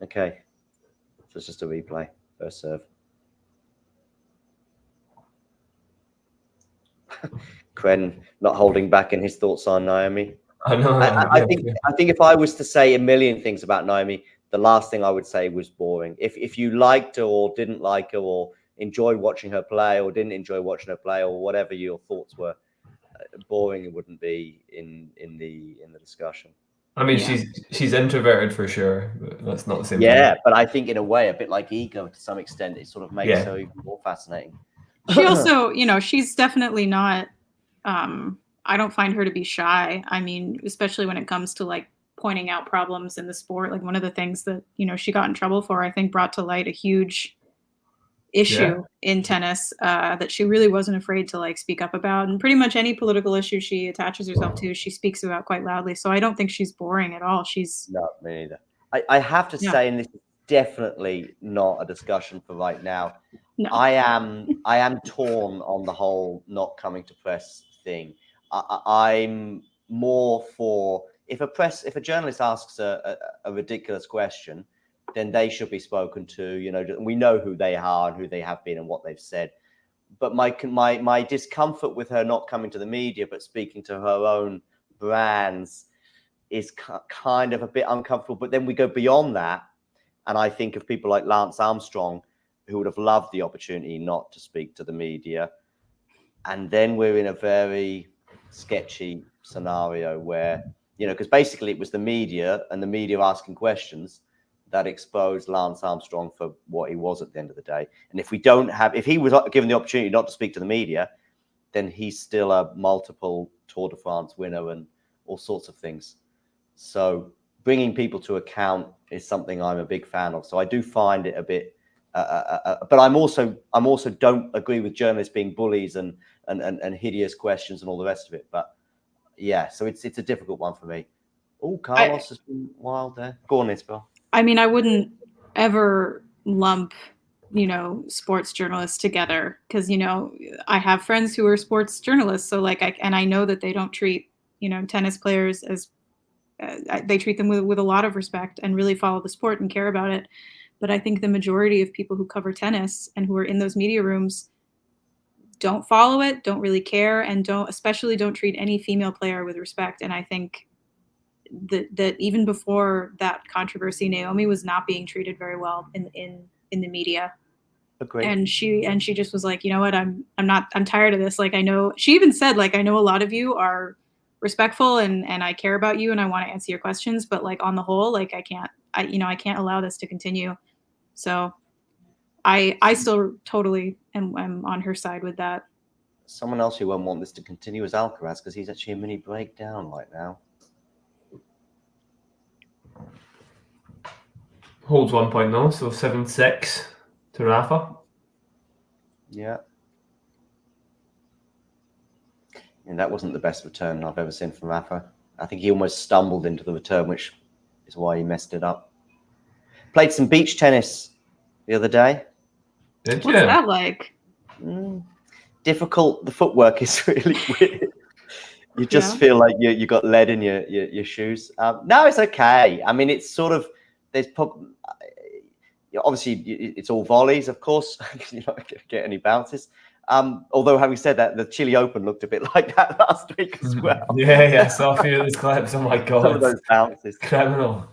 A: Okay. So it's just a replay. First serve. Quen not holding back in his thoughts on Naomi.
H: I know.
A: I think if I was to say a million things about Naomi, the last thing I would say was boring. If you liked her or didn't like her or enjoyed watching her play or didn't enjoy watching her play or whatever your thoughts were, boring it wouldn't be in the discussion.
H: I mean, she's introverted for sure, but that's not the same
A: Yeah,
H: thing.
A: but I think in a way, a bit like ego to some extent, it sort of makes her even more fascinating.
G: She also, she's definitely not. I don't find her to be shy. I mean, especially when it comes to like pointing out problems in the sport. Like one of the things that she got in trouble for, I think, brought to light a huge issue in tennis that she really wasn't afraid to like speak up about. And pretty much any political issue she attaches herself to, she speaks about quite loudly. So I don't think she's boring at all. She's
A: no, me neither. I have to say, and this is definitely not a discussion for right now. No. I am torn on the whole not coming to press thing. I'm more for if a journalist asks a ridiculous question, then they should be spoken to. We know who they are and who they have been and what they've said. But my discomfort with her not coming to the media but speaking to her own brands is kind of a bit uncomfortable. But then we go beyond that, and I think of people like Lance Armstrong, who would have loved the opportunity not to speak to the media. And then we're in a very sketchy scenario where, because basically it was the media and the media asking questions that exposed Lance Armstrong for what he was at the end of the day. And if he was given the opportunity not to speak to the media, then he's still a multiple Tour de France winner and all sorts of things. So bringing people to account is something I'm a big fan of. So I do find it a bit, but I'm also don't agree with journalists being bullies and hideous questions and all the rest of it. But yeah, so it's a difficult one for me. Oh, Carlos has been wild there. Go on, Isabel.
G: I mean, I wouldn't ever lump, sports journalists together because, I have friends who are sports journalists. So I know that they don't treat, tennis players as they treat them with a lot of respect and really follow the sport and care about it. But I think the majority of people who cover tennis and who are in those media rooms don't follow it, don't really care, and especially don't treat any female player with respect. And I think that even before that controversy, Naomi was not being treated very well in the media.
A: Agreed.
G: And she just was like, you know what, I'm tired of this. Like, I know, she even said, like, I know a lot of you are respectful and I care about you and I want to answer your questions, but like on the whole, like I can't allow this to continue. So I still totally am on her side with that.
A: Someone else who won't want this to continue is Alcaraz, because he's actually a mini breakdown right now.
H: Holds 1 point though, so 7-6 to Rafa.
A: Yeah. And that wasn't the best return I've ever seen from Rafa. I think he almost stumbled into the return, which is why he messed it up. Played some beach tennis the other day.
H: Did you?
G: What's that like?
A: Difficult. The footwork is really weird. You just feel like you got lead in your shoes. No, it's okay. I mean, it's sort of, there's obviously it's all volleys, of course. You're not going to get any bounces. Although having said that, the Chile Open looked a bit like that last week as well.
H: Yeah, I saw a few of those clips. Oh my god,
A: some of those bounces,
H: criminal.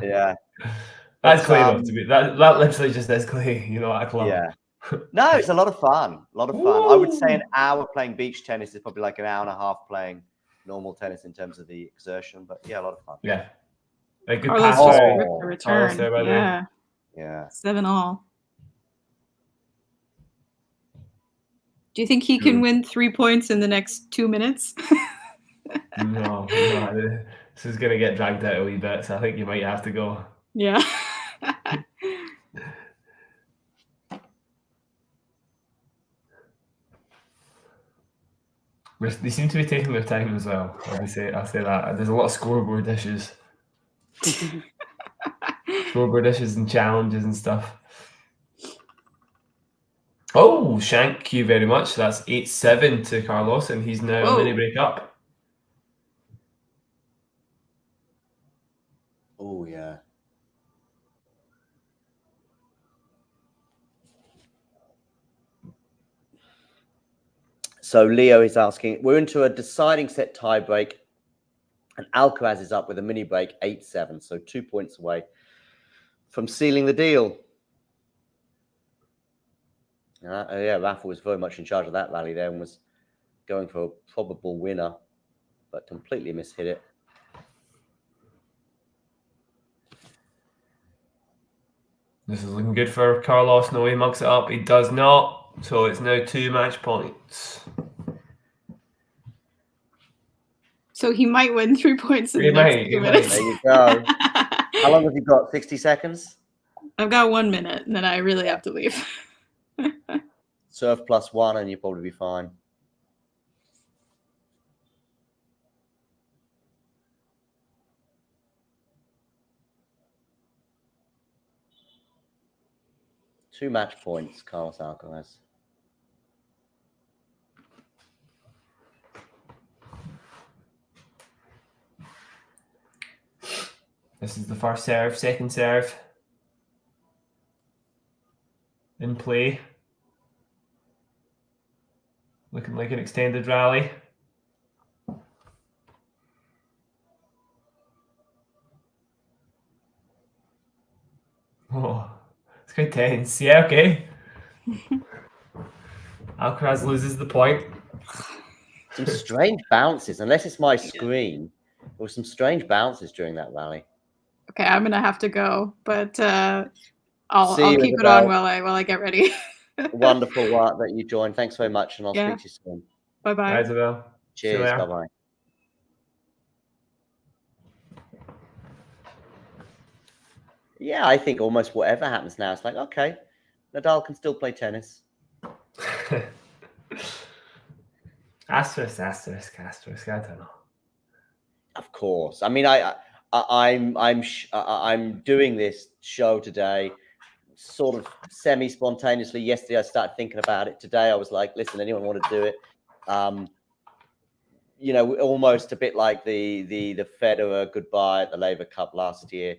A: Yeah,
H: that's clay though. To be that literally just is clay. That club.
A: Yeah. No, it's a lot of fun. I would say an hour playing beach tennis is probably like an hour and a half playing normal tennis in terms of the exertion. But yeah, a lot of fun.
H: Yeah, a good
G: pass. Return.
H: There,
A: yeah.
G: 7-all. Do you think he can win 3 points in the next 2 minutes?
H: No. This is going to get dragged out a wee bit, so I think you might have to go.
G: Yeah.
H: They seem to be taking their time as well. I'll say that. There's a lot of scoreboard issues. Scoreboard issues and challenges and stuff. Oh, thank you very much. That's 8-7 to Carlos, and he's now a mini break up.
A: So Leo is asking, we're into a deciding set tie break, and Alcaraz is up with a mini break 8-7, so 2 points away from sealing the deal. Yeah, Rafa was very much in charge of that rally there and was going for a probable winner, but completely mishit it.
H: This is looking good for Carlos. No, he mugs it up. He does not. So it's now 2 match points.
G: So he might win 3 points in
H: He
G: the next
H: might,
G: 2 minutes.
A: There you go. How long have you got? 60 seconds?
G: I've got 1 minute, and then I really have to leave.
A: Serve +1, and you'll probably be fine. Two match points, Carlos Alcaraz.
H: This is the first serve, second serve. In play. Looking like an extended rally. Oh, it's quite tense. Yeah, okay. Alcaraz loses the point.
A: Some strange bounces, unless it's my screen. There were some strange bounces during that rally.
G: Okay, I'm gonna have to go, but I'll keep it
A: on
G: while I get ready.
A: Wonderful that you joined. Thanks very much, and I'll speak to you soon.
G: Bye bye.
H: Bye, Isabel.
A: Cheers. Bye bye. Yeah, I think almost whatever happens now, it's like, okay, Nadal can still play tennis.
H: Asterisk. I don't know.
A: Of course. I mean, I'm doing this show today sort of semi-spontaneously. Yesterday I started thinking about it. Today I was like, listen, anyone want to do it? You know, almost a bit like the Federer goodbye at the Labour Cup last year.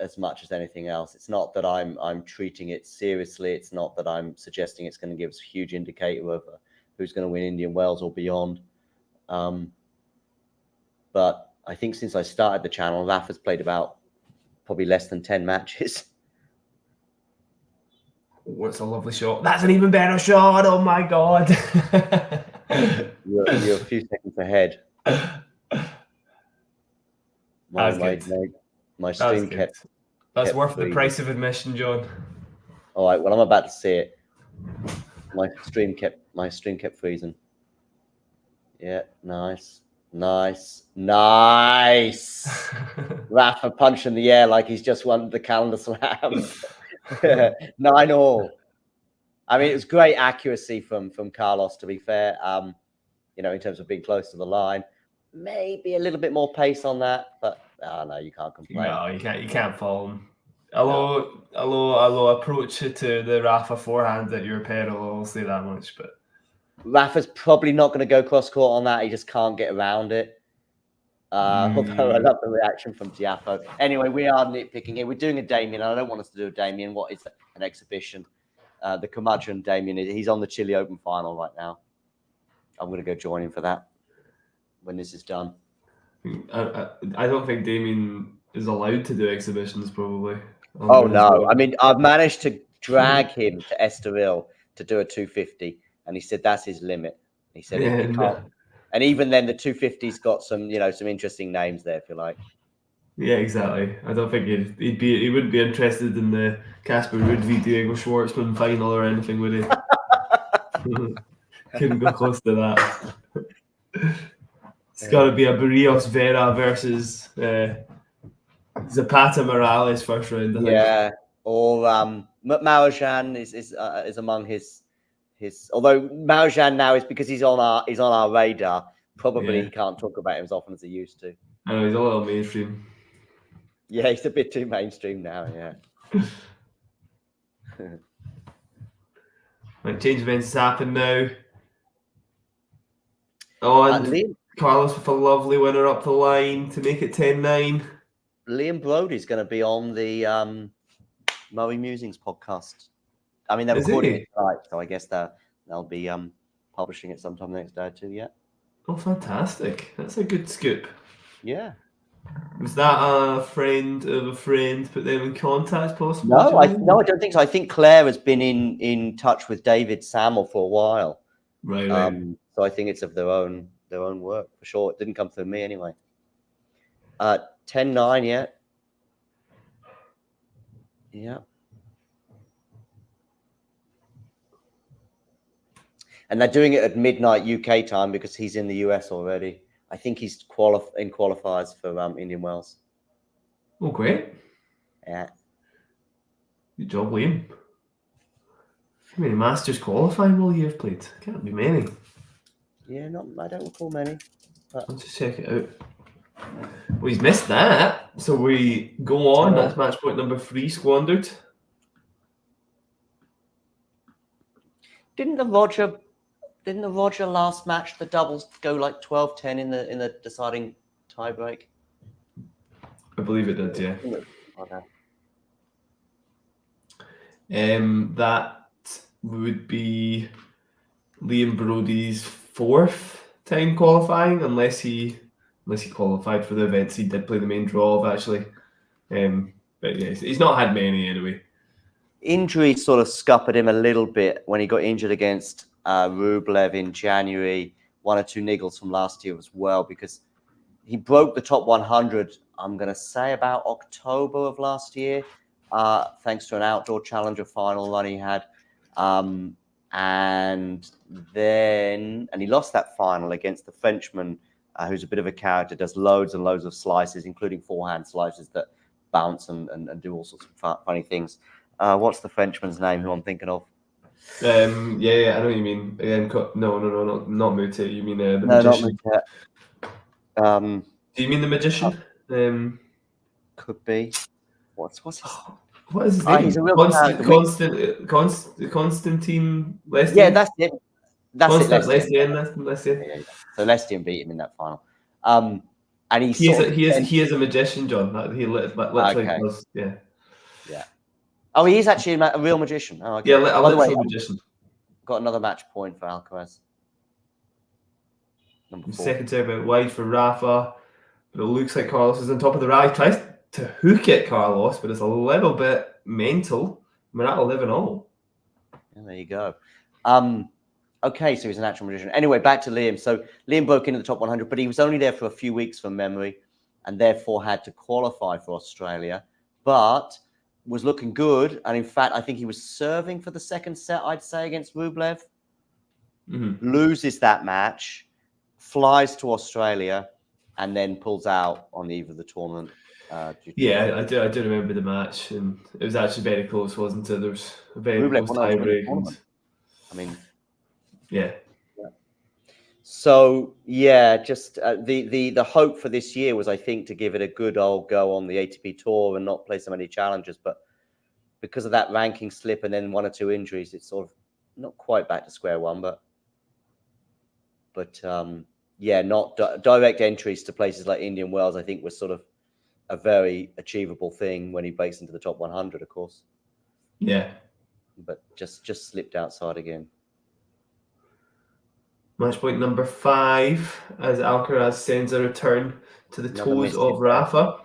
A: As much as anything else, it's not that I'm treating it seriously. It's not that I'm suggesting it's going to give us a huge indicator of who's going to win Indian Wells or beyond. But I think since I started the channel, Rafa's played about probably less than 10 matches.
H: Oh, it's a lovely shot. That's an even better shot. Oh my God.
A: You're a few seconds ahead. My stream kept.
H: That's worth the price of admission, John.
A: All right. Well, I'm about to see it. My stream kept freezing. Yeah. Nice. Rafa punch in the air like he's just won the calendar slam. 9-all. I mean, it was great accuracy from Carlos, to be fair. You know, in terms of being close to the line. Maybe a little bit more pace on that, but no, you can't complain.
H: No, you can't follow him. I'll approach it to the Rafa forehand at your peril, I'll say that much. But
A: Rafa's probably not going to go cross court on that. He just can't get around it. Although I love the reaction from Tiafoe. Anyway, we are nitpicking here. We're doing a Damien. I don't want us to do a Damien. What is an exhibition? The curmudgeon Damien, he's on the Chile Open final right now. I'm going to go join him for that when this is done.
H: I don't think Damien is allowed to do exhibitions, probably.
A: Oh, no. I mean, I've managed to drag him to Estoril to do a 250, and he said that's his limit. He said he can't. And even then, the 250's got some, some interesting names there, if you like.
H: Yeah, exactly. I don't think he wouldn't be interested in the Casper Ruud v Diego Schwartzman final or anything, would he? Couldn't go close to that. It's got to be a Barrios Vera versus Zapata Morales first round. I think.
A: Yeah, or Maujan is among his. Although Maujan now is because he's on our radar. Probably he can't talk about him as often as he used to.
H: I know he's a little mainstream.
A: Yeah, he's a bit too mainstream now. Yeah.
H: Like change events has happened now. Oh, and Carlos with a lovely winner up the line to make it 10-9.
A: Liam Brody's going to be on the Murray Musings podcast. I mean, they're recording it tonight, so I guess they're they'll be publishing it sometime the next day or two. Yeah.
H: Oh, fantastic! That's a good scoop.
A: Yeah.
H: Was that a friend of a friend put them in contact, possibly?
A: No, I don't think so. I think Claire has been in touch with David Samuel for a while.
H: Right.
A: So I think it's of their own work for sure. It didn't come through me anyway. 10-9, yeah. Yeah. And they're doing it at midnight UK time because he's in the US already. I think he's in qualifiers for Indian Wells.
H: Oh, great.
A: Yeah.
H: Good job, Liam. How many Masters qualifying will you have played? Can't be many.
A: Yeah, I don't recall many. But...
H: I'll just check it out. Well, he's missed that. So we go on. That's match point number 3 squandered.
A: Didn't the Roger last match, the doubles, go like 12-10 in the deciding tiebreak?
H: I believe it did, yeah.
A: Okay.
H: That would be Liam Brody's 4th time qualifying, unless he qualified for the events he did play the main draw of, actually. But yeah, he's not had many anyway.
A: Injury sort of scuppered him a little bit when he got injured against Rublev in January. 1 or 2 niggles from last year as well, because he broke the top 100, I'm going to say about October of last year, thanks to an outdoor challenger final run he had. And he lost that final against the Frenchman, who's a bit of a character, does loads and loads of slices, including forehand slices that bounce and do all sorts of funny things. What's the Frenchman's name who I'm thinking of?
H: Yeah, I know what you mean. No, not Mute. You mean the magician?
A: Not Mute.
H: Do you mean the magician?
A: Could be. What's his?
H: What is his name?
A: He's a real
H: Constantine Lestienne.
A: Yeah, that's it. That's
H: Lestienne.
A: Yeah. So Lestienne beat him in that final. And he
H: is a magician, John. He literally does. Yeah.
A: Yeah. Oh, he is actually a real magician. Oh, okay.
H: Yeah, a literal magician.
A: Got another match point for Alcaraz. Number 4.
H: Second serve out wide for Rafa, but it looks like Carlos is on top of the rally. Tries to hook it, Carlos, but it's a little bit mental. We're at 11-all.
A: Yeah, there you go. Okay, so he's an actual magician. Anyway, back to Liam. So Liam broke into the top 100, but he was only there for a few weeks from memory, and therefore had to qualify for Australia, but was looking good. And in fact, I think he was serving for the second set, I'd say, against Rublev.
H: Mm-hmm.
A: Loses that match, flies to Australia, and then pulls out on the eve of the tournament.
H: I do remember the match, and it was actually very close, wasn't it? There was a very
A: Rublev
H: close tiebreak.
A: I mean,
H: yeah.
A: So yeah, just the hope for this year was, I think, to give it a good old go on the ATP Tour and not play so many challenges. But because of that ranking slip and then 1 or 2 injuries, it's sort of not quite back to square one. But not direct entries to places like Indian Wells, I think, was sort of a very achievable thing when he breaks into the top 100, of course.
H: Yeah.
A: But just slipped outside again.
H: Match point number 5 as Alcaraz sends a return to the toes of Rafa.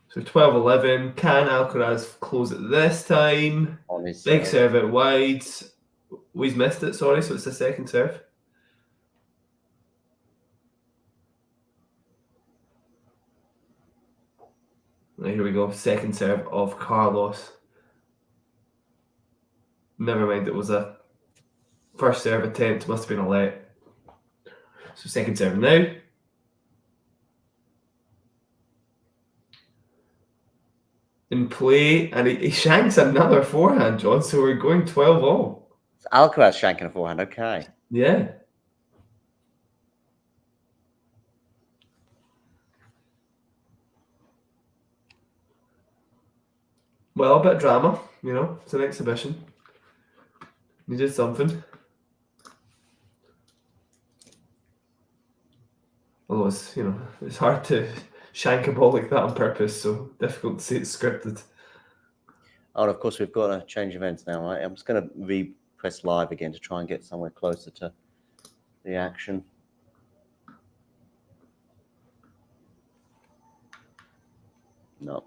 H: So 12-11. Can Alcaraz close it this time? Big serve out wide. We've missed it, sorry, so it's the second serve. Right, here we go. Second serve of Carlos. Never mind, it was a first serve attempt, must have been a let. So second serve now. In play, and he shanks another forehand, John, so we're going 12-all.
A: It's Alcaraz shanking a forehand, okay.
H: Yeah. Well, a bit of drama, it's an exhibition. You did something. Although it's hard to shank a ball like that on purpose, so difficult to say it's scripted.
A: Oh, and of course, we've got to change events now, right? I'm just going to re-press live again to try and get somewhere closer to the action. No.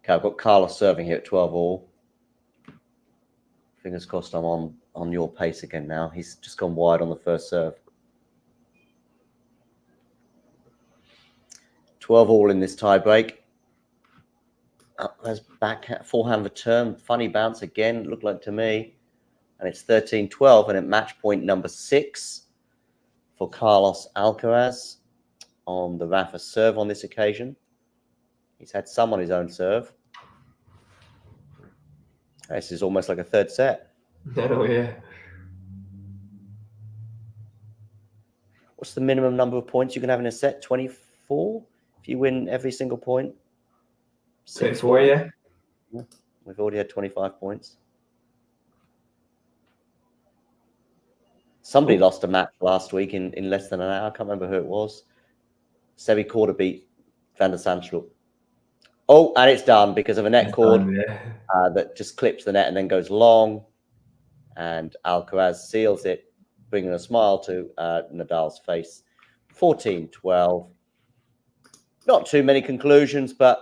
A: Okay, I've got Carlos serving here at 12-all. Fingers crossed I'm on your pace again now. He's just gone wide on the first serve. 12-all in this tie break. There's forehand return. Funny bounce again, looked like to me. And it's 13-12 and at match point number 6 for Carlos Alcaraz on the Rafa serve on this occasion. He's had some on his own serve. This is almost like a third set.
H: Oh, yeah.
A: What's the minimum number of points you can have in a set? 24? If you win every single point?
H: 24, yeah.
A: We've already had 25 points. Somebody lost a match last week in less than an hour. I can't remember who it was. Sebi Korda beat Van der Sandschulp. Oh, and it's done because of a net cord that just clips the net and then goes long. And Alcaraz seals it, bringing a smile to Nadal's face. 14-12. Not too many conclusions, but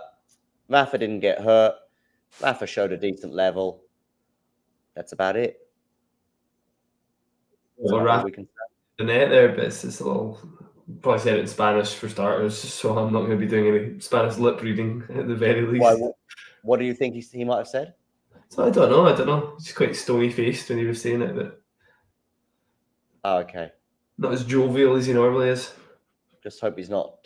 A: Rafa didn't get hurt. Rafa showed a decent level. That's about it.
H: Well, Rafa, the net there, but it's just a little. Probably said it in Spanish for starters, so I'm not going to be doing any Spanish lip reading at the very least.
A: Why, what do you think he might have said?
H: So I don't know. He's quite stony faced when he was saying it, but
A: okay,
H: not as jovial as he normally is.
A: Just hope he's not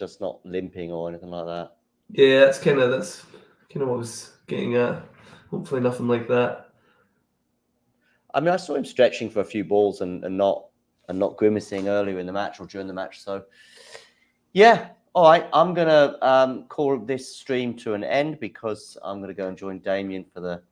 A: limping or anything like that.
H: Yeah, that's kind of what I was getting at. Hopefully, nothing like that.
A: I mean, I saw him stretching for a few balls and not grimacing earlier in the match or during the match. So, yeah. All right. I'm going to call this stream to an end because I'm going to go and join Damien for the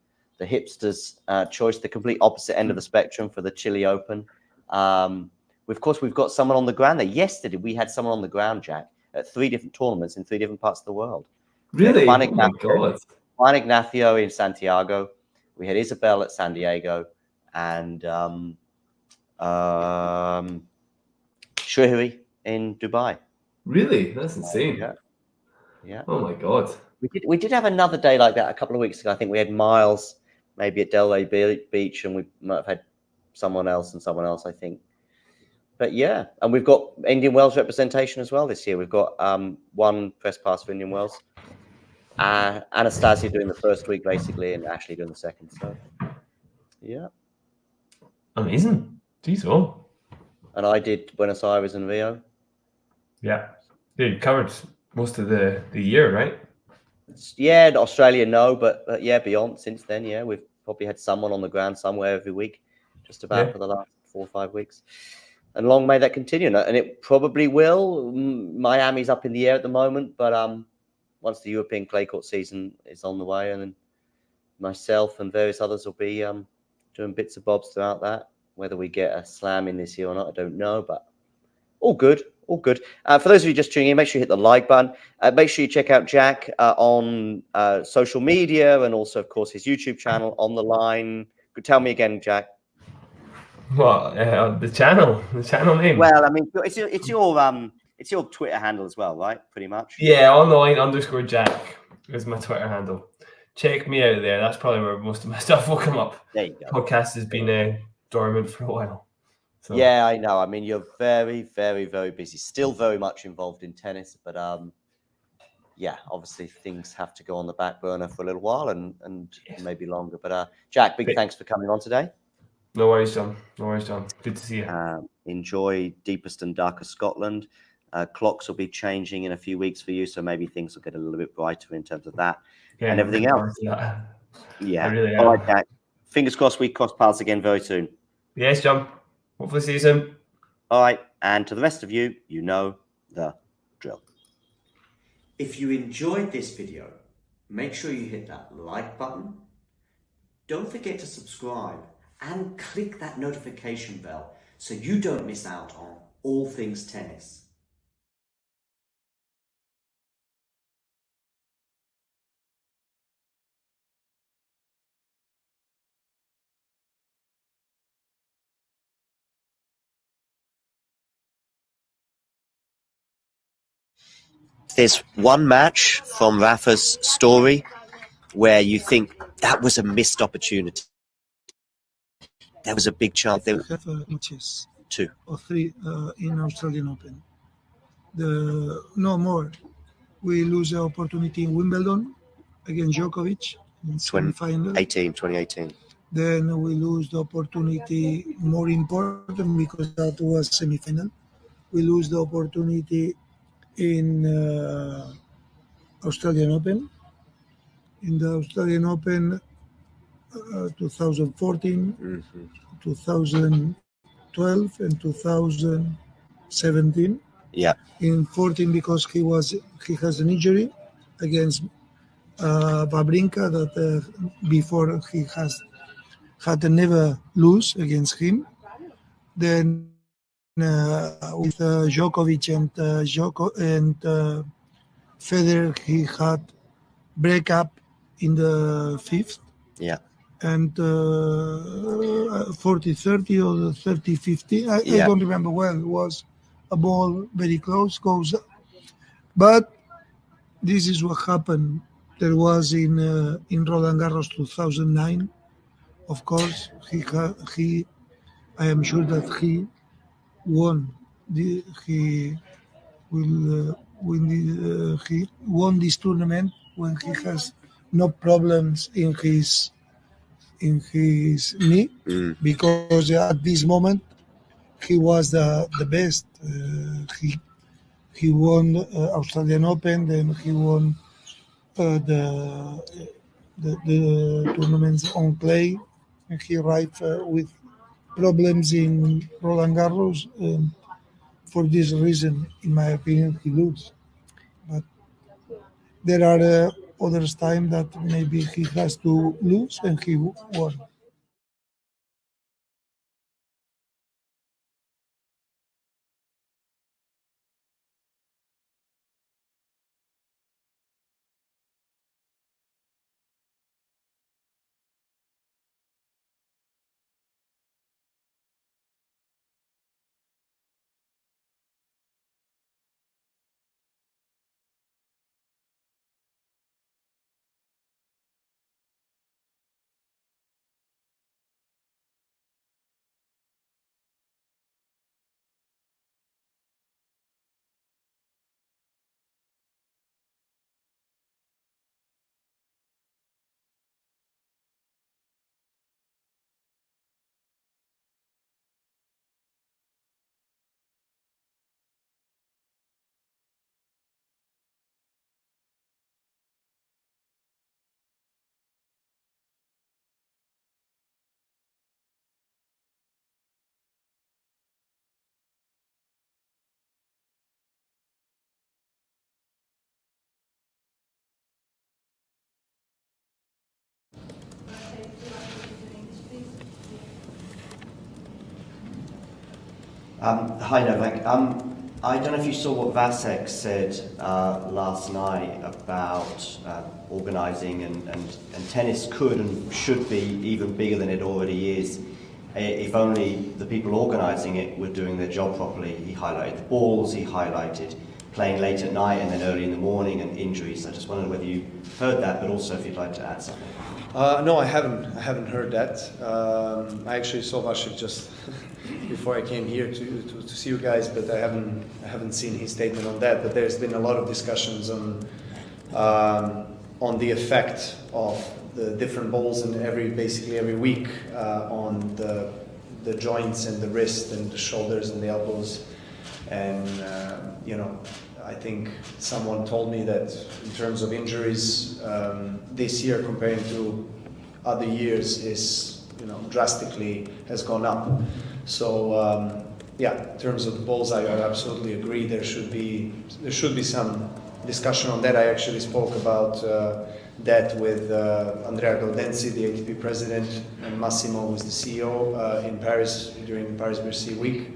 A: hipsters' choice, the complete opposite end of the spectrum for the Chile Open. Of course, we've got someone on the ground there. Yesterday, we had someone on the ground, Jack, at 3 different tournaments in 3 different parts of the world.
H: Really?
A: Juan
H: Ignacio
A: in Santiago. We had Isabel at San Diego. And Shrihari in Dubai.
H: Really? That's insane.
A: Yeah.
H: Oh my God.
A: We did have another day like that a couple of weeks ago. I think we had Miles maybe at Delray Beach, and we might have had someone else, I think. But yeah, and we've got Indian Wells representation as well this year. We've got one press pass for Indian Wells. Anastasia doing the first week basically, and Ashley doing the second. So yeah.
H: Amazing. Jeez, oh.
A: And I did Buenos Aires and Rio.
H: Yeah. You covered most of the year, right?
A: Yeah, Australia, no, but yeah, beyond since then, yeah, we've probably had someone on the ground somewhere every week, just about for the last 4 or 5 weeks. And long may that continue. And it probably will. Miami's up in the air at the moment, but once the European clay court season is on the way, and then myself and various others will be doing bits and bobs throughout that. Whether we get a slam in this year or not, I don't know, but all good. For those of you just tuning in, make sure you hit the like button. Make sure you check out Jack on social media and also, of course, his YouTube channel, On the Line. Tell me again, Jack.
H: Well, the channel name.
A: Well, I mean, it's your Twitter handle as well, right? Pretty much.
H: Yeah, On the Line _Jack is my Twitter handle. Check me out there. That's probably where most of my stuff will come up.
A: There you go.
H: Podcast has been dormant for a while. So.
A: Yeah, I know. I mean, you're very, very, very busy. Still very much involved in tennis, but yeah, obviously things have to go on the back burner for a little while and maybe longer. But Jack, big thanks for coming on today.
H: No worries, John. Good to see you.
A: Enjoy deepest and darkest Scotland. Clocks will be changing in a few weeks for you, so maybe things will get a little bit brighter in terms of that and everything else. Yeah. Really all right, Jack. Fingers crossed we cross paths again very soon.
H: Yes, John. Hopefully see you soon.
A: All right. And to the rest of you, you know the drill. If you enjoyed this video, make sure you hit that like button. Don't forget to subscribe and click that notification bell so you don't miss out on all things tennis. There's one match from Rafa's story where you think that was a missed opportunity. There was a big chance.
B: There have matches,
A: 2
B: or 3 in Australian Open. No more. We lose the opportunity in Wimbledon against Djokovic in semi-final.
A: 2018.
B: Then we lose the opportunity, more important because that was semi-final. We lose the opportunity in Australian Open. In the Australian Open 2014, 2012 and 2017.
A: Yeah.
B: In 14 because he has an injury against Wawrinka that before he had never lose against him. Then with Djokovic and Federer, he had breakup in the 5th.
A: Yeah.
B: And 40-30 or 30-50. I don't remember well. It was a ball very close, goes up. But this is what happened. There was in Roland Garros 2009. Of course, he I am sure that he won. He will win. He won this tournament when he has no problems in his knee, because at this moment he was the best. He won Australian Open, then he won the tournaments on clay, and he arrived with problems in Roland Garros. For this reason, in my opinion, he loses. But there are others time that maybe he has to lose and he won.
A: Hi, Novak. I don't know if you saw what Vasek said last night about organising, and tennis could and should be even bigger than it already is. If only the people organising it were doing their job properly. He highlighted the balls, he highlighted playing late at night and then early in the morning and injuries. I just wondered whether you heard that, but also if you'd like to add something.
I: No, I haven't heard that. I actually saw Vasek just before I came here to see you guys, but I haven't seen his statement on that. But there's been a lot of discussions on the effect of the different balls and basically every week on the joints and the wrist and the shoulders and the elbows. And I think someone told me that in terms of injuries, this year comparing to other years is drastically has gone up. So in terms of the balls, I absolutely agree. There should be some discussion on that. I actually spoke about that with Andrea Gaudenzi, the ATP president, and Massimo, who is the CEO, in Paris during the Paris-Bercy week.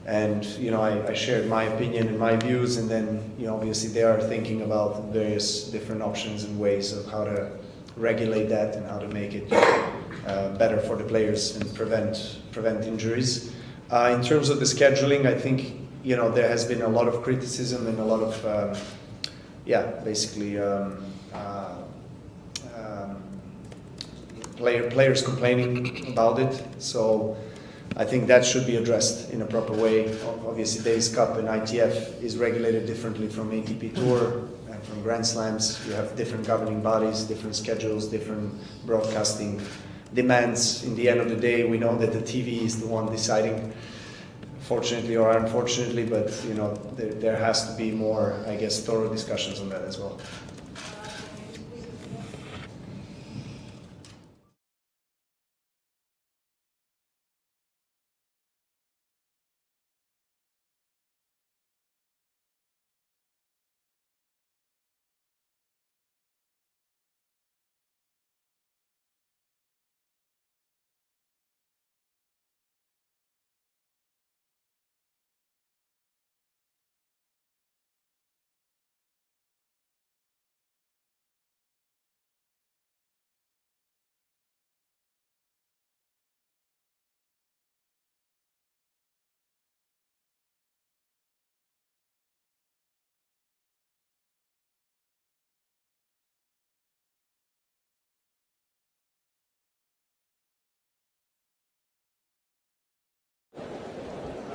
I: And I shared my opinion and my views, and then obviously they are thinking about various different options and ways of how to regulate that and how to make it better for the players and prevent injuries. In terms of the scheduling, I think there has been a lot of criticism and a lot of players complaining about it. So I think that should be addressed in a proper way. Obviously, Davis Cup and ITF is regulated differently from ATP Tour and from Grand Slams. You have different governing bodies, different schedules, different broadcasting demands. In the end of the day, we know that the TV is the one deciding, fortunately or unfortunately, but there has to be more, I guess, thorough discussions on that as well.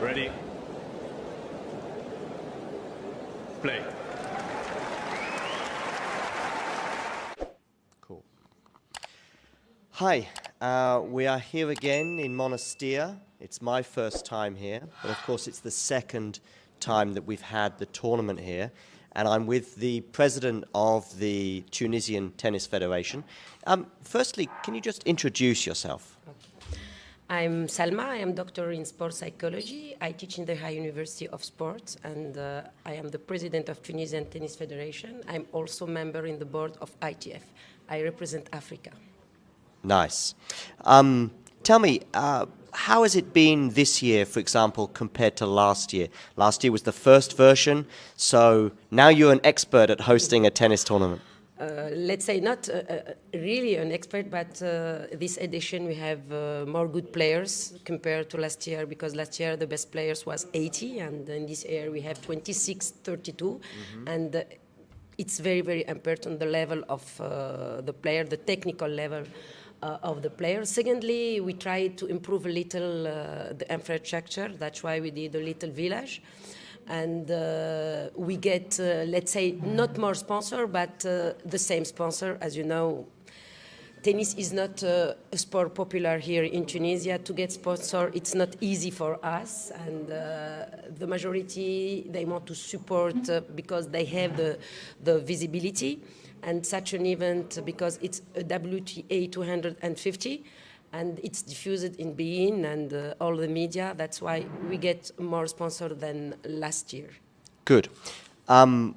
C: Ready. Play.
A: Cool. Hi, we are here again in Monastir. It's my first time here, but of course it's the second time that we've had the tournament here. And I'm with the president of the Tunisian Tennis Federation. Firstly, can you just introduce yourself?
J: I'm Salma. I am doctor in sports psychology. I teach in the High University of Sports, and I am the president of Tunisian Tennis Federation. I'm also member in the board of ITF. I represent Africa.
A: Nice. Tell me, how has it been this year, for example, compared to last year? Last year was the first version, so now you're an expert at hosting a tennis tournament.
J: Let's say not really an expert, but this edition we have more good players compared to last year, because last year the best players was 80, and in this year we have 26, 32, and it's very, very important the level of the player, the technical level of the player. Secondly, we tried to improve a little the infrastructure. That's why we did a little village. And we get, let's say, not more sponsor, but the same sponsor. As you know, tennis is not a sport popular here in Tunisia. To get sponsor, it's not easy for us. And the majority, they want to support because they have the visibility. And such an event, because it's a WTA 250, and it's diffused in beIN and all the media. That's why we get more sponsor than last year.
A: Good.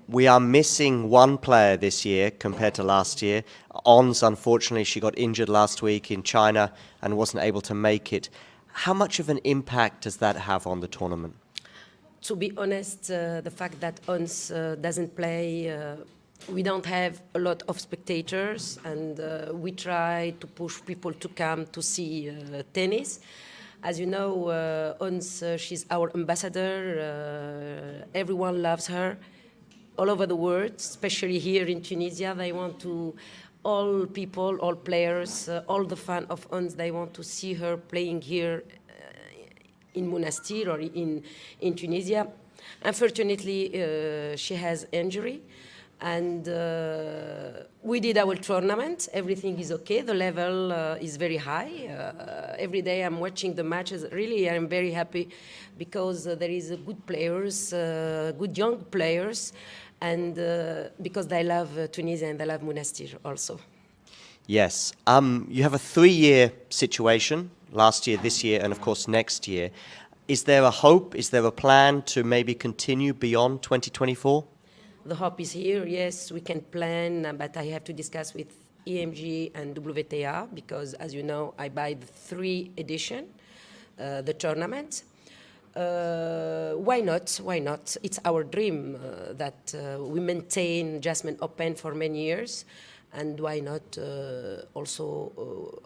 A: We are missing one player this year compared to last year. Ons, unfortunately, she got injured last week in China and wasn't able to make it. How much of an impact does that have on the tournament?
J: To be honest, the fact that Ons doesn't play, we don't have a lot of spectators, and we try to push people to come to see tennis. As you know, Ons, she's our ambassador. Everyone loves her all over the world, especially here in Tunisia. They want to, all people, all players, all the fans of Ons, they want to see her playing here in Monastir or in Tunisia. Unfortunately, she has injury. And we did our tournament. Everything is okay. The level is very high. Every day I'm watching the matches. Really, I'm very happy because there is good players, good young players, and because they love Tunisia and they love Monastir also.
A: Yes. You have a 3-year situation, last year, this year, and of course next year. Is there a hope? Is there a plan to maybe continue beyond 2024?
J: The hope is here, yes, we can plan, but I have to discuss with EMG and WTA because, as you know, I buy the 3 edition, the tournament. Why not? Why not? It's our dream that we maintain Jasmine Open for many years, and why not also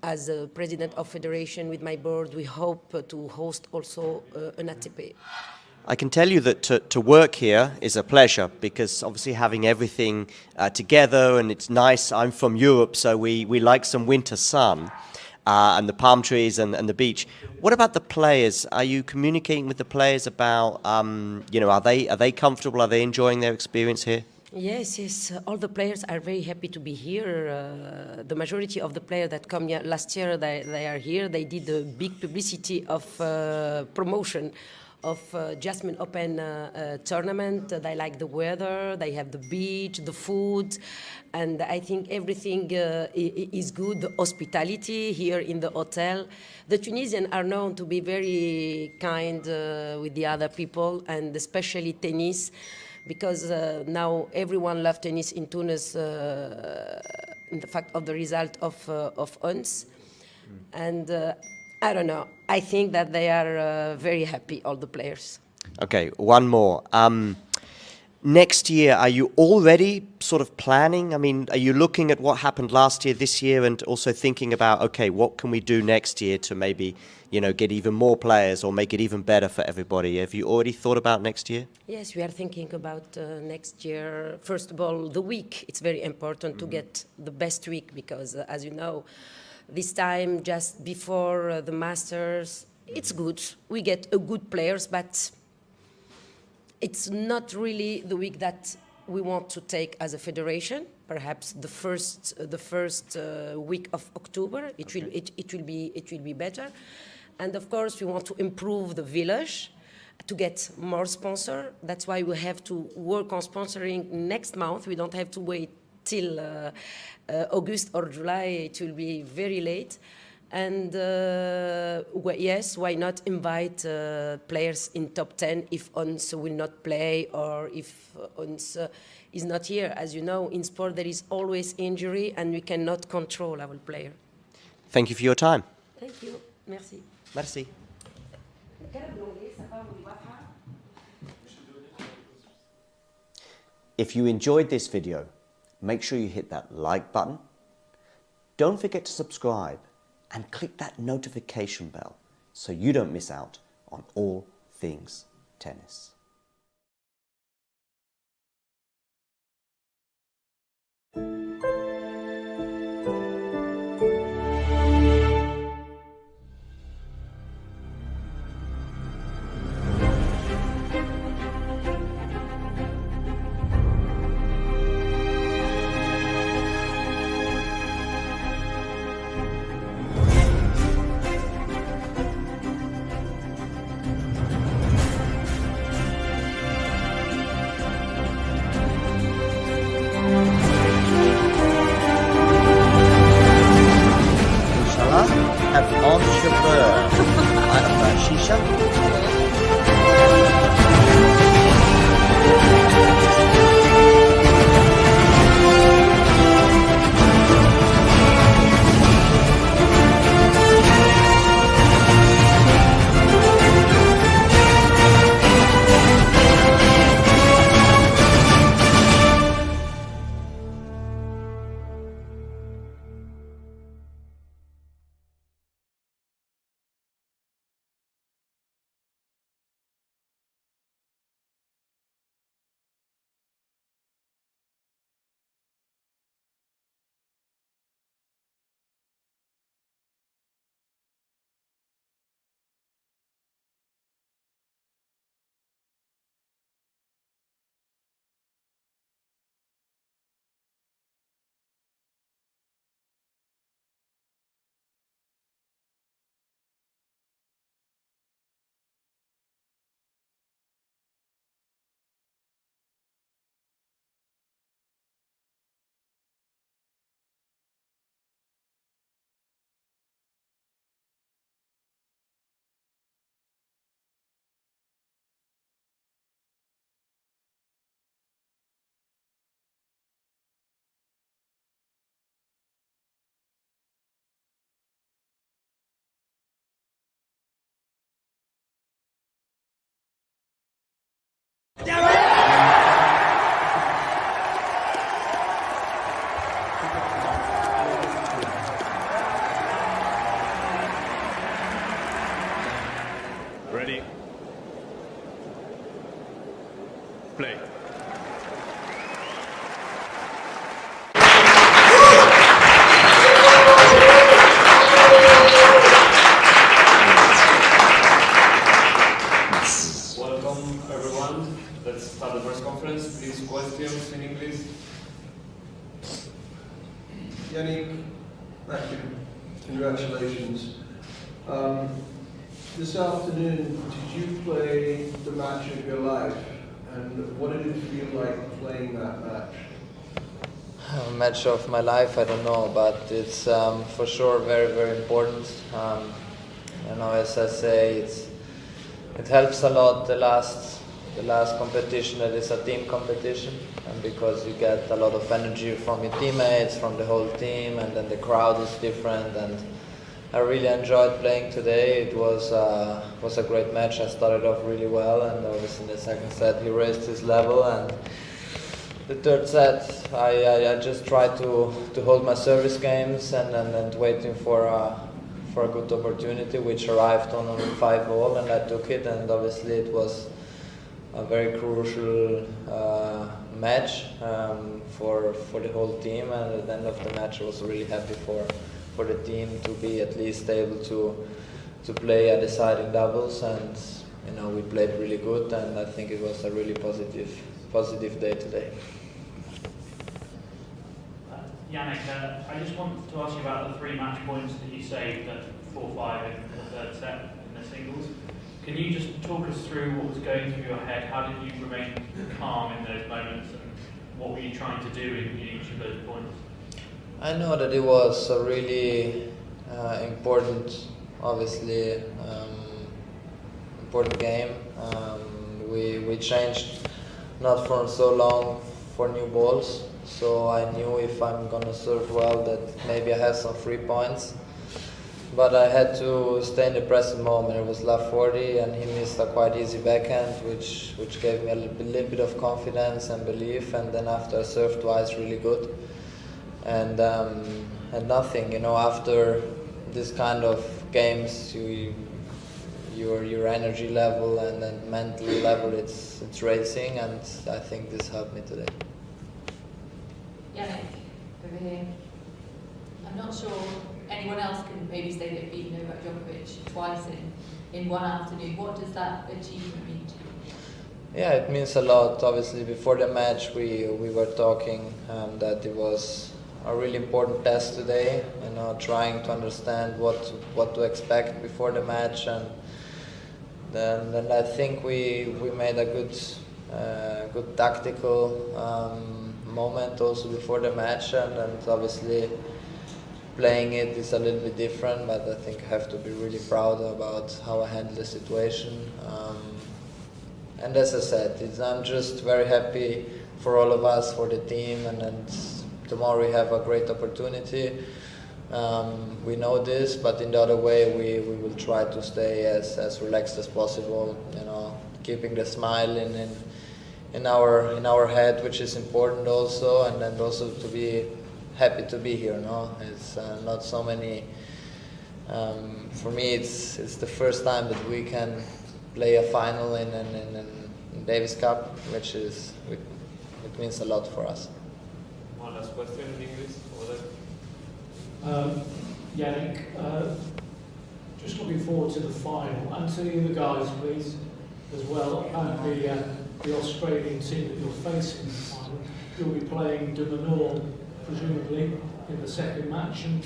J: as a president of federation with my board, we hope to host also an ATP.
A: I can tell you that to work here is a pleasure, because obviously having everything together, and it's nice. I'm from Europe, so we like some winter sun and the palm trees and the beach. What about the players? Are you communicating with the players about, are they comfortable? Are they enjoying their experience here?
J: Yes, yes. All the players are very happy to be here. The majority of the players that come here last year, they are here. They did a big publicity of promotion of Jasmine Open tournament. They like the weather, they have the beach, the food, and I think everything is good. The hospitality here in the hotel. The Tunisians are known to be very kind with the other people, and especially tennis, because now everyone loves tennis in Tunis in the fact of the result of UNS. And I don't know. I think that they are very happy, all the players.
A: Okay, one more. Next year, are you already sort of planning? I mean, are you looking at what happened last year, this year, and also thinking about, okay, what can we do next year to maybe, get even more players or make it even better for everybody? Have you already thought about next year?
J: Yes, we are thinking about next year. First of all, the week. It's very important to get the best week because, as you know, this time, just before the Masters, it's good. We get a good players, but it's not really the week that we want to take as a federation. Perhaps the first week of October, it will be better. And of course, we want to improve the village to get more sponsor. That's why we have to work on sponsoring next month. We don't have to wait till August or July. It will be very late. And yes, why not invite players in top 10 if UNS will not play or if UNS is not here. As you know, in sport there is always injury and we cannot control our player.
A: Thank you for your time.
J: Thank you. Merci.
A: Merci. If you enjoyed this video, make sure you hit that like button. Don't forget to subscribe and click that notification bell so you don't miss out on all things tennis.
C: Play.
K: Welcome everyone. Let's start the press conference. Please, questions in English.
L: Yannick, thank you. Congratulations. This afternoon, did you play the match of your life? And what did it feel like playing that match?
M: Match of my life, I don't know, but it's for sure very, very important. As I say, it helps a lot. The last competition, that is a team competition, and because you get a lot of energy from your teammates, from the whole team, and then the crowd is different. And I really enjoyed playing today. It was a great match. I started off really well, and obviously in the second set he raised his level, and the third set I just tried to hold my service games and waiting for a good opportunity, which arrived on 5-all, and I took it. And obviously it was a very crucial match for the whole team, and at the end of the match I was really happy for the team to be at least able to play a deciding doubles, and we played really good, and I think it was a really positive day today.
N: Yannick, I just wanted to ask you about the 3 match points that you saved at 4-5 in the third set in the singles. Can you just talk us through what was going through your head? How did you remain calm in those moments, and what were you trying to do in each of those points?
M: I know that it was a really important, obviously, important game. We changed not for so long for new balls, so I knew if I'm gonna serve well that maybe I have some free points. But I had to stay in the present moment. It was love 40, and he missed a quite easy backhand, which gave me a little bit of confidence and belief. And then after I served twice, really good. And nothing, after this kind of games, your energy level and mental level, it's racing, and I think this helped me today.
O: Yannick, over here. I'm not sure anyone else can maybe say they've beaten Novak Djokovic twice in one afternoon. What does that achievement mean to you?
M: Yeah, it means a lot. Obviously, before the match, we were talking that it was a really important test today. Trying to understand what to expect before the match, and then I think we made a good tactical moment also before the match, and obviously playing it is a little bit different, but I think I have to be really proud about how I handled the situation. And as I said, I'm just very happy for all of us, for the team, and tomorrow we have a great opportunity. We know this, but in the other way we will try to stay as relaxed as possible, keeping the smile in our head, which is important also, and then also to be happy to be here. It's not so many. For me, it's the first time that we can play a final in Davis Cup, which it means a lot for us.
K: One last question in English.
F: Yannick, just looking forward to the final, and to the guys, please, as well, and the Australian team that you're facing in the final. You'll be playing De Minaur, presumably, in the second match, and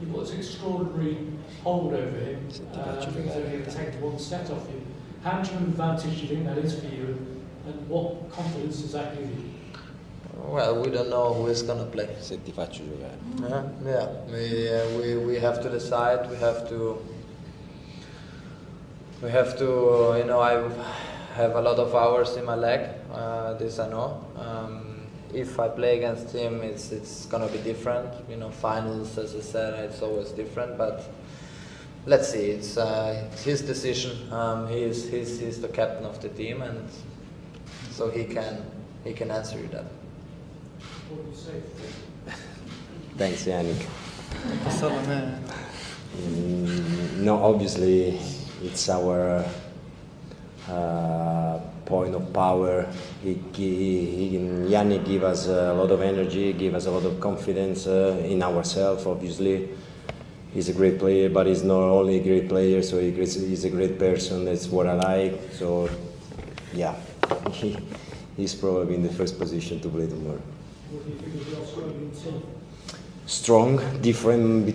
F: you've got this extraordinary hold over him. I think he's only going to take 1 set off you. How much of an advantage do you think that is for you, and what confidence does that give you?
M: Well, we don't know who is going to play.
P: Se ti faccio giocare.
M: Yeah, we have to decide. We have to. I have a lot of hours in my leg. This I know. If I play against him, it's gonna be different. Finals, as I said, it's always different. But let's see. It's his decision. He's the captain of the team, and so he can answer you that.
F: What do you say?
P: Thanks, Yannick. No, obviously it's our point of power. Yannick give us a lot of energy, give us a lot of confidence in ourselves, obviously. He's a great player, but he's not only a great player, so he's a great person. That's what I like. So, yeah, he's probably in the first position to play tomorrow.
F: What do you think of the Australian team?
P: Strong, different.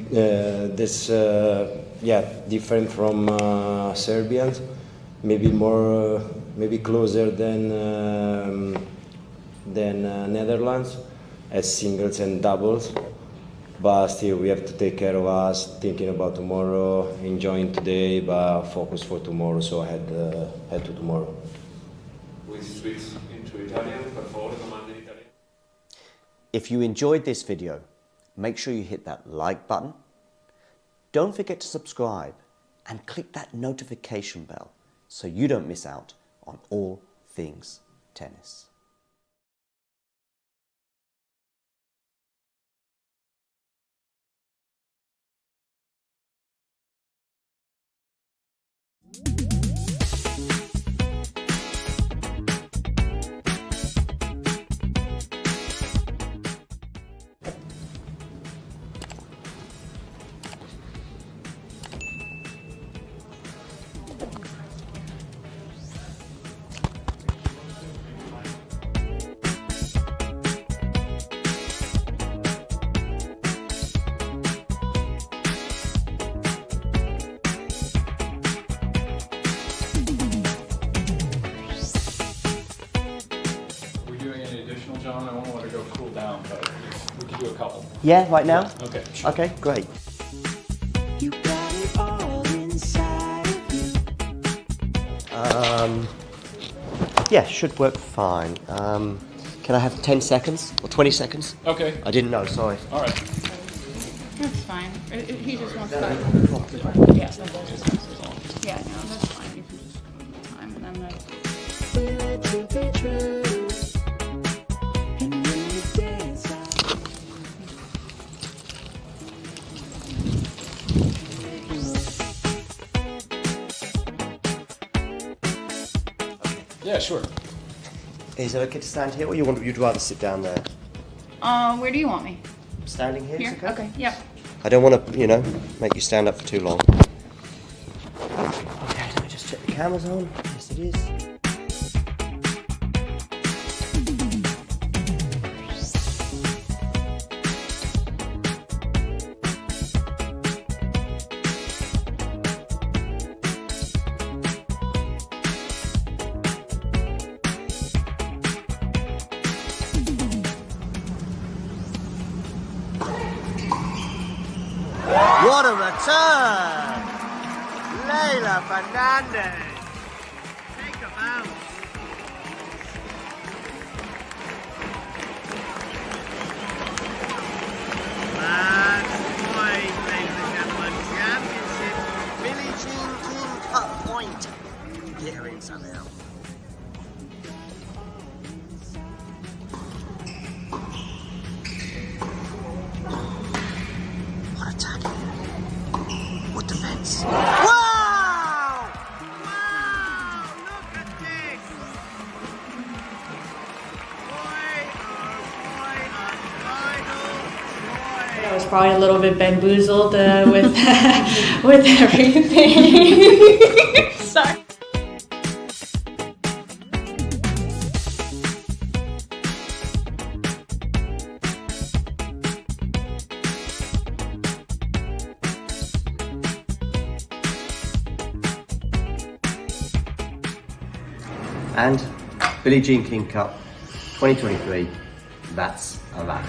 P: Different from Serbians. Maybe closer than Netherlands as singles and doubles. But still, we have to take care of us, thinking about tomorrow, enjoying today, but focus for tomorrow. So head to tomorrow.
K: We switch into Italian. Per favore, domande in Italian.
A: If you enjoyed this video, make sure you hit that like button. Don't forget to subscribe and click that notification bell so you don't miss out on all things tennis.
C: John, I won't let it go cool down, but we can do a couple.
A: Yeah, right now?
C: Yeah. Okay. Sure.
A: Okay, great.
Q: You got it all inside of you.
A: Yeah, should work fine. Can I have 10 seconds or 20 seconds?
C: Okay.
A: I didn't know, sorry.
C: All right.
R: That's fine. He just wants that. Yeah. Yeah, no, that's fine. You can just go time and then
Q: Feel it to be true. And when you dance
C: Yeah, sure.
A: Is it okay to stand here, or you'd rather sit down there?
R: where do you want me?
A: Standing here?
R: Here?
A: Is okay?
R: Okay, yep.
A: I don't want to, make you stand up for too long. Okay, let me just check the camera's on. Yes, it is. What a return! Leila Fernandez! Take him out! Last point, ladies and gentlemen. Championship Billie Jean King Cup point. Get her in somehow. What attack! What defense! Wow! Wow! Look at this!
S: I was probably a little bit bamboozled with with everything. Sorry.
A: And Billie Jean King Cup 2023, that's a wrap.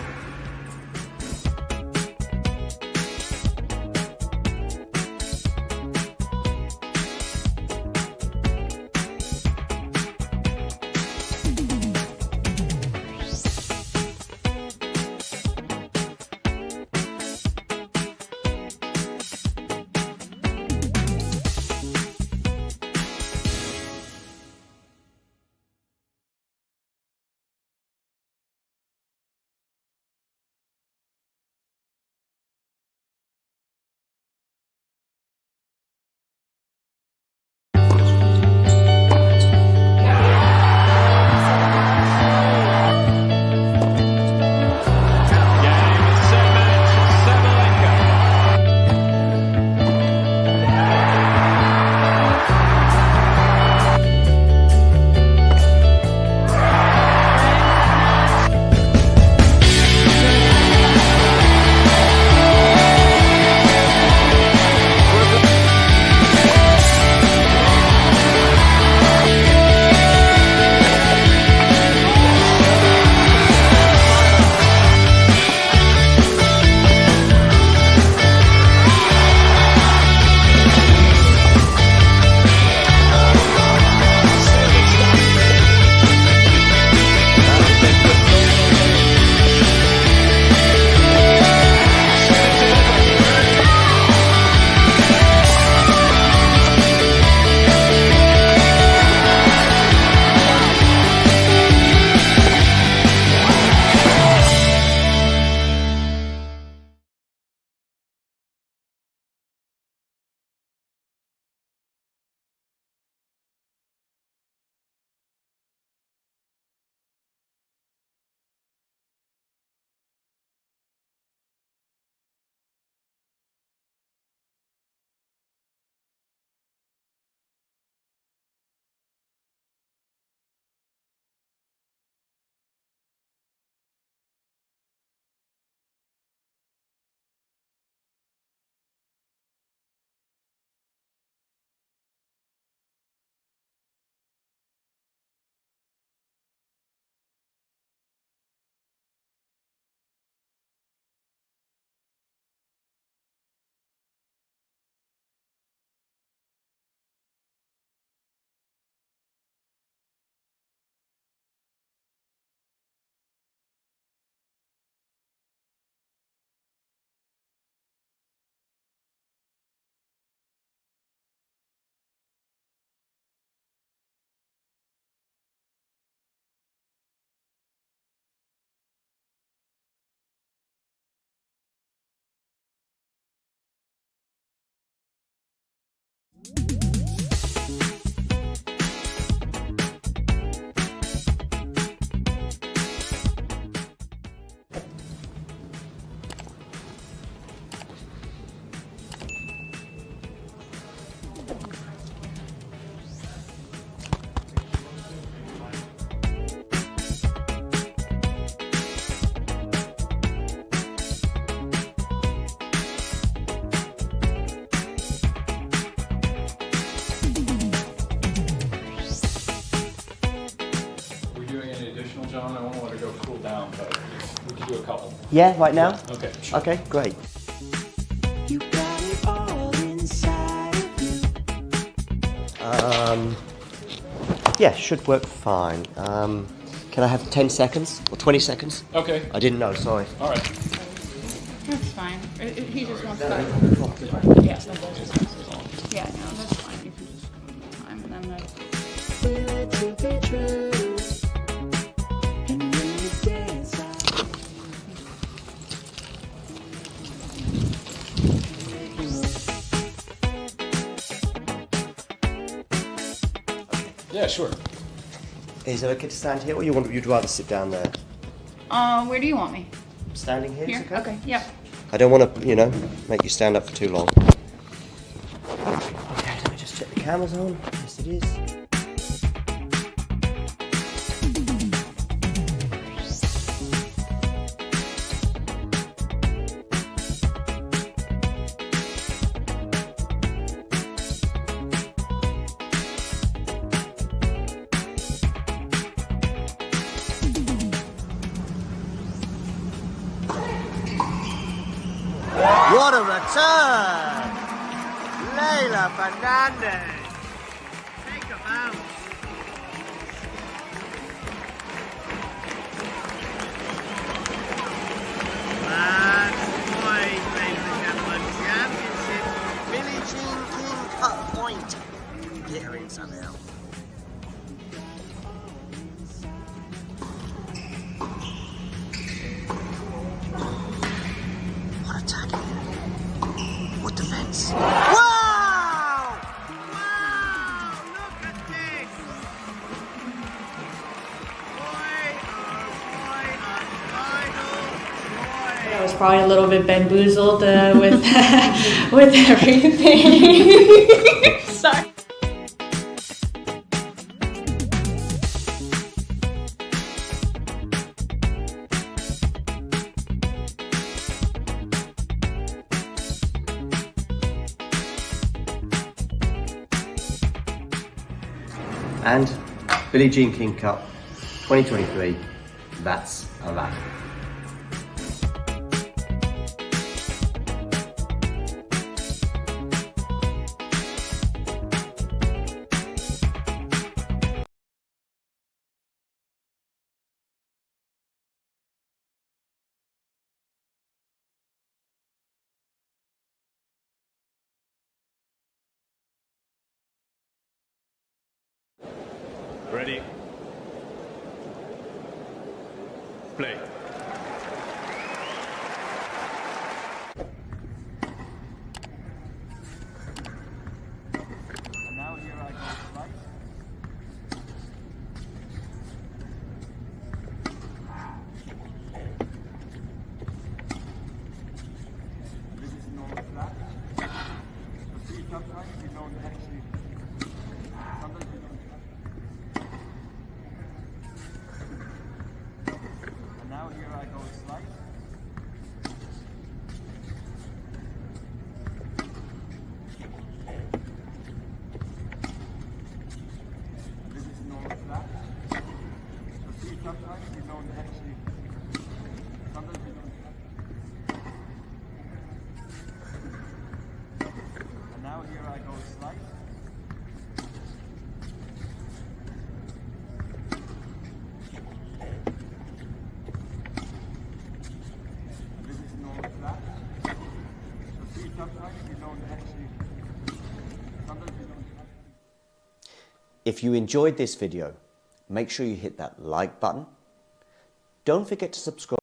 C: John. I won't let her go cool down, but we can do a couple.
A: Yeah, right now?
C: Yeah, okay, sure.
A: Okay, great.
Q: You got it all inside of you.
A: Yeah, should work fine. Can I have 10 seconds or 20 seconds?
C: Okay.
A: I didn't know, sorry.
C: All right.
R: That's fine. He just wants that. Yeah. Yeah, no, that's fine. You can just time and then
Q: Feel it to be true. And when you dance,
C: Yeah, sure.
A: Is it okay to stand here, or you'd rather sit down there?
R: where do you want me?
A: Standing here?
R: Here?
A: Is okay?
R: Okay, yep.
A: I don't want to, make you stand up for too long. Okay, let me just check the camera's on. Yes, it is. What a return! Leila Fernandez. Take a bounce. That's point, ladies and gentlemen. Championship Billie Jean King Cup point. Get her in somehow. What attack! What defense! Wow! Wow! Look at this!
S: I was probably a little bit bamboozled with with everything. Sorry.
A: And Billie Jean King Cup 2023, that's a wrap.
T: Ready? Play.
A: And now here I go slice. This is normal flat. You see sometimes you don't actually, sometimes you don't. And now here I go slice. This is normal flat. You see sometimes you don't actually, sometimes you don't. And now here I go slice. This is normal flat. You see sometimes you don't actually, sometimes you don't. If you enjoyed this video, make sure you hit that like button. Don't forget to subscribe.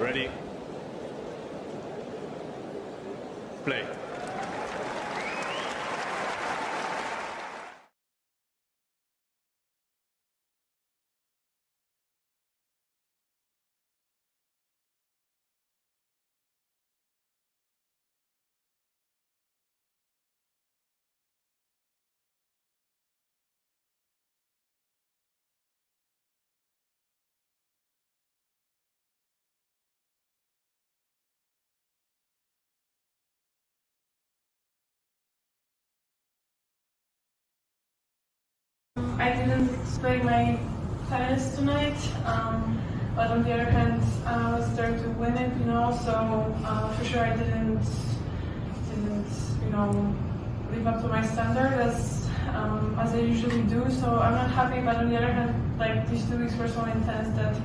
T: Ready? Play.
E: I didn't play my tennis tonight, but on the other hand, I was there to win it, you know. So for sure, I didn't, you know, live up to my standard as I usually do. So I'm not happy. But on the other hand, like these 2 weeks were so intense that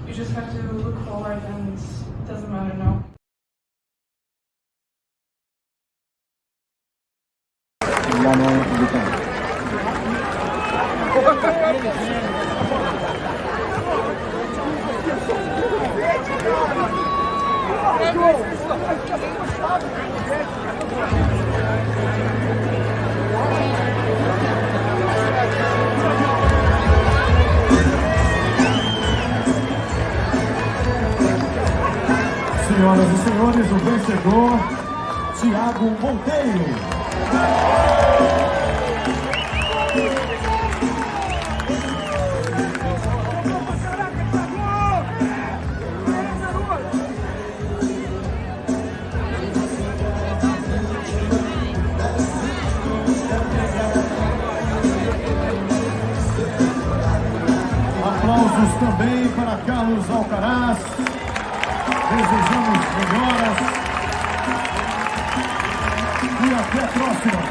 E: you just have to look forward, and it doesn't matter now.
D: Senhoras e senhores, o vencedor, Thiago Monteiro. Aplausos também para Carlos Alcaraz. Desejamos melhoras e até a próxima.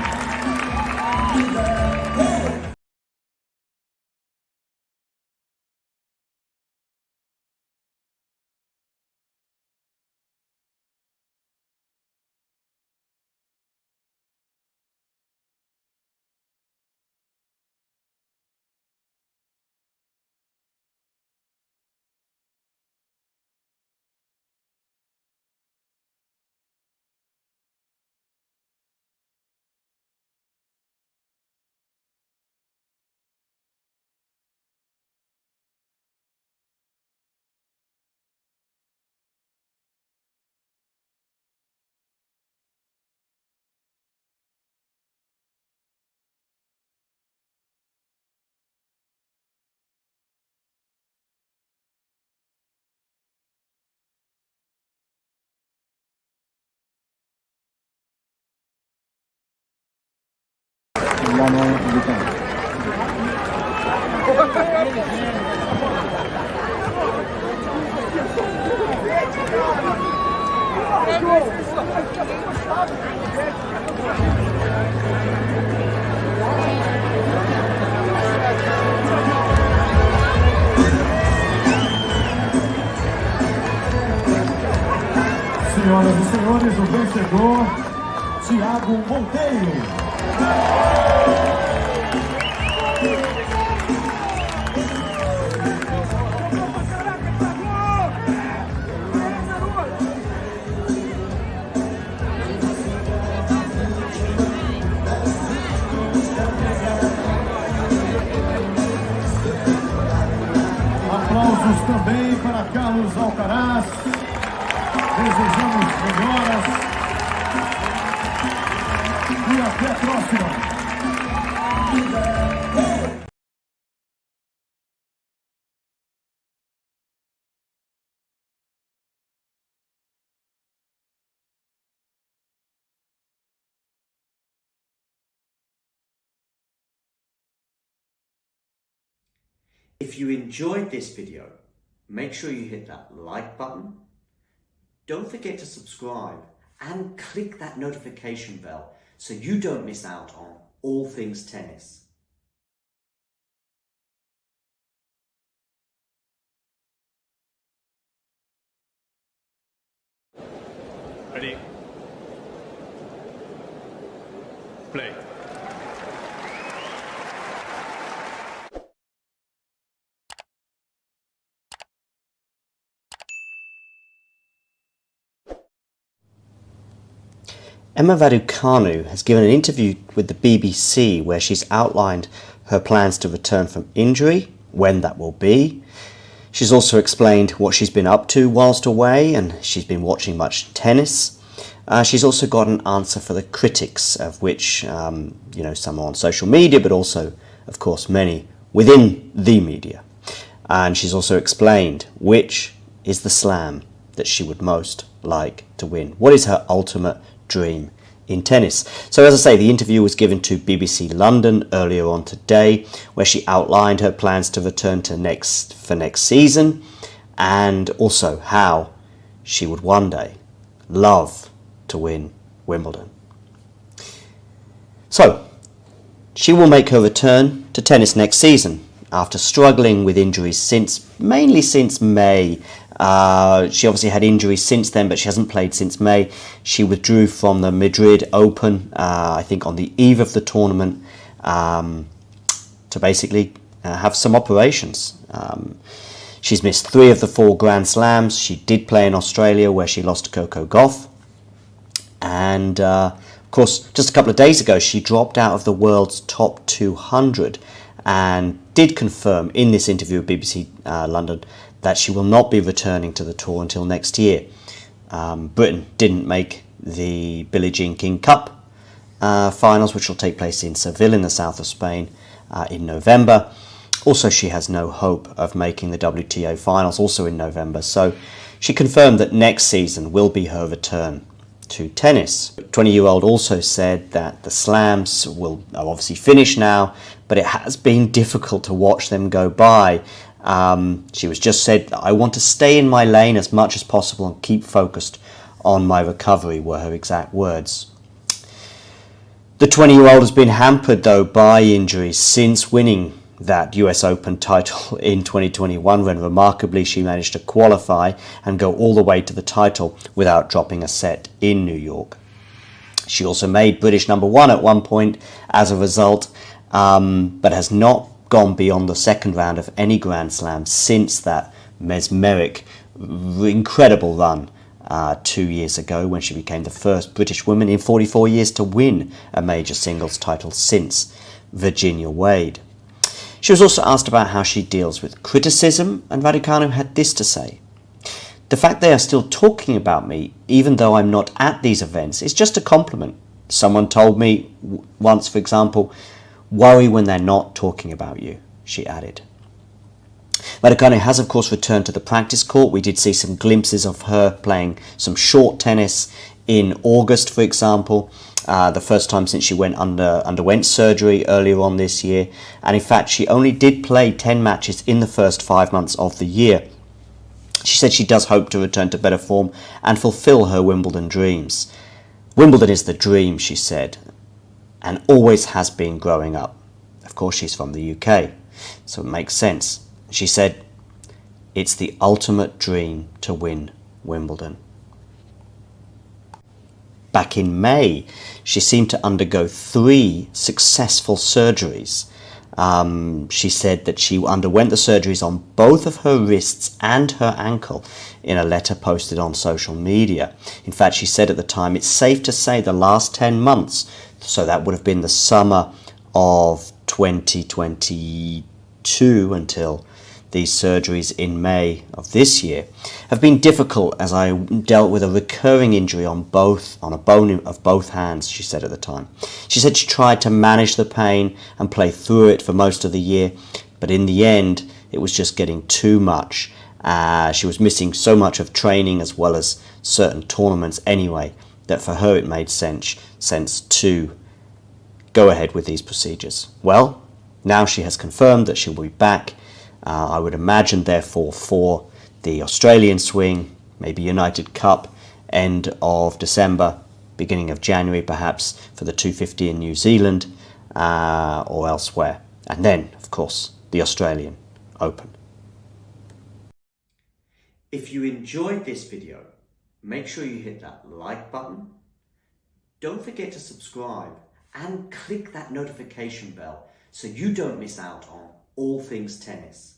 D: Senhoras e senhores, o vencedor, Thiago Monteiro. Aplausos também para Carlos Alcaraz. Desejamos melhoras e até a próxima.
A: If you enjoyed this video, make sure you hit that like button. Don't forget to subscribe and click that notification bell so you don't miss out on all things tennis.
T: Ready? Play.
A: Emma Raducanu has given an interview with the BBC where she's outlined her plans to return from injury, when that will be. She's also explained what she's been up to whilst away, and she's been watching much tennis. She's also got an answer for the critics, of which, some are on social media, but also, of course, many within the media. And she's also explained which is the slam that she would most like to win. What is her ultimate dream in tennis? So as I say, the interview was given to BBC London earlier on today, where she outlined her plans to return to next season, and also how she would one day love to win Wimbledon. So she will make her return to tennis next season after struggling with injuries mainly since May. She obviously had injuries since then, but she hasn't played since May. She withdrew from the Madrid Open, I think on the eve of the tournament, to basically have some operations. She's missed 3 of the 4 Grand Slams. She did play in Australia, where she lost to Coco Gauff. And, of course, just a couple of days ago, she dropped out of the world's top 200 and did confirm in this interview with BBC London that she will not be returning to the tour until next year. Britain didn't make the Billie Jean King Cup finals, which will take place in Seville in the south of Spain in November. Also, she has no hope of making the WTA finals, also in November. So she confirmed that next season will be her return to tennis. 20-year-old also said that the slams are obviously finished now, but it has been difficult to watch them go by. She was just said, "I want to stay in my lane as much as possible and keep focused on my recovery," were her exact words. The 20-year-old has been hampered though by injuries since winning that US Open title in 2021, when remarkably she managed to qualify and go all the way to the title without dropping a set in New York. She also made British #1 at one point as a result, but has not gone beyond the second round of any Grand Slam since that mesmeric, incredible run 2 years ago, when she became the first British woman in 44 years to win a major singles title since Virginia Wade. She was also asked about how she deals with criticism, and Raducanu had this to say: "The fact they are still talking about me, even though I'm not at these events, is just a compliment. Someone told me once, for example, 'Worry when they're not talking about you,'" she added. Raducanu has, of course, returned to the practice court. We did see some glimpses of her playing some short tennis in August, for example, the first time since she underwent surgery earlier on this year. And in fact, she only did play 10 matches in the first 5 months of the year. She said she does hope to return to better form and fulfill her Wimbledon dreams. "Wimbledon is the dream," she said, "and always has been growing up." Of course, she's from the UK, so it makes sense. She said, "It's the ultimate dream to win Wimbledon." Back in May, she seemed to undergo 3 successful surgeries. She said that she underwent the surgeries on both of her wrists and her ankle in a letter posted on social media. In fact, she said at the time, "It's safe to say the last 10 months, so that would have been the summer of 2022 until these surgeries in May of this year, have been difficult as I dealt with a recurring injury on a bone of both hands," she said at the time. She said she tried to manage the pain and play through it for most of the year, but in the end it was just getting too much. She was missing so much of training as well as certain tournaments anyway, that for her it made sense to go ahead with these procedures. Well, now she has confirmed that she'll be back. I would imagine, therefore, for the Australian swing, maybe United Cup, end of December, beginning of January, perhaps, for the 250 in New Zealand or elsewhere. And then, of course, the Australian Open. If you enjoyed this video, make sure you hit that like button. Don't forget to subscribe and click that notification bell so you don't miss out on all things tennis.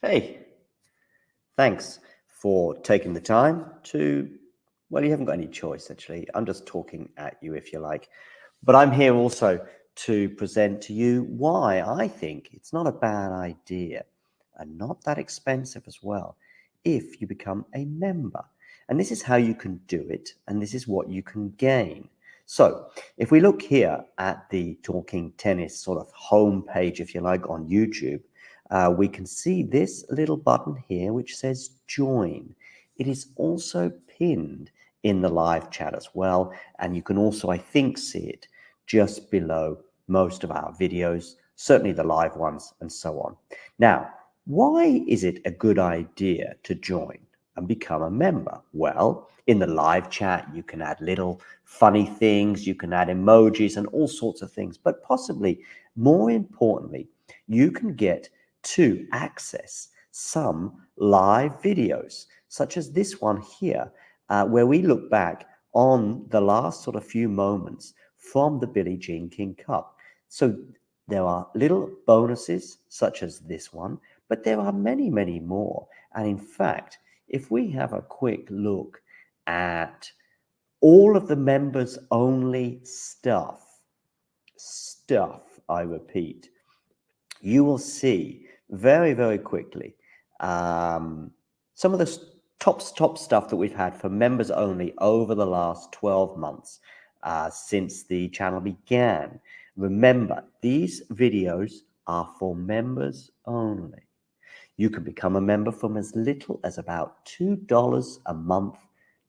A: Hey, thanks for taking the time to, well, you haven't got any choice, actually. I'm just talking at you, if you like. But I'm here also to present to you why I think it's not a bad idea and not that expensive as well if you become a member. And this is how you can do it, and this is what you can gain. So if we look here at the Talking Tennis sort of homepage, if you like, on YouTube, we can see this little button here which says join. It is also pinned in the live chat as well, and you can also, I think, see it just below most of our videos, certainly the live ones and so on. Now, why is it a good idea to join and become a member? Well, in the live chat, you can add little funny things, you can add emojis and all sorts of things, but possibly more importantly, you can get to access some live videos, such as this one here, where we look back on the last sort of few moments from the Billie Jean King Cup. So there are little bonuses such as this one, but there are many, many more. And in fact, if we have a quick look at all of the members only stuff, I repeat, you will see very, very quickly some of the top stuff that we've had for members only over the last 12 months since the channel began. Remember, these videos are for members only. You can become a member from as little as about $2 a month,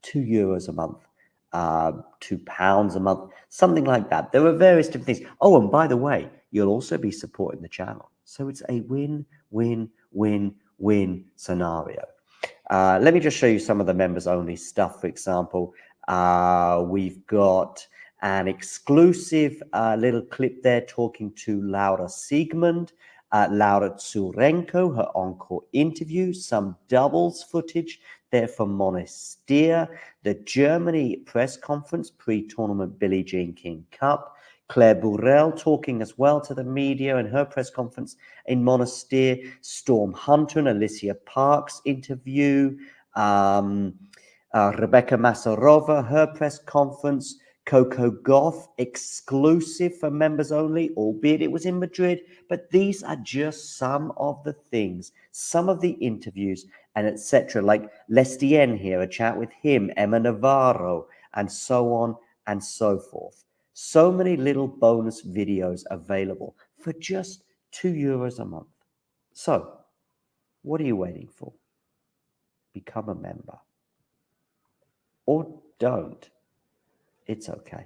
A: €2 a month, £2 a month, something like that. There are various different things. Oh, and by the way, you'll also be supporting the channel. So it's a win-win-win-win scenario. Let me just show you some of the members only stuff. For example, we've got an exclusive little clip there talking to Laura Siegmund, Laura Tsurenko, her encore interview, some doubles footage there from Monastir, the Germany press conference pre-tournament Billie Jean King Cup, Claire Burrell talking as well to the media in her press conference in Monastir, Storm Hunter and Alicia Parks interview, Rebecca Masarova, her press conference, Coco Gauff exclusive for members only, albeit it was in Madrid, but these are just some of the things, some of the interviews and etc. Like Lestien here, a chat with him, Emma Navarro, and so on and so forth. So many little bonus videos available for just €2 a month. So what are you waiting for? Become a member. Or don't. It's okay.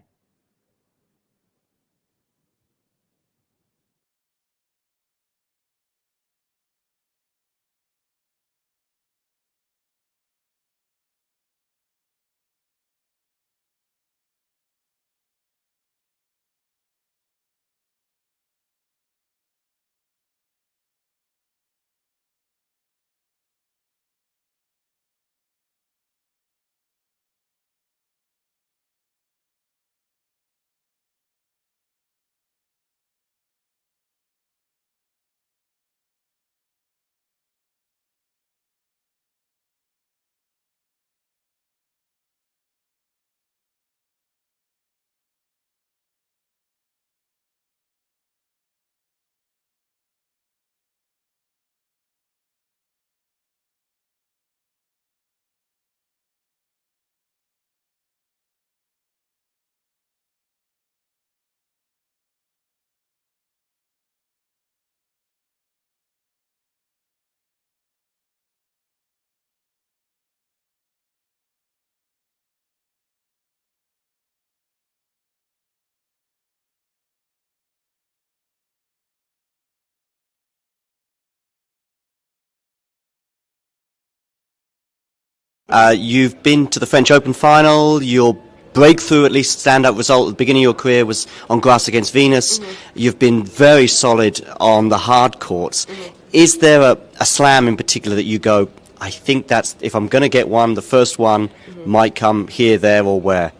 A: You've been to the French Open final. Your breakthrough, at least standout result at the beginning of your career, was on grass against Venus. You've been very solid on the hard courts. Is there a slam in particular that you go, I think that's, if I'm going to get one, the first one might come here, there, or where?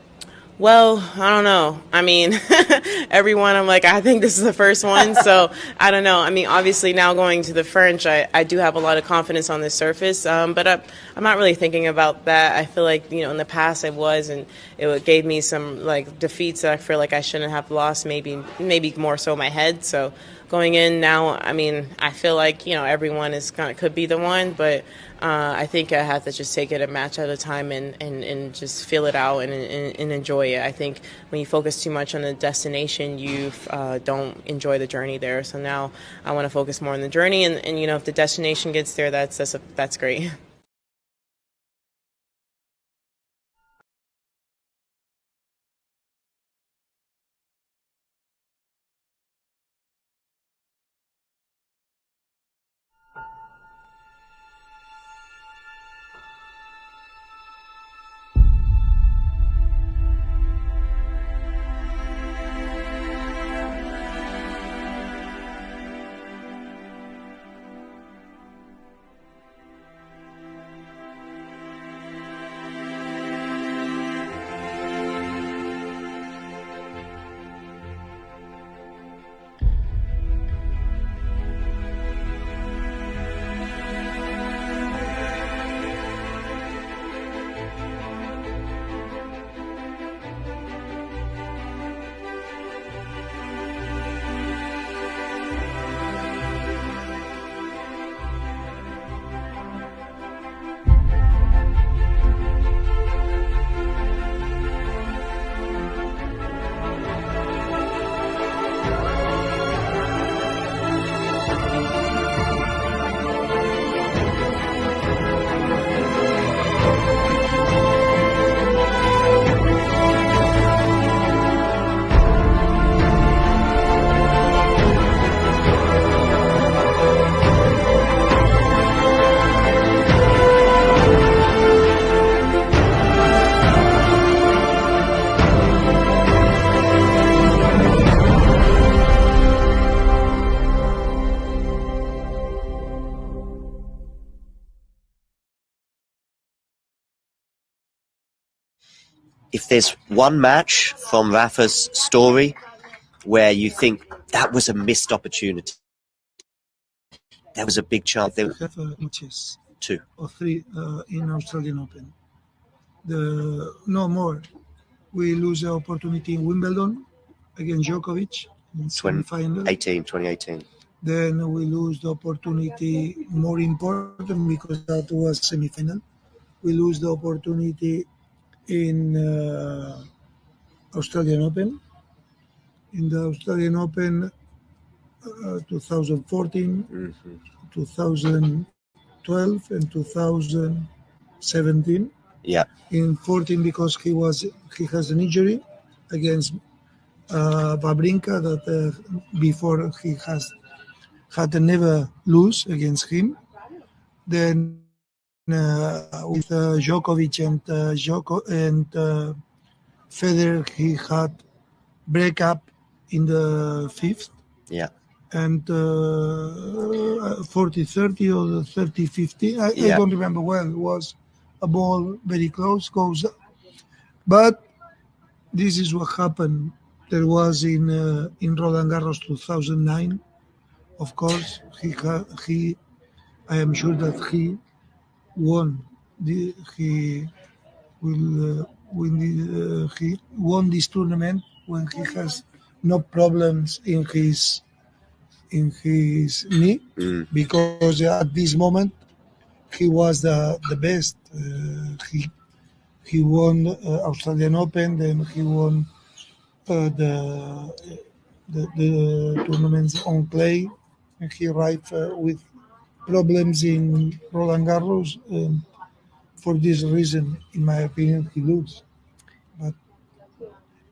U: Well, I don't know. I mean, everyone, I'm like, I think this is the first one. So I don't know. I mean, obviously now going to the French, I do have a lot of confidence on the surface, but I'm not really thinking about that. I feel like, you know, in the past I was, and it gave me some like defeats that I feel like I shouldn't have lost, maybe more so my head. So going in now, I mean, I feel like, you know, everyone could be the one, but I think I have to just take it a match at a time and just feel it out and enjoy it. I think when you focus too much on the destination, you don't enjoy the journey there. So now I want to focus more on the journey, and you know, if the destination gets there, that's great.
V: If there's one match from Rafa's story where you think that was a missed opportunity, there was a big chance.
B: There have matches,
V: 2
B: or 3 in Australian Open. No more. We lose the opportunity in Wimbledon against Djokovic in semi-final.
V: 2018.
B: Then we lose the opportunity, more important because that was semi-final. We lose the opportunity in Australian Open. In the Australian Open 2014, 2012 and 2017.
V: Yeah.
B: In 14 because he has an injury against Wawrinka that before he had never lose against him. Then with Djokovic and Federer, he had breakup in the 5th.
V: Yeah.
B: And 40-30 or 30-50. I don't remember well. It was a ball very close, goes up. But this is what happened. There was in Roland Garros 2009. Of course, I am sure that he won. He won this tournament when he has no problems in his knee, because at this moment he was the best. He won Australian Open, then he won the tournaments on clay, and he arrived with problems in Roland Garros. For this reason, in my opinion, he lose. But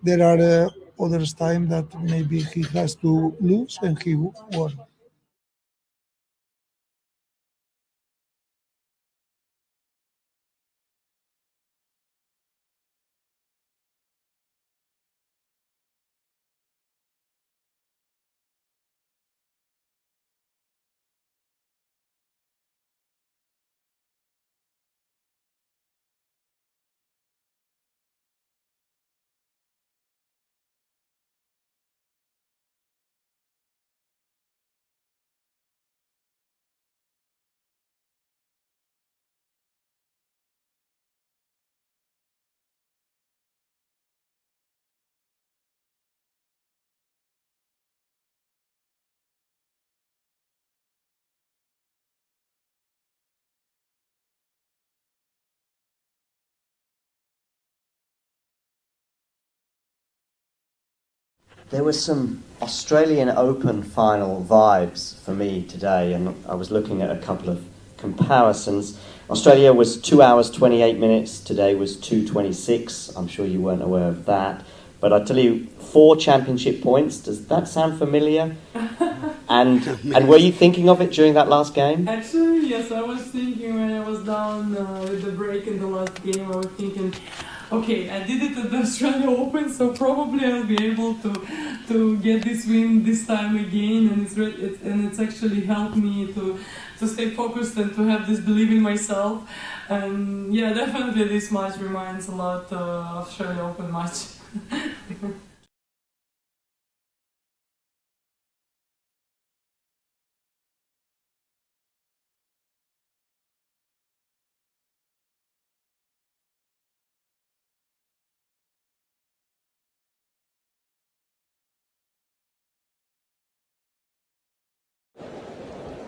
B: there are others time that maybe he has to lose and he won.
A: There were some Australian Open final vibes for me today, and I was looking at a couple of comparisons. Australia was 2 hours 28 minutes, today was 2:26. I'm sure you weren't aware of that. But I tell you, 4 championship points, does that sound familiar? And were you thinking of it during that last game?
E: Actually, yes, I was thinking when I was down with the break in the last game, I was thinking, okay, I did it at the Australia Open, so probably I'll be able to get this win this time again, and it's actually helped me to stay focused and to have this belief in myself. And yeah, definitely this match reminds a lot of Australia Open match.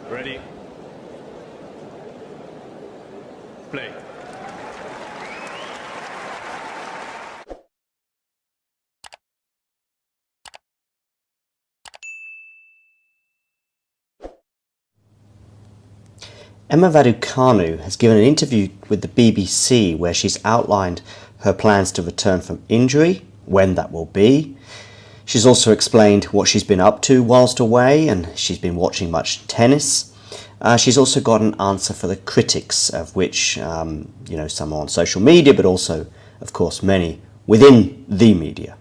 T: Ready? Play.
A: Emma Raducanu has given an interview with the BBC where she's outlined her plans to return from injury, when that will be. She's also explained what she's been up to whilst away, and she's been watching much tennis. She's also got an answer for the critics, of which, some are on social media, but also, of course, many within the media.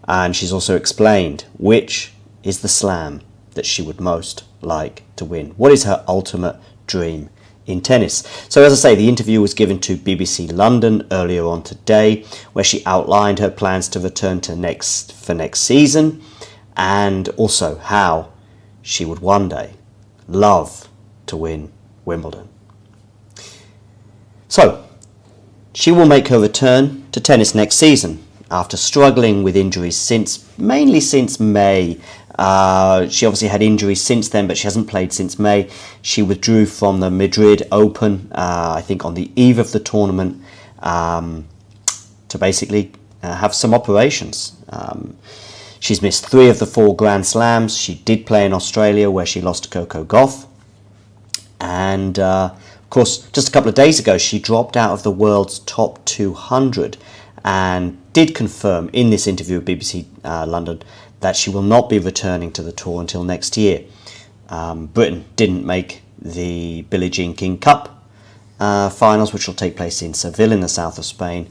A: And she's also explained which is the slam that she would most like to win. What is her ultimate dream in tennis? So as I say, the interview was given to BBC London earlier on today, where she outlined her plans to return to next season, and also how she would one day love to win Wimbledon. So she will make her return to tennis next season after struggling with injuries mainly since May. She obviously had injuries since then, but she hasn't played since May. She withdrew from the Madrid Open, I think on the eve of the tournament, to basically have some operations. She's missed 3 of the 4 Grand Slams. She did play in Australia, where she lost to Coco Gauff. And, of course, just a couple of days ago, she dropped out of the world's top 200 and did confirm in this interview with BBC London that she will not be returning to the tour until next year. Britain didn't make the Billie Jean King Cup finals, which will take place in Seville in the south of Spain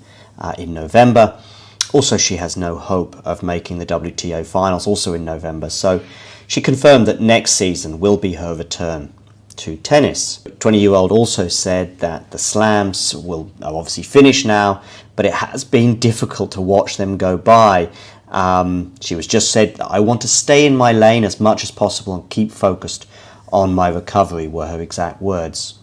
A: in November. Also, she has no hope of making the WTA finals, also in November. So she confirmed that next season will be her return to tennis. 20-year-old also said that the slams are obviously finished now, but it has been difficult to watch them go by. She was just said, I want to stay in my lane as much as possible and keep focused on my recovery, were her exact words.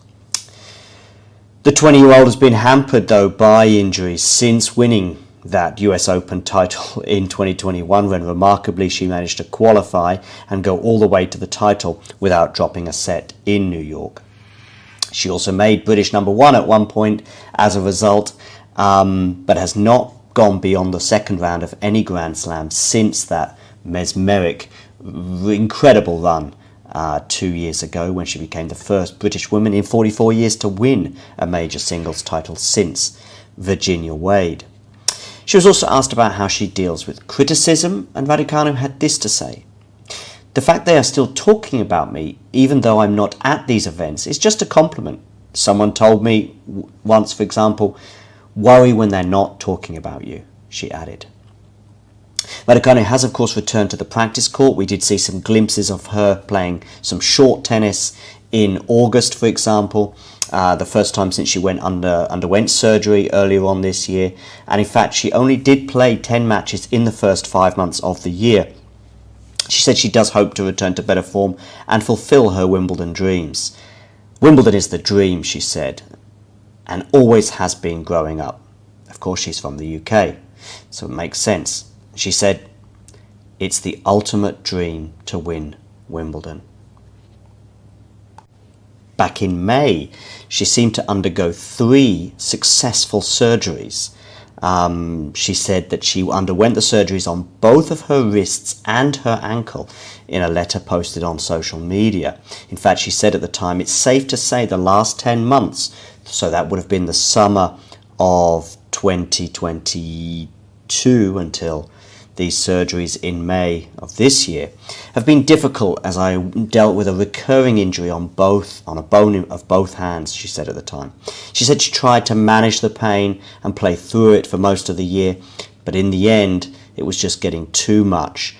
A: The 20-year-old has been hampered, though, by injuries since winning that US Open title in 2021, when remarkably she managed to qualify and go all the way to the title without dropping a set in New York. She also made British #1 at one point as a result, but has not gone beyond the second round of any Grand Slam since that mesmeric, incredible run 2 years ago, when she became the first British woman in 44 years to win a major singles title since Virginia Wade. She was also asked about how she deals with criticism, and Raducanu had this to say: "The fact they are still talking about me, even though I'm not at these events, is just a compliment. Someone told me once, for example, worry when they're not talking about you," she added. Raducanu has, of course, returned to the practice court. We did see some glimpses of her playing some short tennis in August, for example, the first time since she underwent surgery earlier on this year. And in fact, she only did play 10 matches in the first 5 months of the year. She said she does hope to return to better form and fulfill her Wimbledon dreams. Wimbledon is the dream, she said, and always has been growing up. Of course, she's from the UK, so it makes sense. She said, "It's the ultimate dream to win Wimbledon." Back in May, she seemed to undergo 3 successful surgeries, She said that she underwent the surgeries on both of her wrists and her ankle in a letter posted on social media. In fact, she said at the time, it's safe to say the last 10 months, so that would have been the summer of 2022 until these surgeries in May of this year, have been difficult as I dealt with a recurring injury on a bone of both hands, she said at the time. She said she tried to manage the pain and play through it for most of the year, but in the end it was just getting too much.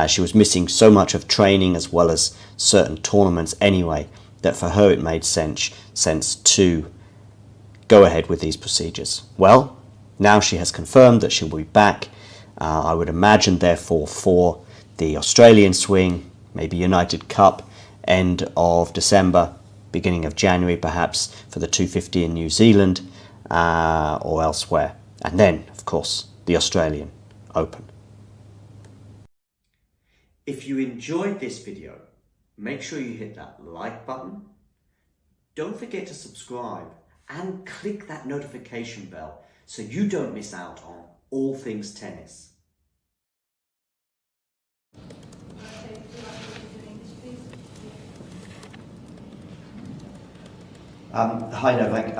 A: She was missing so much of training as well as certain tournaments anyway, that for her it made sense to go ahead with these procedures. Well, now she has confirmed that she will be back. I would imagine, therefore, for the Australian swing, maybe United Cup, end of December, beginning of January, perhaps, for the 250 in New Zealand or elsewhere. And then, of course, the Australian Open.
V: If you enjoyed this video, make sure you hit that like button. Don't forget to subscribe and click that notification bell so you don't miss out on all things tennis.
A: Hi Novak.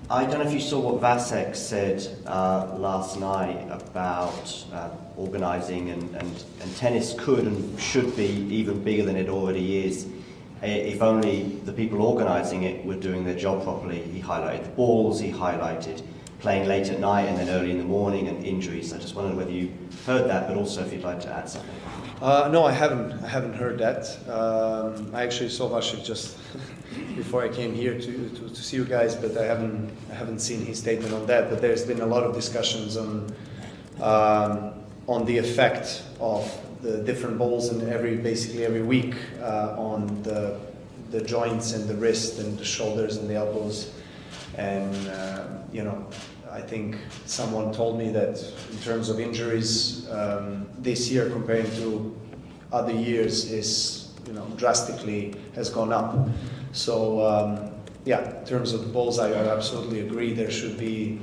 A: I don't know if you saw what Vasek said last night about organising and tennis could and should be even bigger than it already is if only the people organising it were doing their job properly. He highlighted the balls, he highlighted playing late at night and then early in the morning and injuries. I just wondered whether you heard that, but also if you'd like to add something.
I: No, I haven't heard that. I actually saw Vasek just before I came here to see you guys, but I haven't seen his statement on that. But there's been a lot of discussions on the effect of the different balls and basically every week on the joints and the wrist and the shoulders and the elbows. And I think someone told me that in terms of injuries this year comparing to other years is drastically has gone up. So in terms of the balls, I absolutely agree. There should be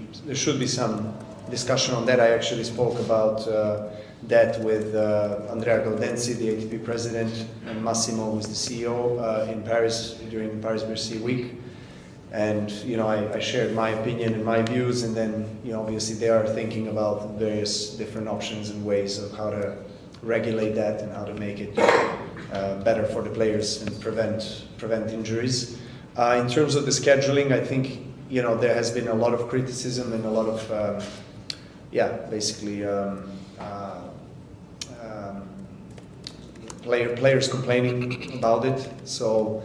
I: some discussion on that. I actually spoke about that with Andrea Gaudenzi, the ATP president, and Massimo, who is the CEO, in Paris during the Paris-Bercy week. And I shared my opinion and my views, and then obviously they are thinking about various different options and ways of how to regulate that and how to make it better for the players and prevent injuries. In terms of the scheduling, I think there has been a lot of criticism and a lot of players complaining about it. So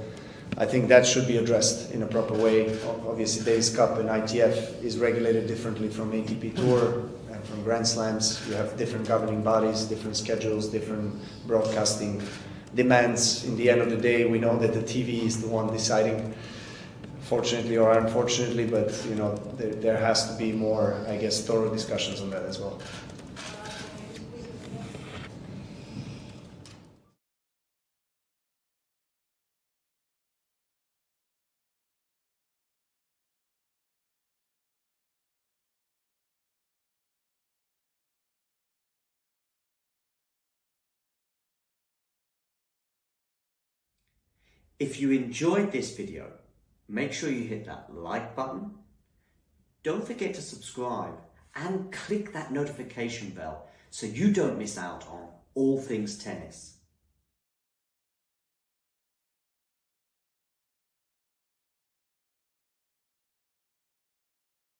I: I think that should be addressed in a proper way. Obviously, Davis Cup and ITF is regulated differently from ATP Tour and from Grand Slams. You have different governing bodies, different schedules, different broadcasting demands. In the end of the day, we know that the TV is the one deciding, fortunately or unfortunately, but there has to be more, I guess, thorough discussions on that as well.
V: If you enjoyed this video, make sure you hit that like button. Don't forget to subscribe and click that notification bell so you don't miss out on all things tennis.